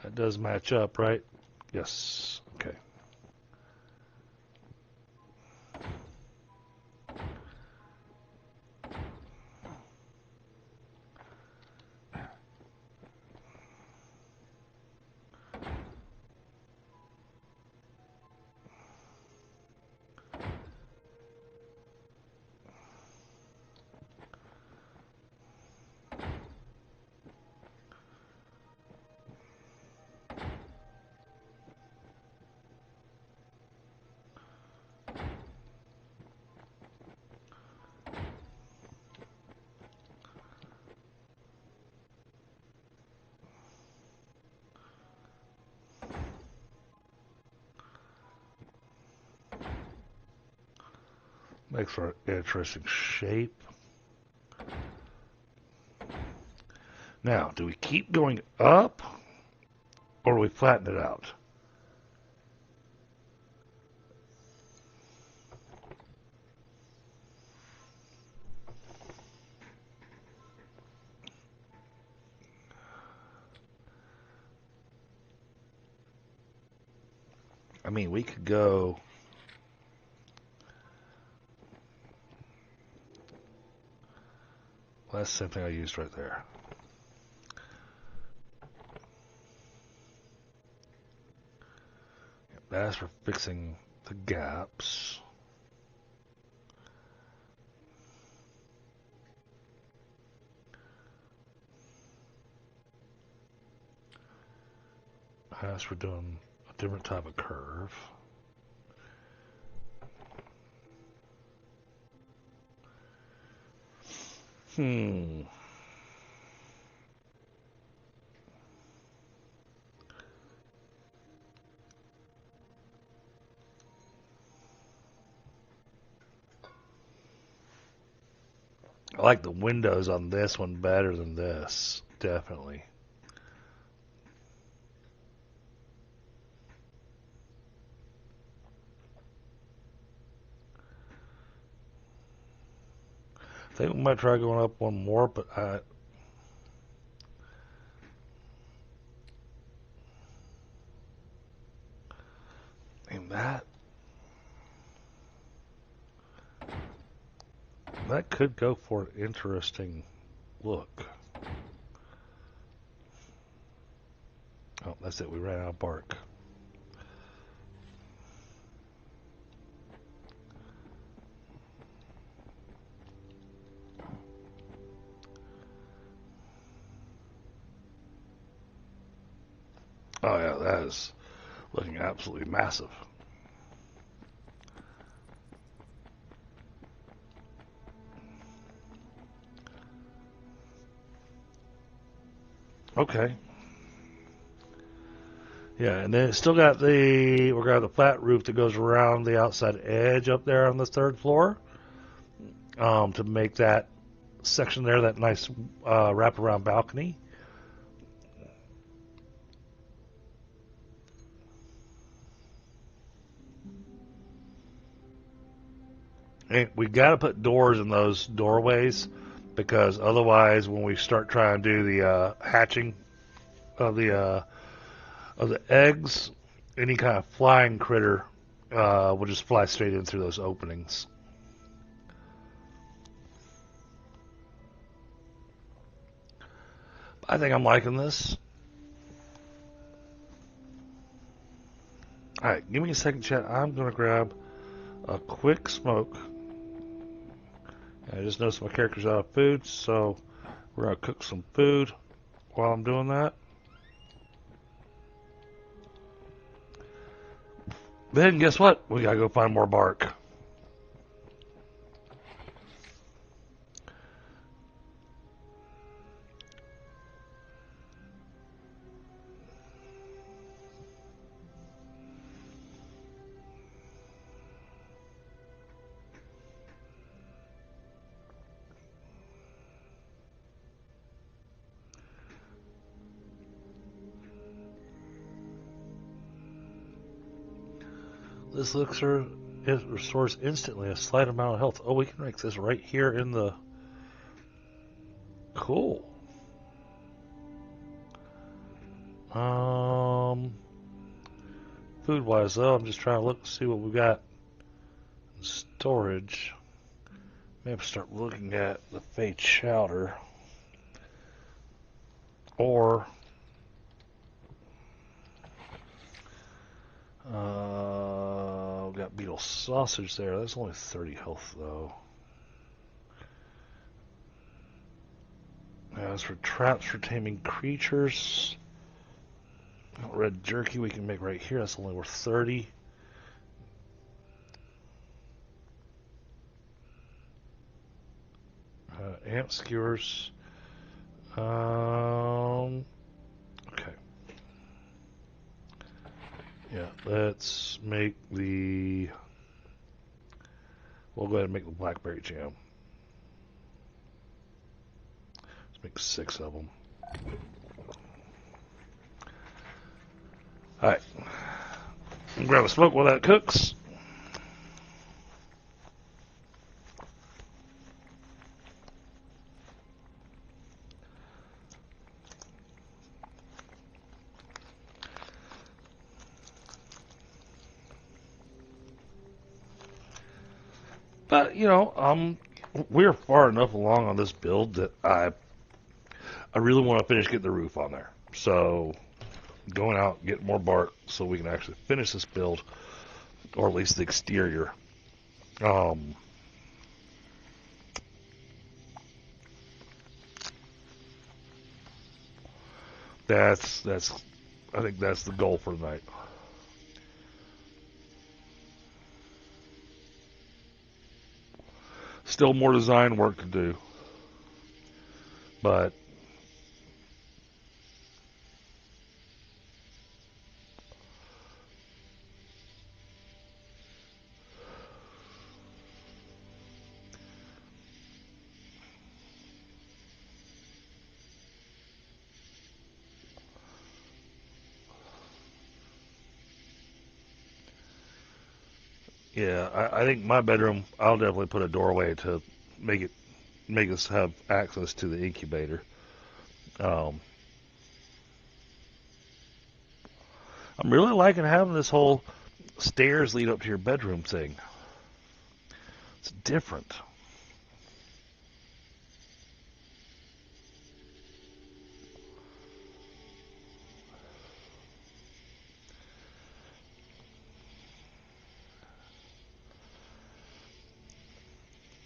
S2: That does match up, right? Yes. Okay. Makes for an interesting shape. Now, do we keep going up or do we flatten it out? I mean, we could go. Well, that's the same thing I used right there. That's for fixing the gaps. That's for doing a different type of curve. I like the windows on this one better than this, definitely. I think we might try going up one more, but and that could go for an interesting look. Oh, that's it. We ran out of bark. Oh yeah, that is looking absolutely massive. Okay. Yeah, and then it's still got we're gonna have the flat roof that goes around the outside edge up there on the third floor, to make that section there that nice wraparound balcony. And we got to put doors in those doorways because otherwise, when we start trying to do the hatching of the eggs, any kind of flying critter will just fly straight in through those openings. I think I'm liking this. All right, give me a second, chat. I'm gonna grab a quick smoke. I just noticed my character's out of food, so we're gonna cook some food while I'm doing that. Then guess what? We gotta go find more bark. This elixir, it restores instantly a slight amount of health. Oh, we can make this right here in the... Cool. Food-wise, though, I'm just trying to look to see what we got in storage. Maybe start looking at the fade chowder. Or... we got beetle sausage there. That's only 30 health, though. As for traps for taming creatures, red jerky we can make right here. That's only worth 30. Ant skewers. Okay. Yeah, let's make the... We'll go ahead and make the blackberry jam. Let's make 6 of them. Alright. Grab a smoke while that cooks. But, you know, we're far enough along on this build that I really want to finish getting the roof on there. So, going out, getting more bark so we can actually finish this build, or at least the exterior. Um, that's I think that's the goal for tonight. Still more design work to do, but yeah, I think my bedroom, I'll definitely put a doorway to make it make us have access to the incubator. Um, I'm really liking having this whole stairs lead up to your bedroom thing. It's different.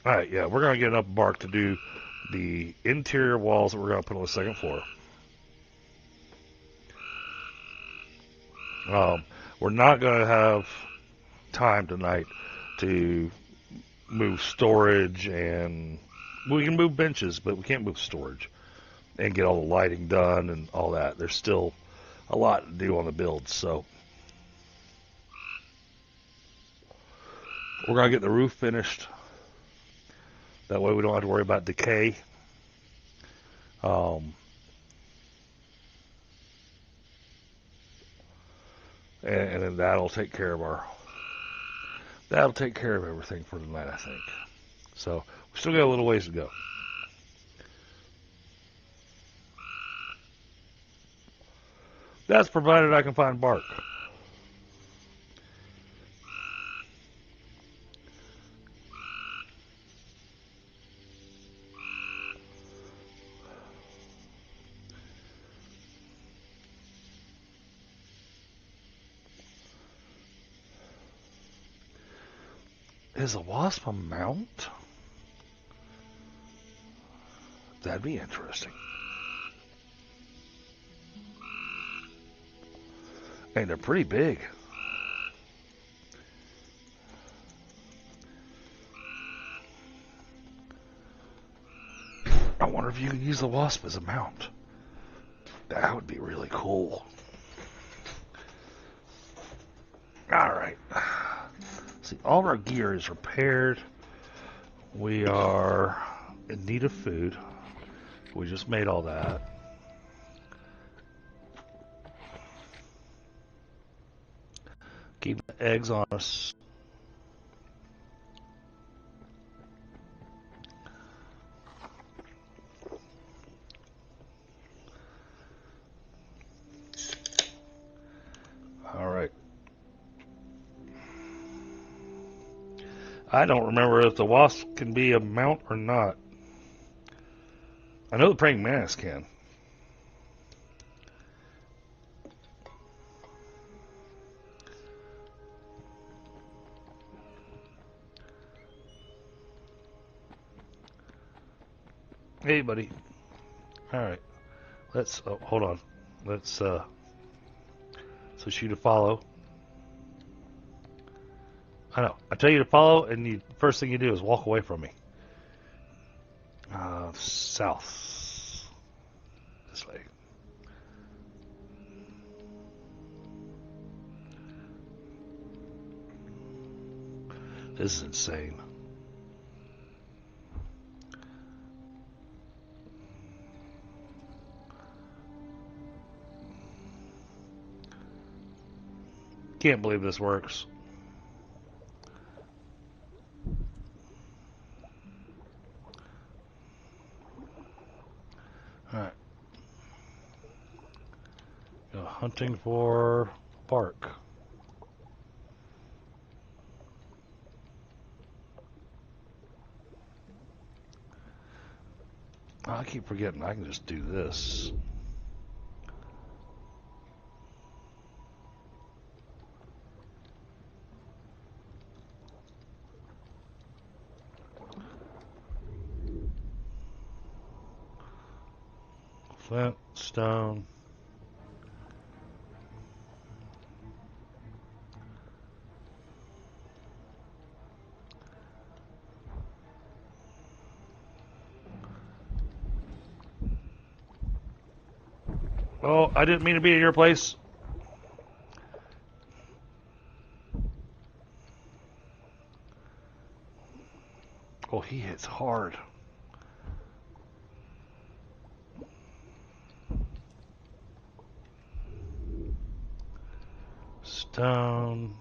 S2: All right, yeah, we're gonna get enough bark to do the interior walls that we're gonna put on the second floor. Um, we're not gonna have time tonight to move storage, and we can move benches, but we can't move storage and get all the lighting done and all that. There's still a lot to do on the build, so we're gonna get the roof finished. That way we don't have to worry about decay. Um, and then that'll take care of everything for tonight, I think. So we still got a little ways to go. That's provided I can find bark. Is a wasp a mount? That'd be interesting. And they're pretty big. I wonder if you could use the wasp as a mount. That would be really cool. Alright. See, all of our gear is repaired. We are in need of food. We just made all that. Keep the eggs on us. Alright. I don't remember if the wasp can be a mount or not. I know the praying mantis can. Hey, buddy. Alright. Let's, oh, hold on. Let's, switch you to follow. I know. I tell you to follow, and the first thing you do is walk away from me. South. This way. This is insane. Can't believe this works. Alright. Go hunting for bark. I keep forgetting I can just do this. Flint, stone. Oh, I didn't mean to be at your place. Oh, he hits hard. Stone.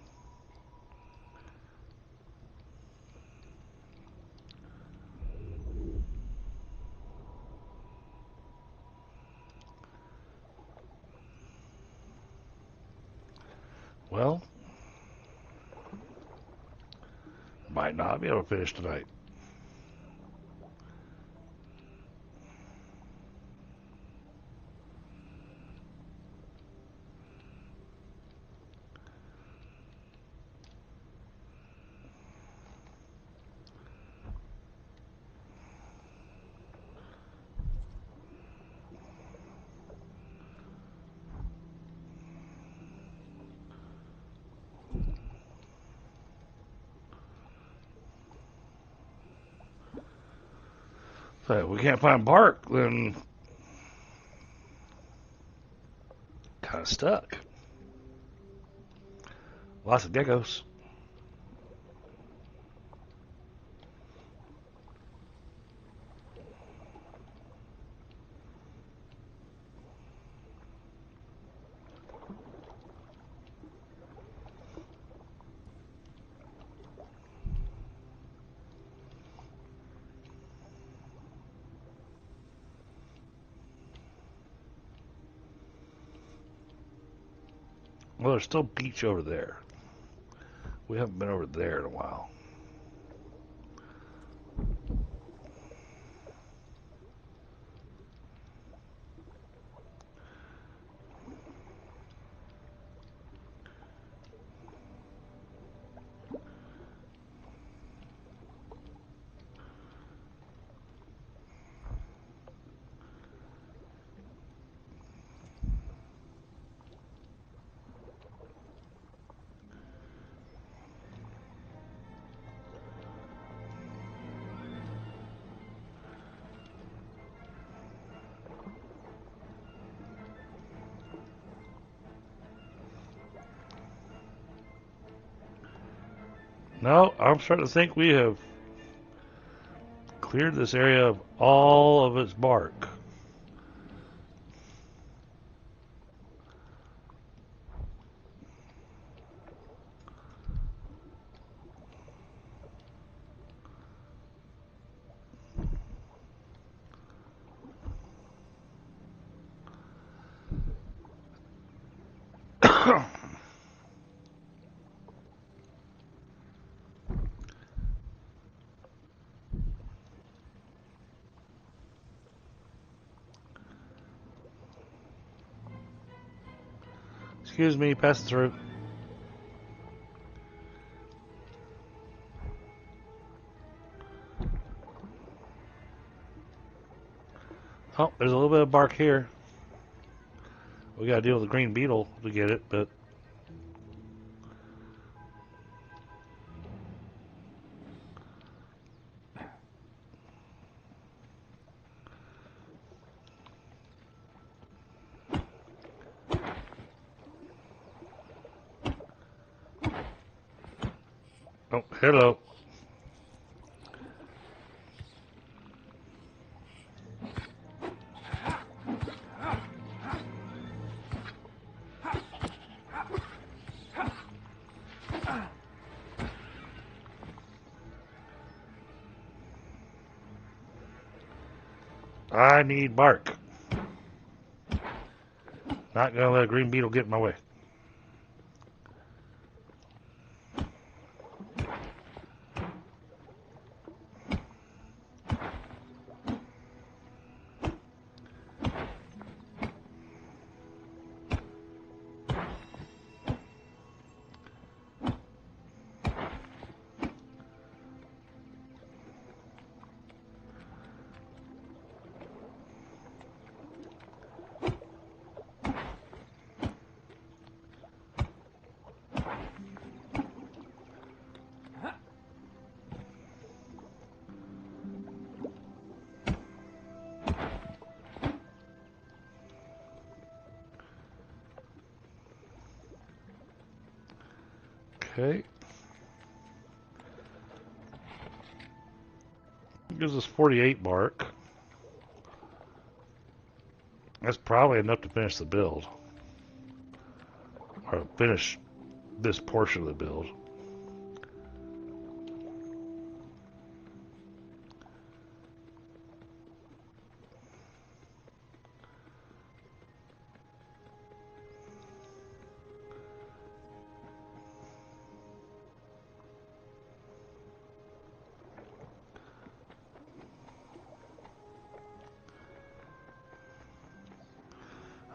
S2: Well, might not be able to finish tonight. So if we can't find bark, then kind of stuck. Lots of geckos. Well, there's still beach over there. We haven't been over there in a while. No, I'm starting to think we have cleared this area of all of its bark. Excuse me, pass it through. Oh, there's a little bit of bark here. We gotta deal with the green beetle to get it, but oh, hello. I need bark. Not gonna let a green beetle get in my way. Okay. Gives us 48 bark. That's probably enough to finish the build. Or finish this portion of the build.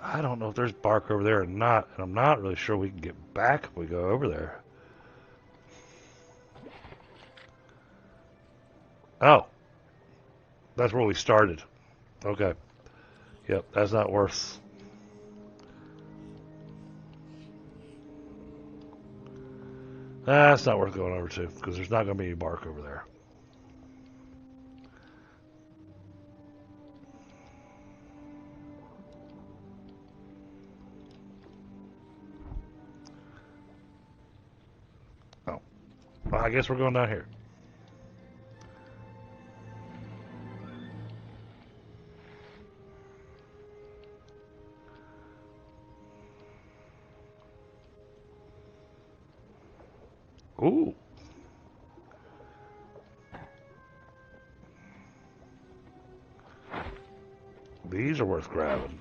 S2: I don't know if there's bark over there or not, and I'm not really sure we can get back if we go over there. Oh, that's where we started. Okay. Yep, that's not worth. That's not worth going over to, because there's not going to be any bark over there. Oh, well, I guess we're going down here. Ooh. These are worth grabbing.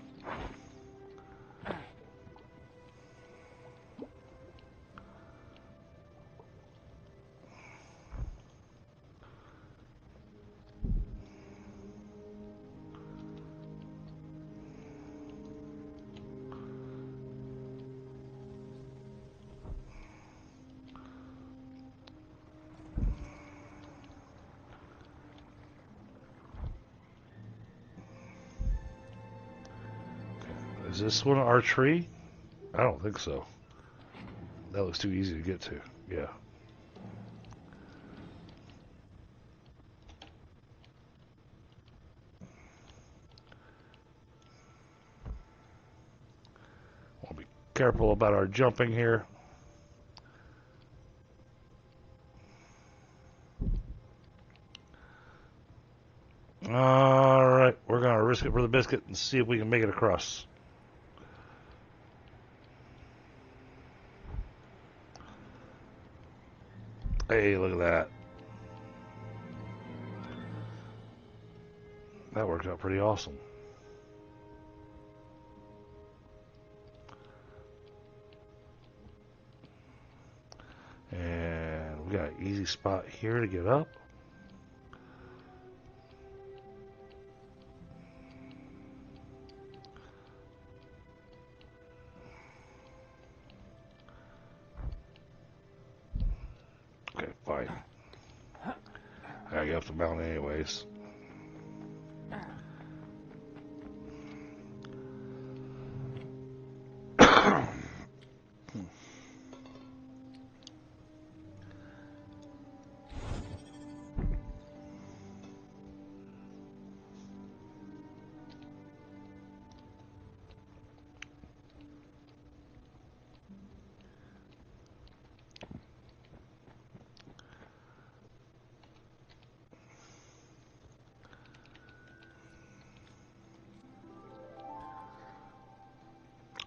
S2: Is this one our tree? I don't think so. That looks too easy to get to. Yeah. We'll be careful about our jumping here. Alright, we're going to risk it for the biscuit and see if we can make it across. Hey, look at that. That worked out pretty awesome. And we got an easy spot here to get up. Okay, fine. I gotta get up the mountain anyways.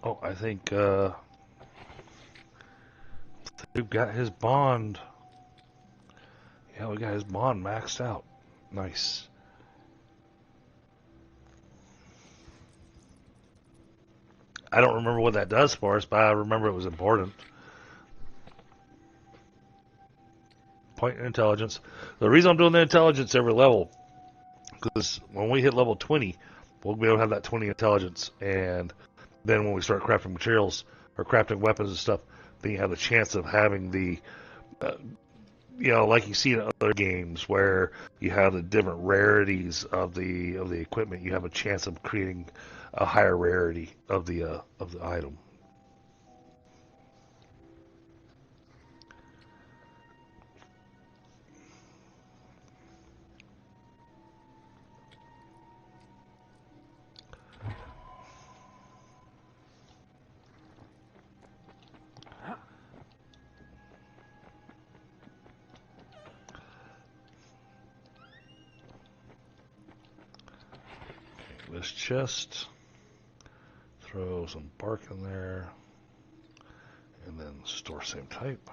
S2: Oh, I think we've got his bond. Yeah, we got his bond maxed out. Nice. I don't remember what that does for us, but I remember it was important. Point in intelligence. The reason I'm doing the intelligence every level, because when we hit level 20, we'll be able to have that 20 intelligence, and then when we start crafting materials or crafting weapons and stuff, then you have the chance of having the, uh, like you see in other games where you have the different rarities of the equipment. You have a chance of creating a higher rarity of the item. this chest, throw some bark in there, and then store same type.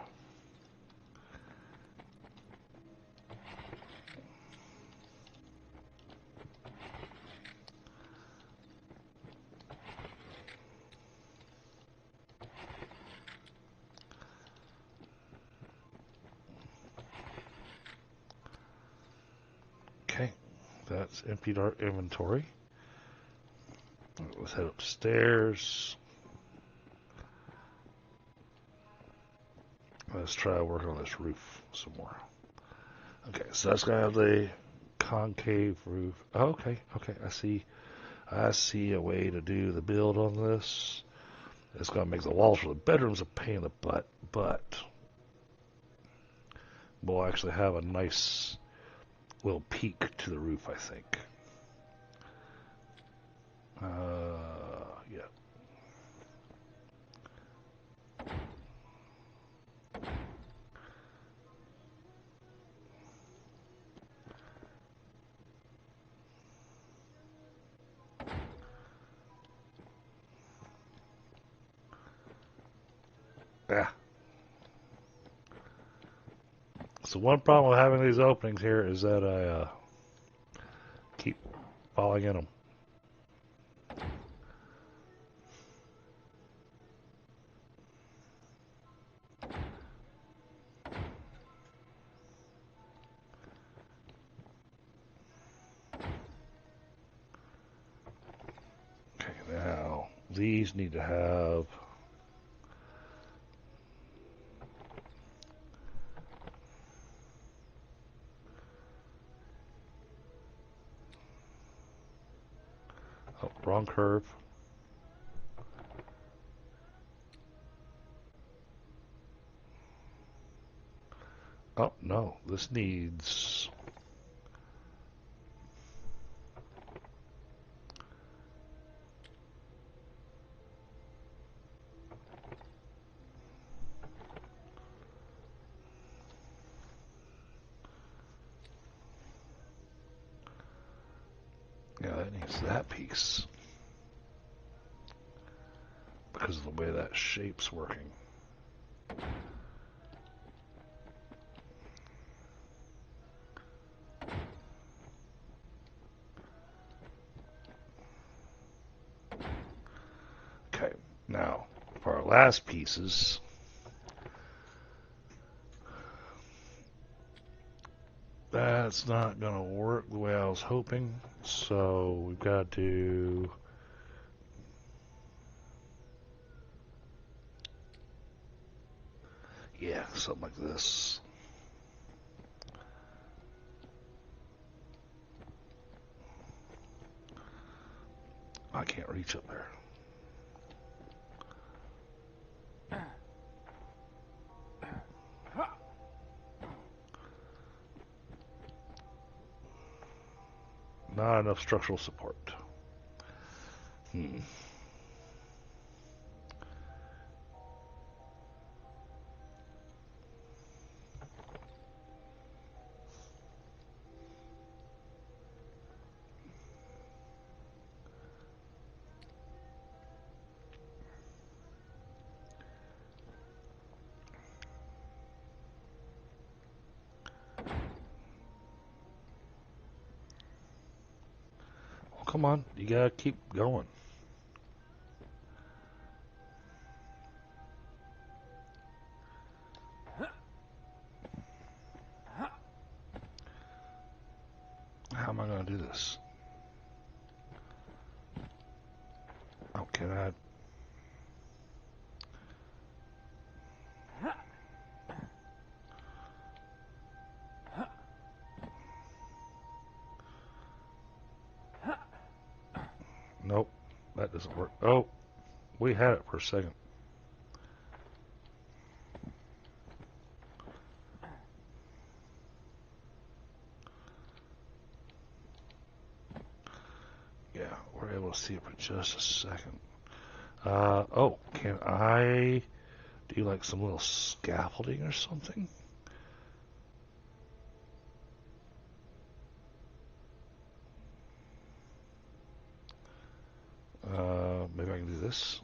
S2: Okay, that's emptied our inventory. Let's head upstairs. Let's try to work on this roof some more. Okay, so that's gonna have the concave roof. Oh, okay, I see. I see a way to do the build on this. It's gonna make the walls for the bedrooms a pain in the butt, but we'll actually have a nice little peak to the roof, I think. Yeah. Yeah. So one problem with having these openings here is that I keep falling in them. Okay, now these need to have wrong curve. Oh no, this needs that needs that piece because of the way that shape's working. Okay, now for our last pieces, that's not going to work the way I was hoping, so we've got to yeah, something like this. I can't reach up there. Not enough structural support. Well, come on, you gotta keep going. How am I gonna do this? Oh, can I? Nope, that doesn't work. Oh, we had it for a second. Yeah, we're able to see it for just a second. Oh, can I do like some little scaffolding or something? this.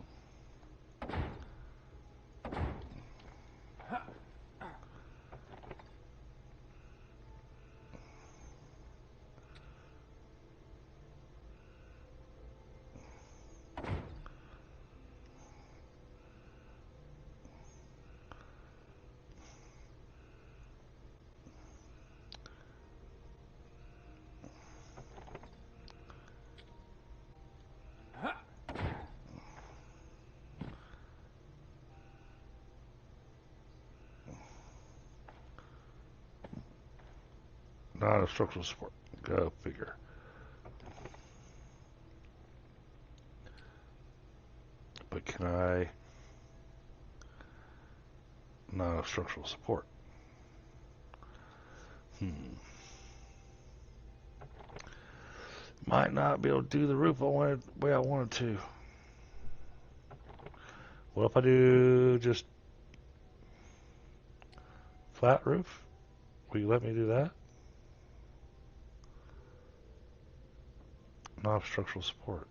S2: Not a structural support. Go figure. But can I? Not a structural support. Might not be able to do the roof the way I wanted to. What if I do just flat roof? Will you let me do that? Not structural support.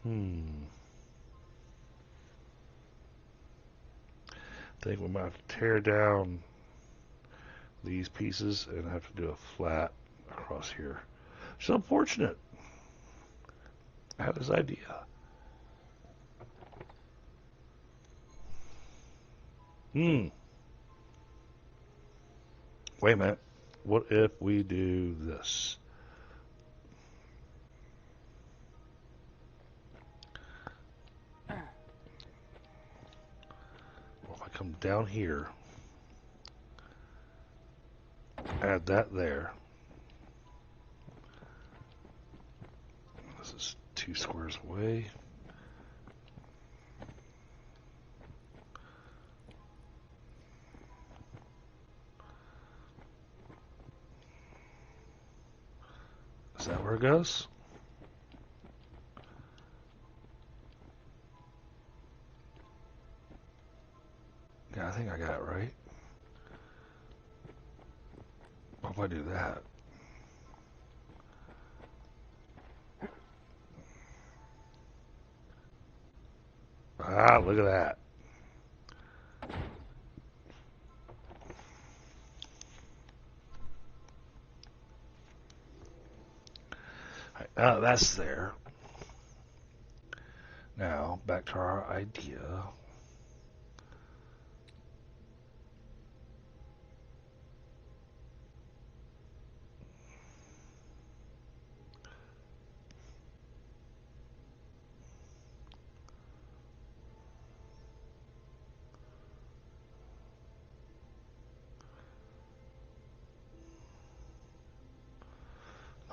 S2: I think we might have to tear down these pieces and have to do a flat across here. It's unfortunate. I had this idea. Wait a minute. What if we do this? Well, if I come down here, add that there. This is 2 squares away. Is that where it goes? Yeah, I think I got it right. What if I do that? Ah, look at that. That's there. Now, back to our idea.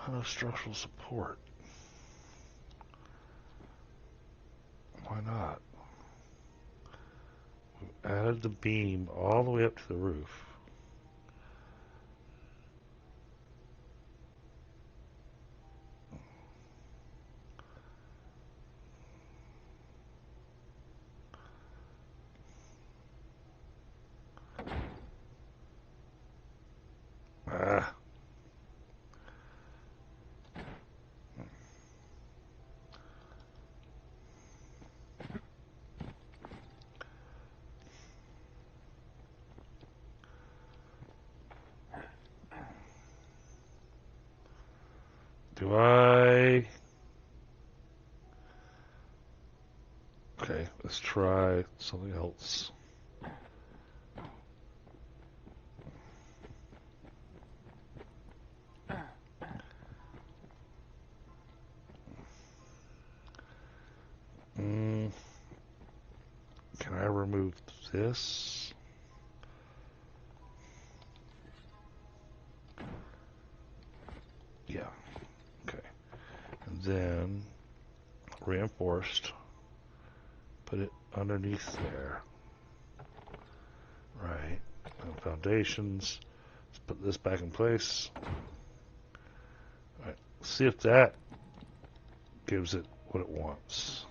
S2: Not a structural support. Why not? We added the beam all the way up to the roof. Ah. Do I? Okay, let's try something else. Can I remove this? Yeah. Okay. And then reinforced. Put it underneath there. Right. And foundations. Let's put this back in place. All right. See if that gives it what it wants.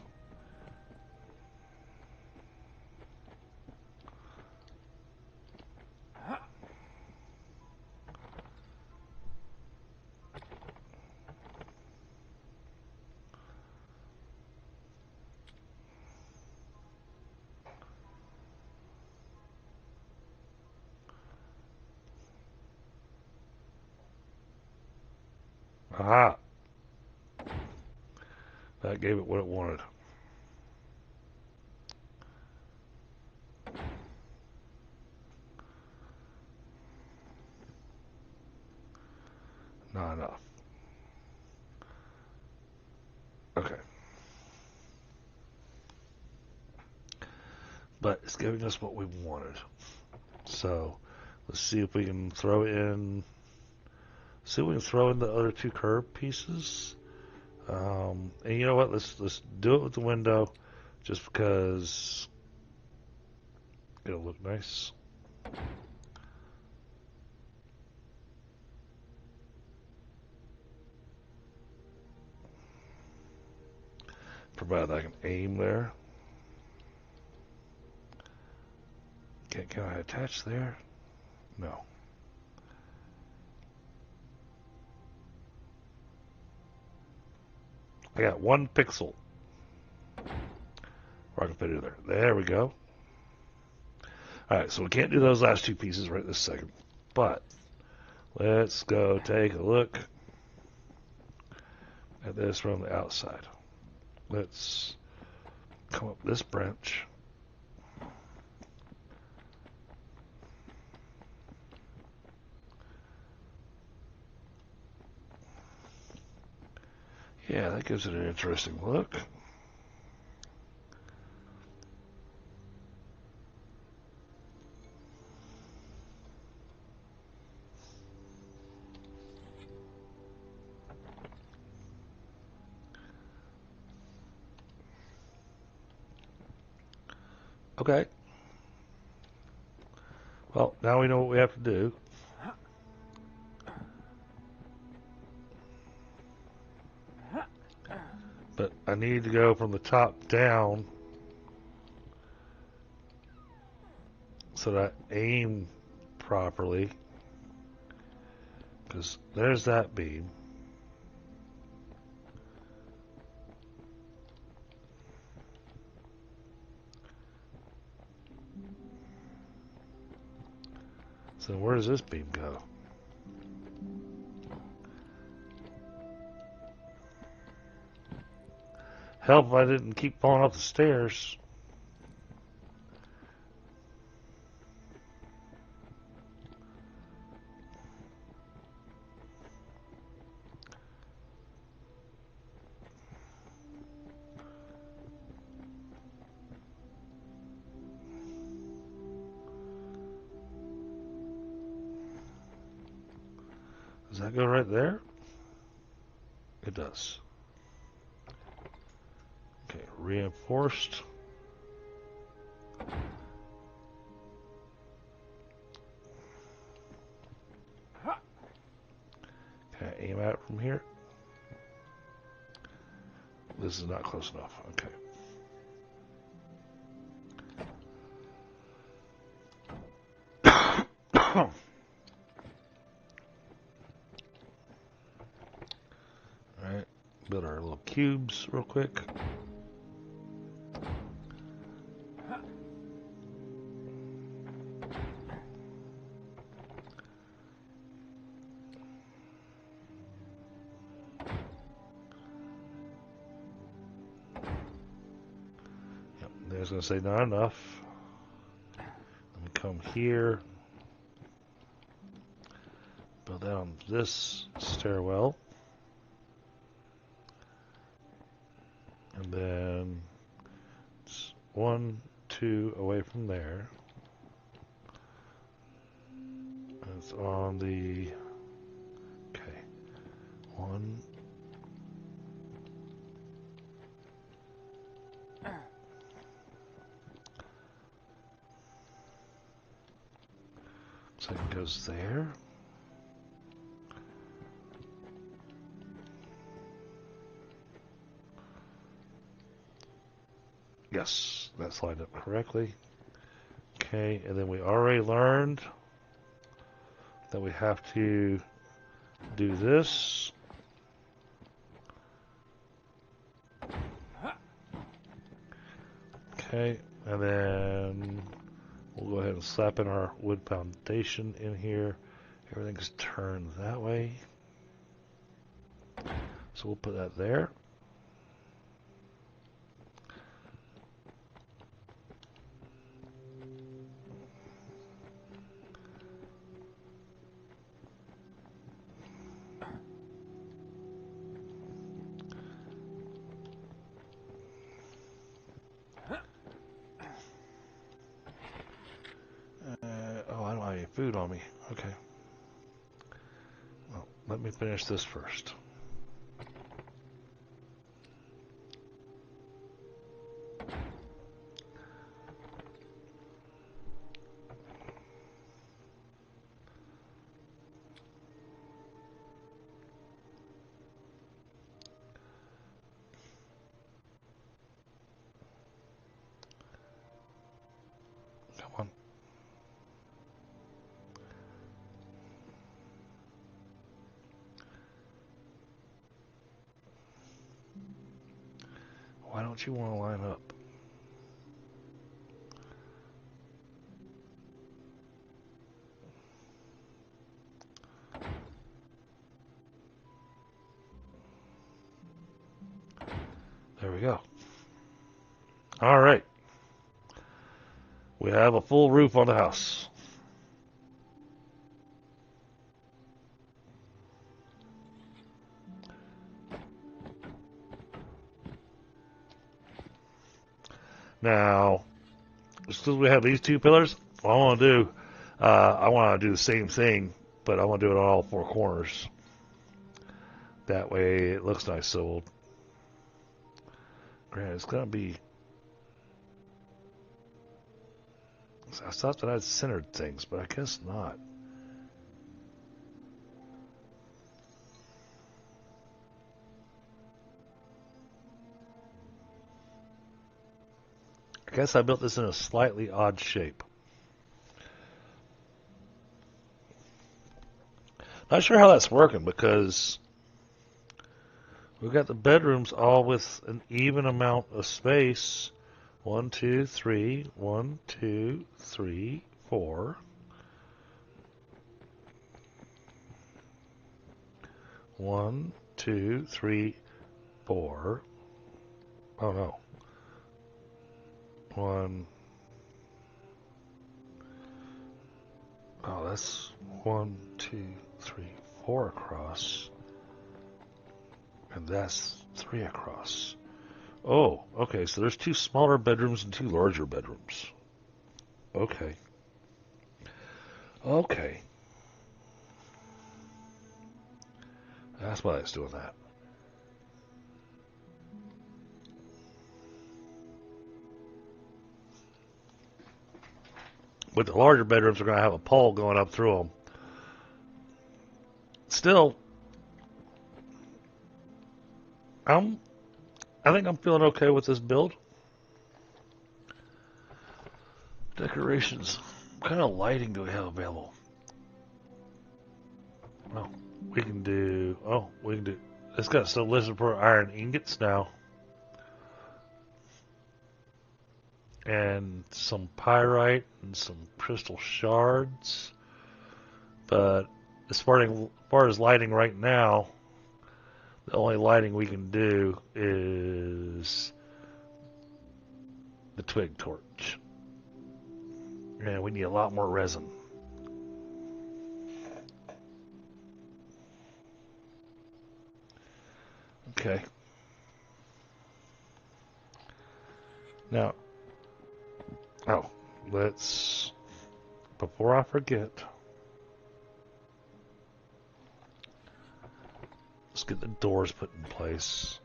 S2: Aha! That gave it what it wanted. Not enough. Okay. But it's giving us what we wanted. So let's see if we can throw in. See if we can throw in the other two curved pieces. And you know what? Let's do it with the window, just because it'll look nice. Provided I can aim there. Can I attach there? No. I got 1 pixel where I can fit it in there. There we go. Alright, so we can't do those last 2 pieces right this second. But let's go take a look at this from the outside. Let's come up this branch. Yeah, that gives it an interesting look. Okay. Well, now we know what we have to do. But I need to go from the top down so that I aim properly. Because there's that beam. So where does this beam go? Help if I didn't keep falling up the stairs. Does that go right there? It does. Okay, reinforced. Can I aim at it from here? This is not close enough. Okay. Alright, build our little cubes real quick. Yep, there's going to say not enough. Let me come here. Build that on this stairwell. And then it's 1, 2 away from there. It's on the, okay, 1. So it goes there. Yes, that's lined up correctly. Okay, and then we already learned that we have to do this. Okay, and then we'll go ahead and slap in our wood foundation in here. Everything's turned that way. So we'll put that there. Oh, I don't have any food on me. Okay. Well, let me finish this first. Come on. Why don't you want to line up? There we go. All right. We have a full roof on the house. Now, just because we have these two pillars, what I want to do, I want to do the same thing, but I want to do it on all four corners. That way it looks nice. So, granted, it's going to be... I thought that I'd centered things, but I guess not. I guess I built this in a slightly odd shape. Not sure how that's working because we've got the bedrooms all with an even amount of space. 1, 2, 3, 1, 2, 3, 4. 1, 2, 3, 4. Oh no. 1. Oh, that's 1, 2, 3, 4 across. And that's 3 across. Oh, okay, so there's 2 smaller bedrooms and 2 larger bedrooms. Okay. Okay. That's why it's doing that. But the larger bedrooms are going to have a pole going up through them. Still, I think I'm feeling okay with this build. Decorations. What kind of lighting do we have available? Oh, we can do. It's got still listed for iron ingots now. And some pyrite and some crystal shards. But as far as lighting right now, the only lighting we can do is the twig torch. And we need a lot more resin. Okay. Now, before I forget, let's get the doors put in place.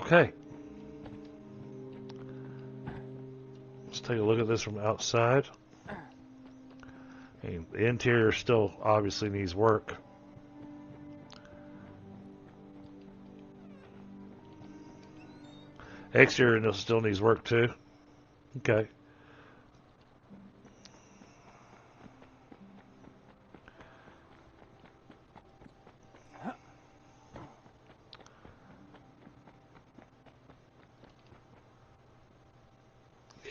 S2: Okay. Let's take a look at this from outside. And the interior still obviously needs work. Exterior still needs work too. Okay.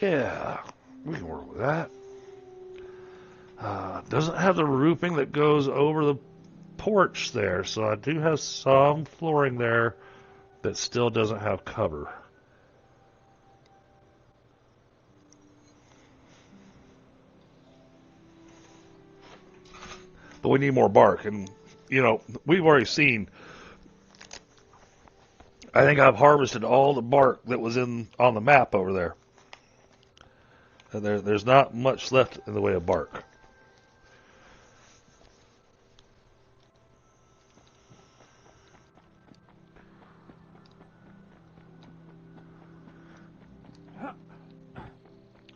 S2: Yeah, we can work with that. Doesn't have the roofing that goes over the porch there, so I do have some flooring there that still doesn't have cover. But we need more bark, and you know, we've already seen. I think I've harvested all the bark that was on the map over there, and there's not much left in the way of bark.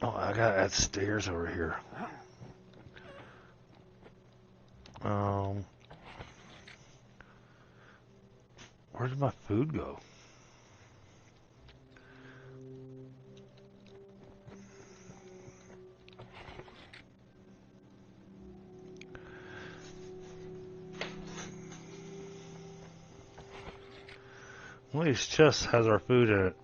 S2: Oh, I gotta add stairs over here. Um, where did my food go? One of these chests has our food in it.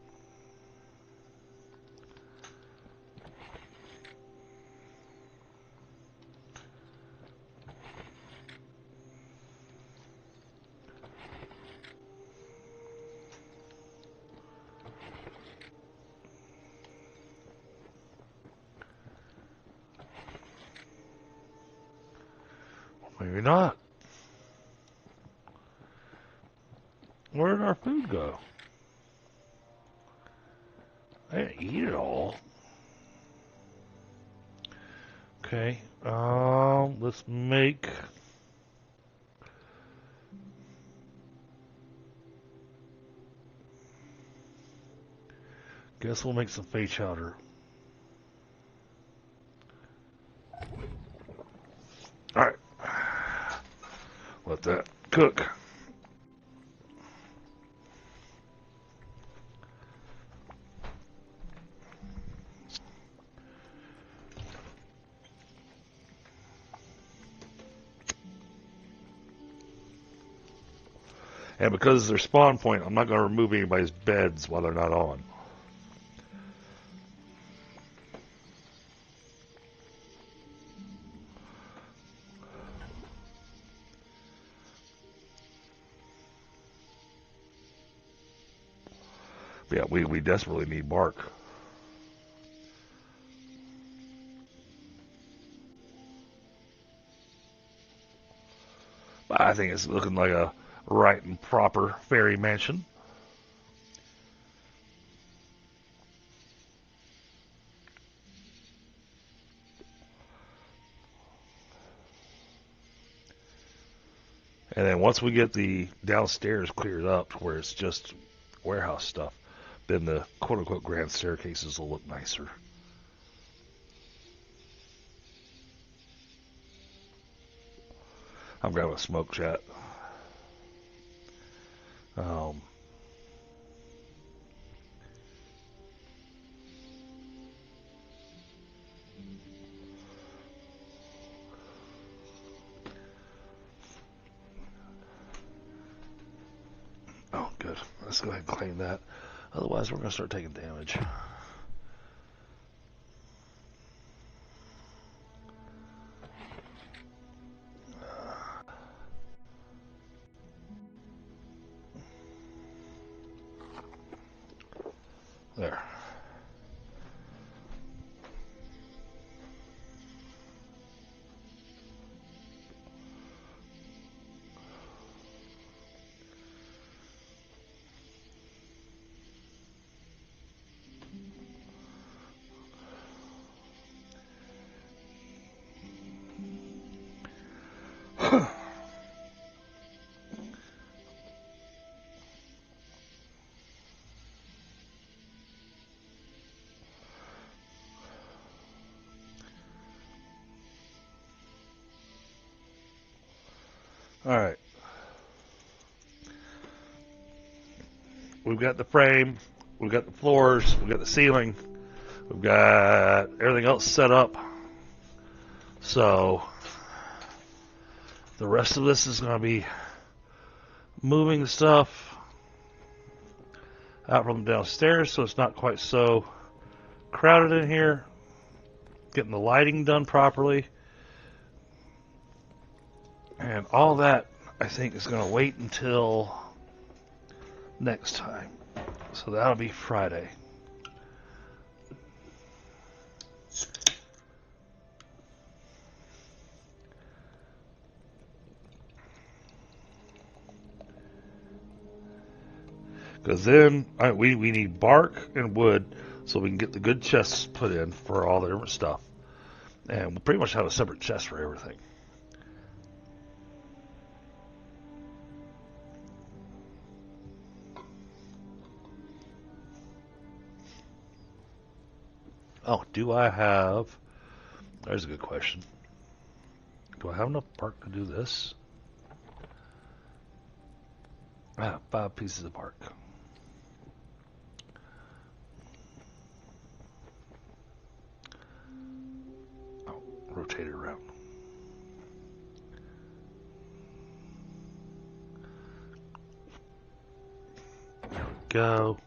S2: Maybe not. Where did our food go? I didn't eat it all. Okay. Let's make. Guess we'll make some fey chowder. All right. Let that cook. And because it's their spawn point, I'm not going to remove anybody's beds while they're not on. But yeah, we desperately need bark. But I think it's looking like a right and proper fairy mansion. And then once we get the downstairs cleared up to where it's just warehouse stuff, then the quote-unquote grand staircases will look nicer. I'm grabbing a smoke chat. Um, oh, good. Let's go ahead and claim that. Otherwise, we're going to start taking damage. There. All right. We've got the frame, we've got the floors, we've got the ceiling, we've got everything else set up. So the rest of this is going to be moving the stuff out from downstairs so it's not quite so crowded in here. Getting the lighting done properly. And all that, I think, is going to wait until next time. So that'll be Friday. Because then we need bark and wood so we can get the good chests put in for all the different stuff. And we'll pretty much have a separate chest for everything. Oh, do I have... There's a good question. Do I have enough bark to do this? Ah, 5 pieces of bark. Oh, rotate it around. There we go.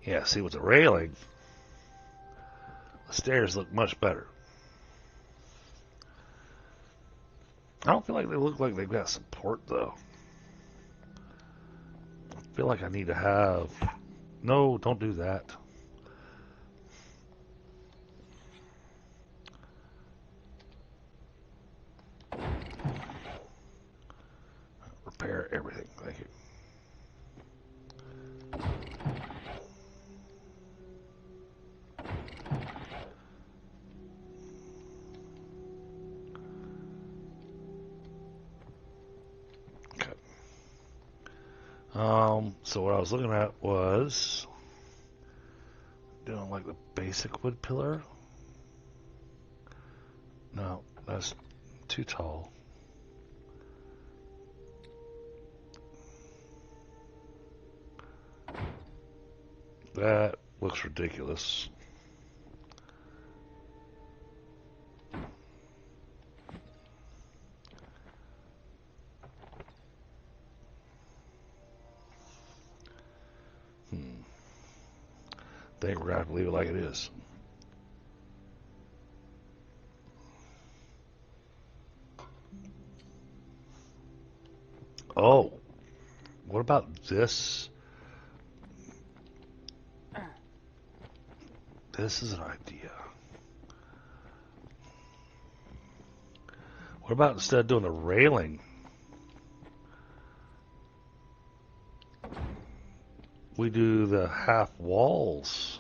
S2: Yeah, see, with the railing, the stairs look much better. I don't feel like they look like they've got support, though. I feel like I need to have... No, don't do that. Repair everything. Thank you. So what I was looking at was doing like the basic wood pillar. No, that's too tall. That looks ridiculous. I think we're going to have to leave it like it is. Oh, what about this? This is an idea. What about instead of doing the railing, we do the half walls?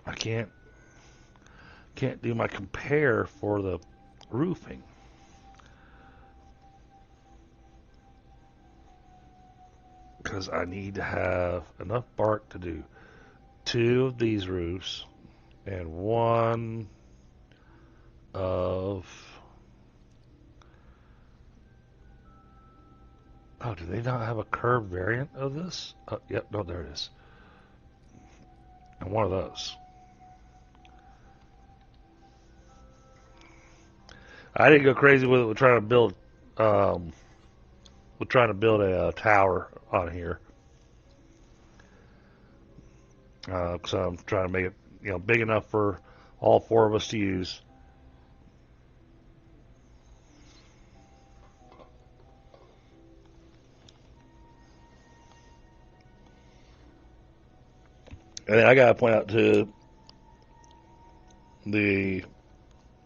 S2: I can't do my compare for the roofing. Because I need to have enough bark to do 2 of these roofs and 1 of... Oh, do they not have a curved variant of this? Yep, no, there it is. And 1 of those. I didn't go crazy with it. We're trying to build a tower on here. So I'm trying to make it, big enough for all 4 of us to use. And then I gotta point out to the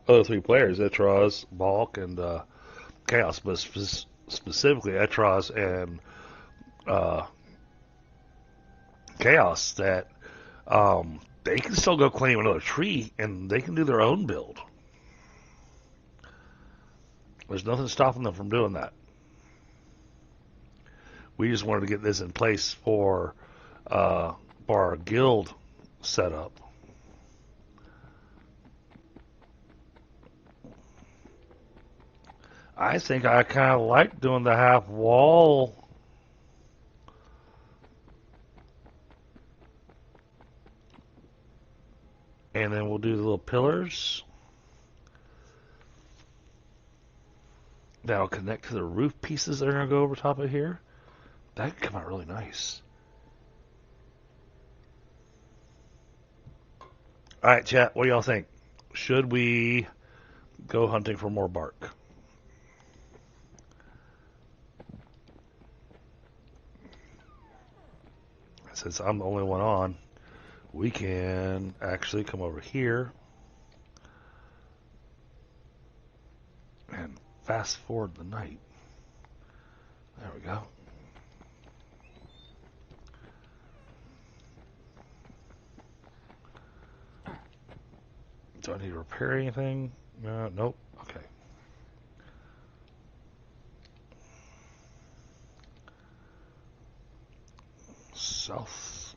S2: other 3 players, Etraz, Balk, and Chaos, but specifically Etraz and Chaos, that they can still go claim another tree and they can do their own build. There's nothing stopping them from doing that. We just wanted to get this in place for our guild setup. I think I kind of like doing the half wall. And then we'll do the little pillars. That'll connect to the roof pieces that are going to go over top of here. That could come out really nice. Alright, chat, what do y'all think? Should we go hunting for more bark? Since I'm the only one on, we can actually come over here and fast forward the night. There we go. Do I need to repair anything? Nope. Okay. South.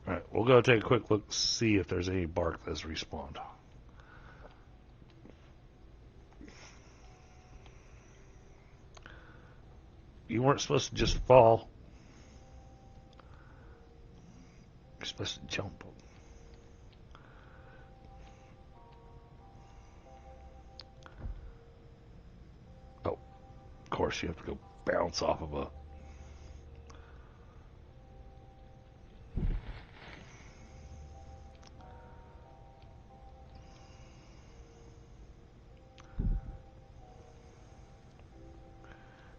S2: Alright, we'll go take a quick look, see if there's any bark that's respawned. You weren't supposed to just fall. You're supposed to jump. Oh, of course you have to go bounce off of a...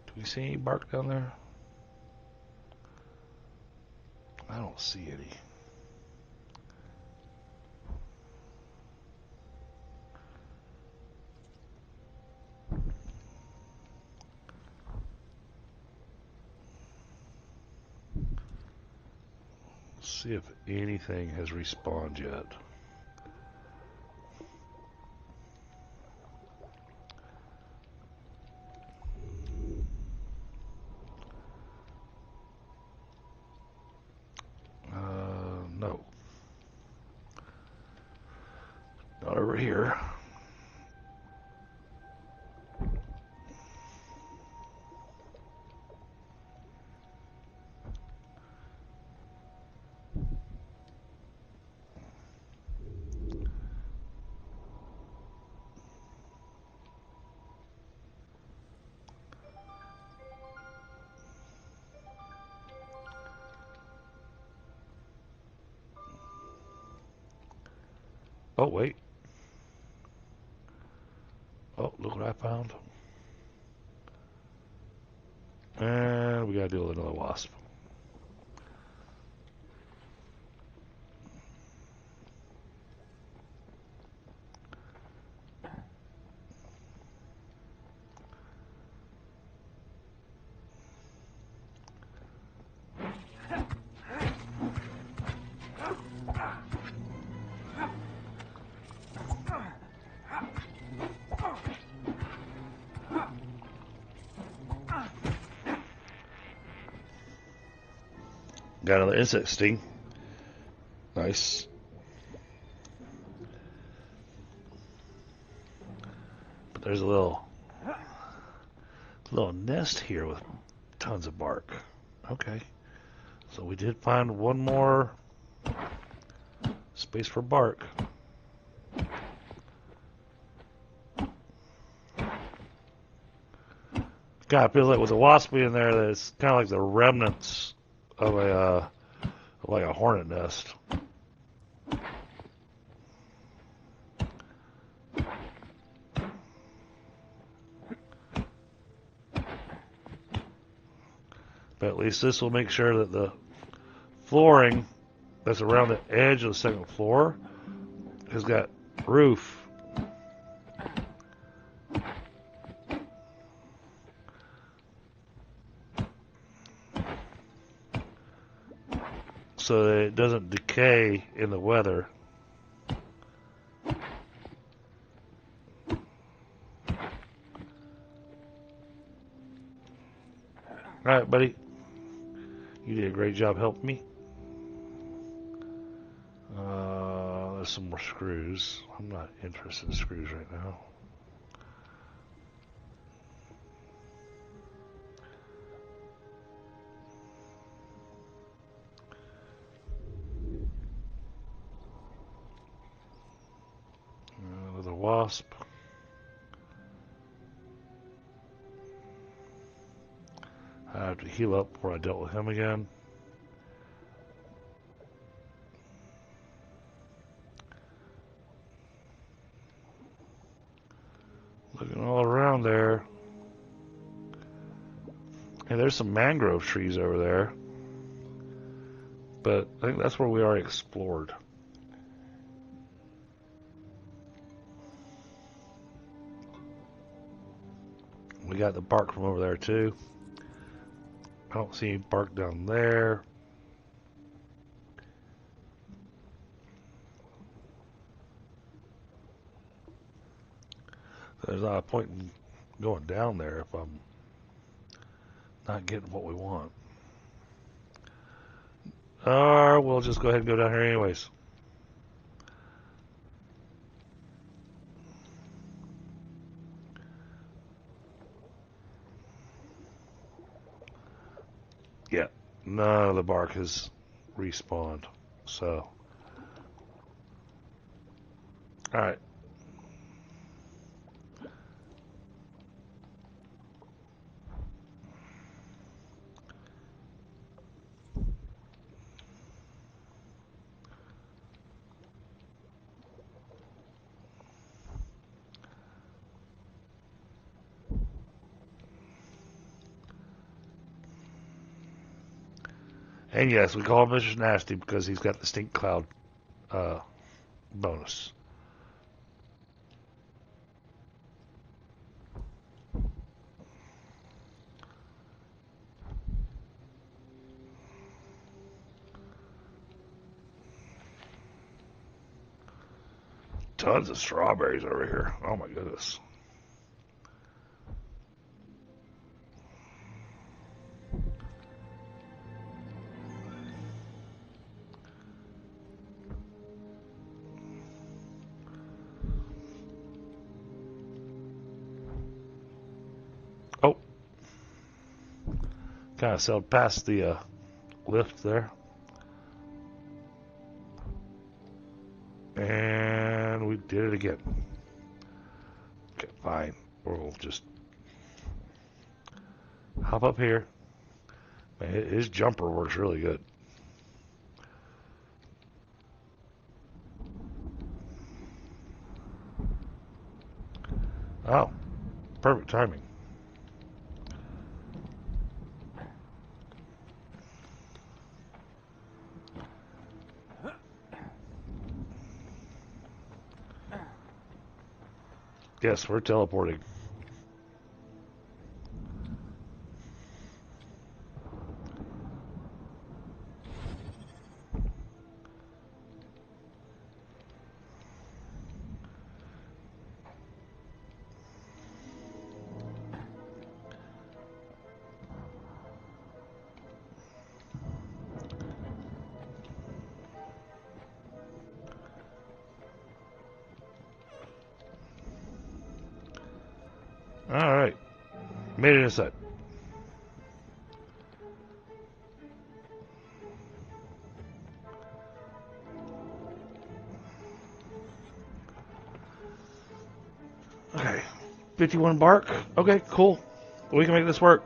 S2: Do we see any bark down there? I don't see any. See if anything has respawned yet. No. Not over here. Oh, wait. Oh, look what I found. And we gotta deal with another wasp. Got another insect sting. Nice. But there's a little nest here with tons of bark. Okay. So we did find one more space for bark. God, it feels like with a wasp in there, that it's kind of like the remnants of a hornet nest. But at least this will make sure that the flooring that's around the edge of the second floor has got roof. So that it doesn't decay in the weather. Alright, buddy. You did a great job helping me. there's some more screws. I'm not interested in screws right now. Another wasp. I have to heal up before I dealt with him again. Looking all around there. Hey, there's some mangrove trees over there. But I think that's where we already explored. We got the bark from over there too. I don't see any bark down there. There's not a point in going down there if I'm not getting what we want. Or we'll just go ahead and go down here anyways. Yeah, none of the bark has respawned. So, alright. And yes, we call him Mr. Nasty because he's got the stink cloud bonus. Tons of strawberries over here. Oh my goodness. Oh. Kind of sailed past the lift there. And we did it again. Okay, fine. We'll just hop up here. Man, his jumper works really good. Oh, perfect timing. Yes, we're teleporting. All right, made it inside. Okay, 51 bark. Okay, cool. We can make this work.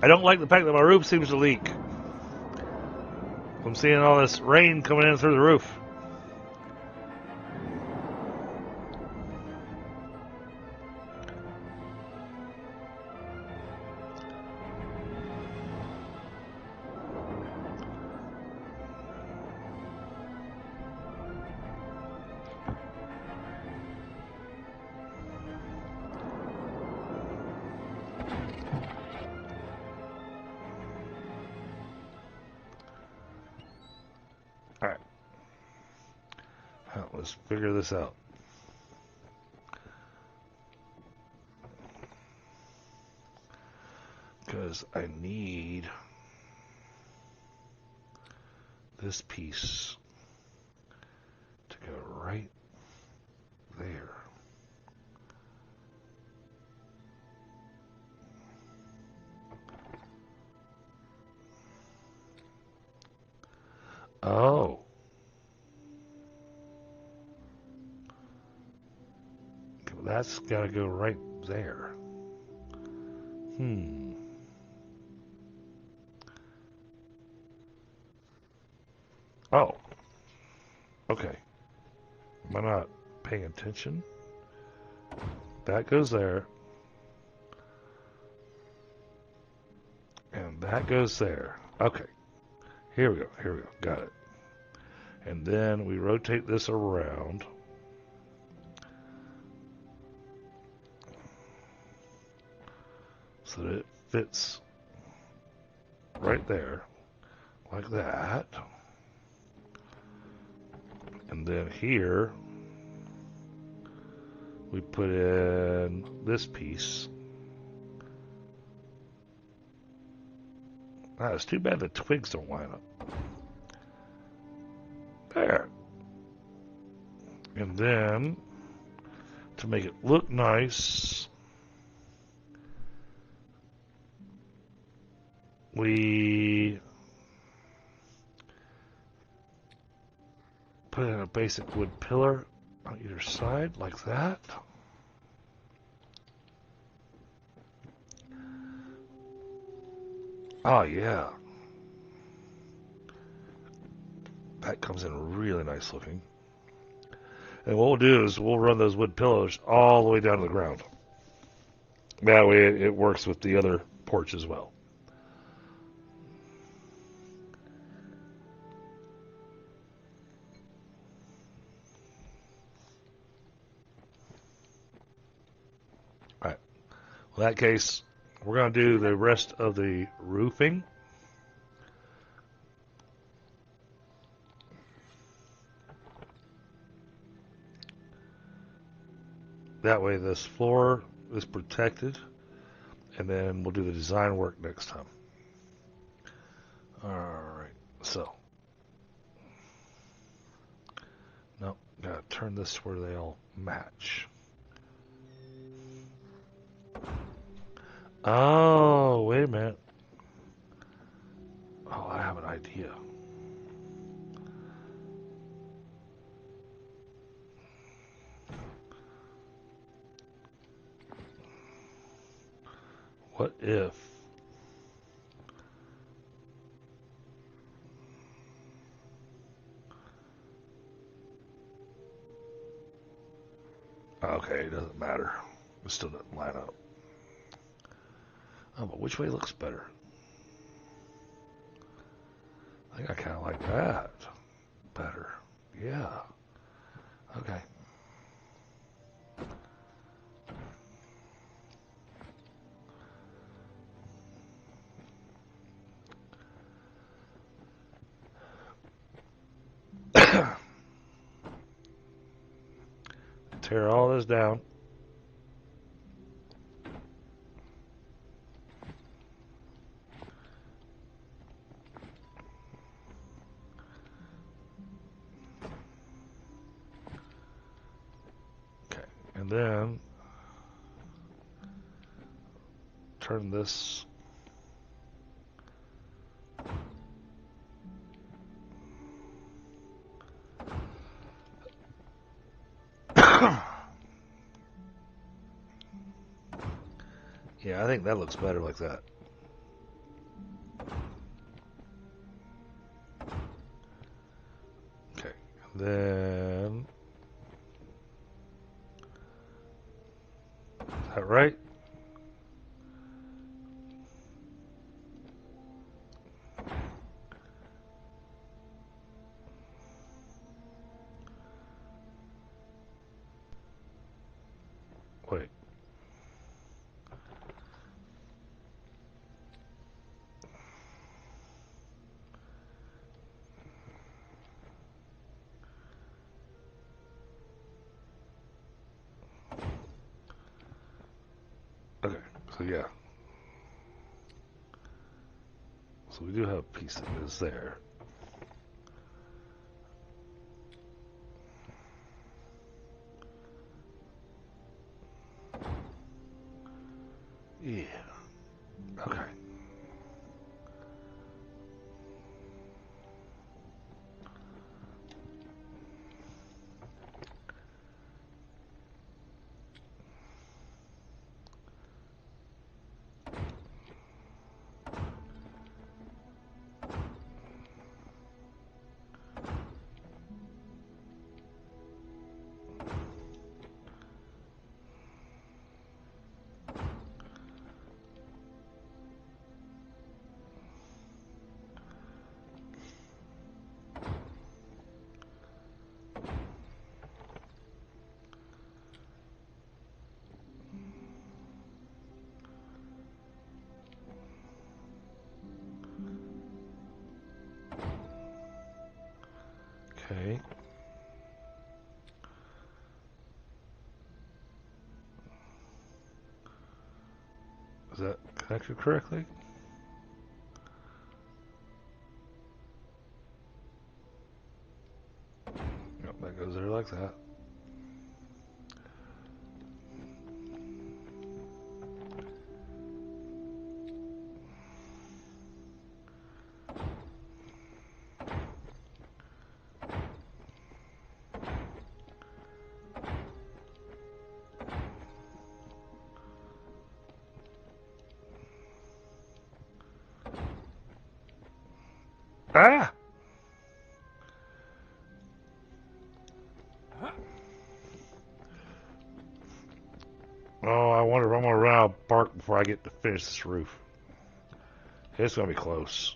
S2: I don't like the fact that my roof seems to leak. I'm seeing all this rain coming in through the roof. Alright. Let's figure this out. Because I need this piece to go right there. Oh. That's got to go right there. Oh. Okay. Am I not paying attention? That goes there. And that goes there. Okay. Here we go. Here we go. Got it. And then we rotate this around. So that it fits right there. Like that. And then here we put in this piece. Ah, it's too bad the twigs don't line up. There. And then, to make it look nice, we put in a basic wood pillar on either side, like that. Oh, yeah. That comes in really nice looking. And what we'll do is we'll run those wood pillars all the way down to the ground. That way it works with the other porch as well. Alright. Well, in that case, we're going to do the rest of the roofing. That way this floor is protected, and then we'll do the design work next time. Alright, so. Nope, gotta turn this where they all match. Oh, wait a minute. Oh, I have an idea. What if okay, it doesn't matter. It still doesn't line up. Oh, but which way looks better? I think I kind of like that better. Yeah. Okay. Tear all this down. Okay, and then turn this yeah, I think that looks better like that. Then, is that right? Wait. Okay, so yeah. So we do have a piece that is there. Yeah. Okay. Okay. Is that connected correctly? Yep, that goes there like that. Ah! Oh, I wonder if I'm gonna run out of bark before I get to finish this roof. It's gonna be close.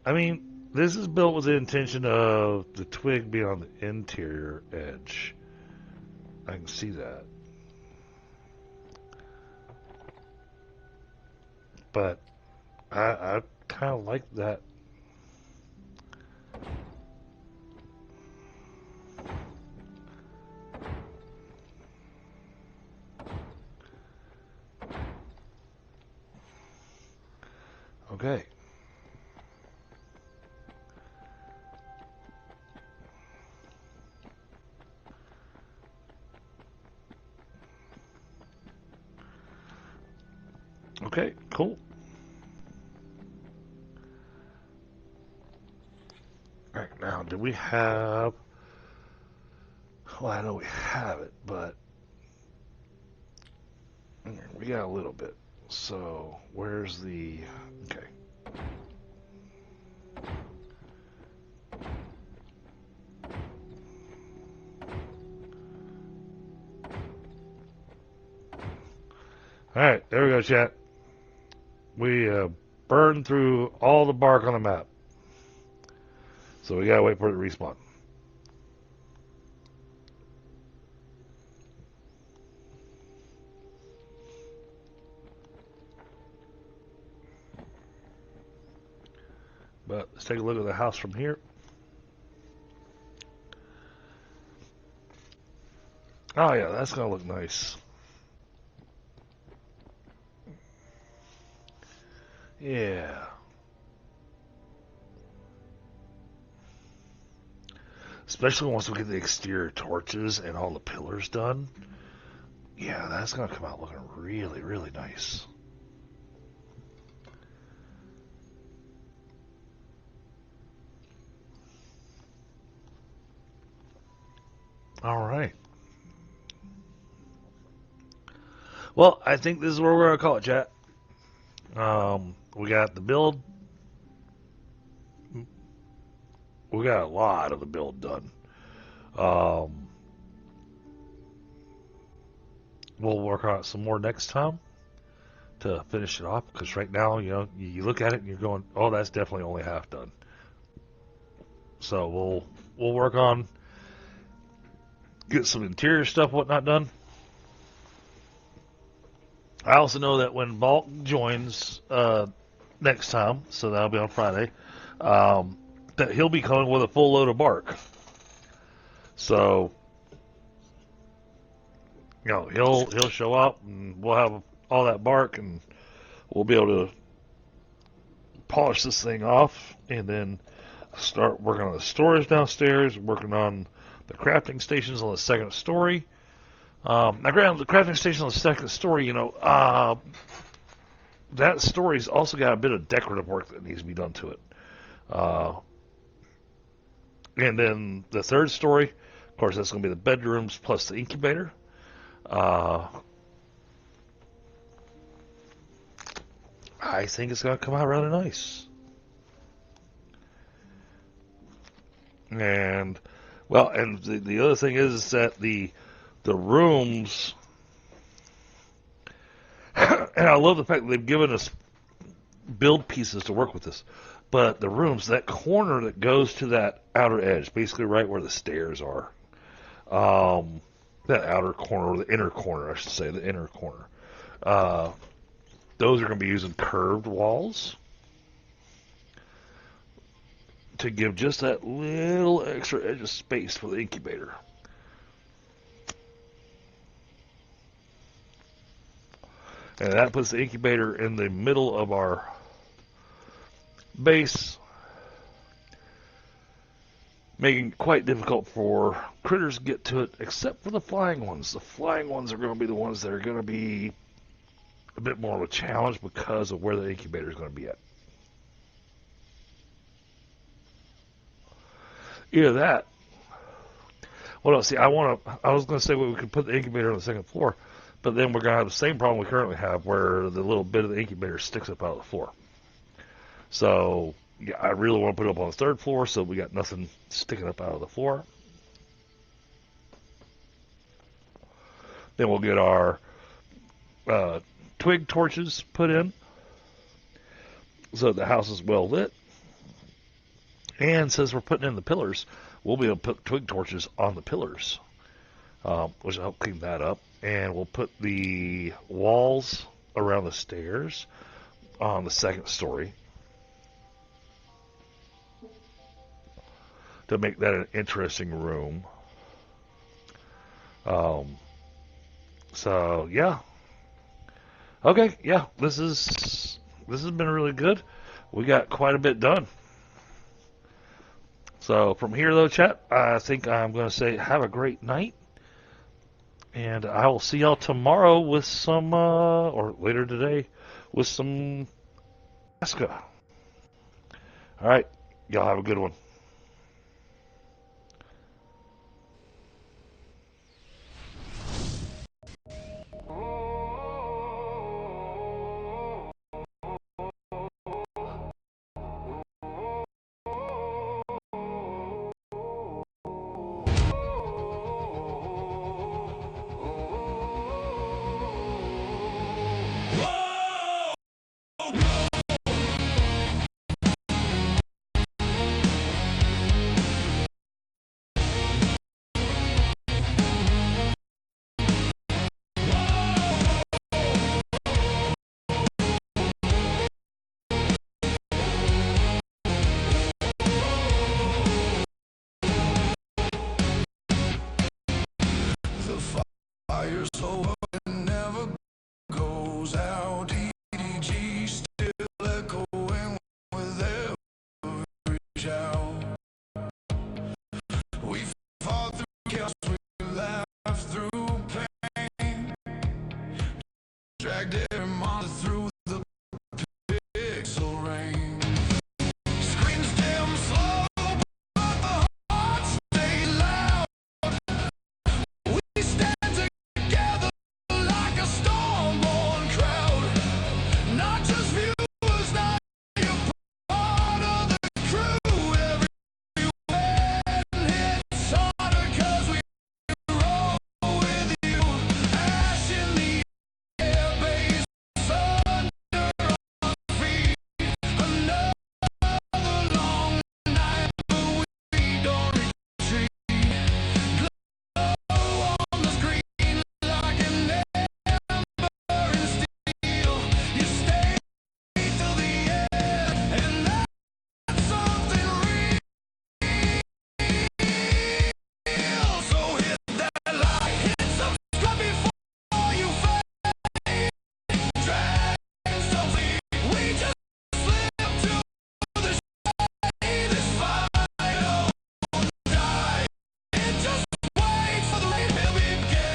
S2: I mean, this is built with the intention of the twig being on the interior edge. I can see that. But I kind of like that. Okay. Okay, cool. All right, now, do we have... Well, I know we have it, but we got a little bit. So, where's the... Okay. All right, there we go, chat. We burned through all the bark on the map. So we gotta wait for it to respawn. But let's take a look at the house from here. Oh yeah, that's gonna look nice. Yeah. Especially once we get the exterior torches and all the pillars done. Yeah, that's gonna come out looking really, really nice. All right. Well, I think this is where we're gonna call it, chat. We got the build. We got a lot of the build done. Um, we'll work on it some more next time to finish it off. Because right now, you look at it and you're going, "Oh, that's definitely only half done." So we'll work on get some interior stuff, whatnot done. I also know that when Bulk joins next time, so that'll be on Friday, that he'll be coming with a full load of bark. So he'll show up and we'll have all that bark and we'll be able to polish this thing off and then start working on the storage downstairs, working on the crafting stations on the second story. Now, granted, the crafting station on the second story, that story's also got a bit of decorative work that needs to be done to it. And then the third story, of course, that's going to be the bedrooms plus the incubator. I think it's going to come out rather nice. And and the other thing is that the rooms, and I love the fact that they've given us build pieces to work with this. But the rooms, that corner that goes to that outer edge, basically right where the stairs are, that outer corner, or the inner corner, I should say, the inner corner, those are going to be using curved walls to give just that little extra edge of space for the incubator. And that puts the incubator in the middle of our base, making it quite difficult for critters to get to it, except for the flying ones. The flying ones are going to be the ones that are going to be a bit more of a challenge because of where the incubator is going to be at. Either that. Well, see, I was going to say we could put the incubator on the second floor, but then we're going to have the same problem we currently have, where the little bit of the incubator sticks up out of the floor. So yeah, I really want to put it up on the third floor so we got nothing sticking up out of the floor. Then we'll get our twig torches put in so the house is well lit. And since we're putting in the pillars, we'll be able to put twig torches on the pillars, which will help clean that up. And we'll put the walls around the stairs on the second story to make that an interesting room. So yeah. Okay, yeah, this has been really good. We got quite a bit done. So from here though, chat, I think I'm going to say have a great night. And I will see y'all tomorrow with some, or later today, with some Alaska. All right, y'all have a good one.
S1: the fire's low, it never goes out. DDG still echoing with every shout. We fought through chaos, we laughed through pain, dragged every monster through the pixel rain. Screams dim slow, but the heart stays loud. We stand together like a storm-born crowd. Not just viewers, now you're part of the crew. Everywhere hits harder 'cause we roll with you. Ash in the air, base under our feet. Another long night, but we don't retreat. Glow on the screen like an ember in steel. You stay till the end, and that's something real. So hit that like, hit subscribe before you fade. Dragons don't bleed, we just slip to the shade. This fight don't die, it just waits for the rain to begin.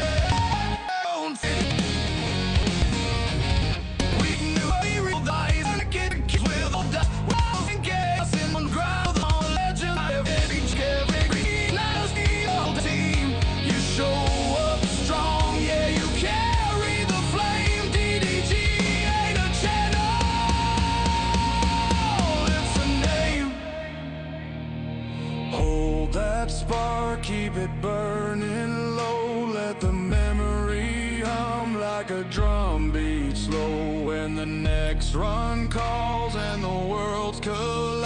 S1: We knew we real dice and kids with all dust. Walls and chaos in one ground on legend. Every steel team, you show up strong, yeah, you carry the flame. DDG ain't a channel, it's a name. Hold that spark, keep it burning low. Let the memory hum like a drum beat slow. When the next run calls and the world's collapsing,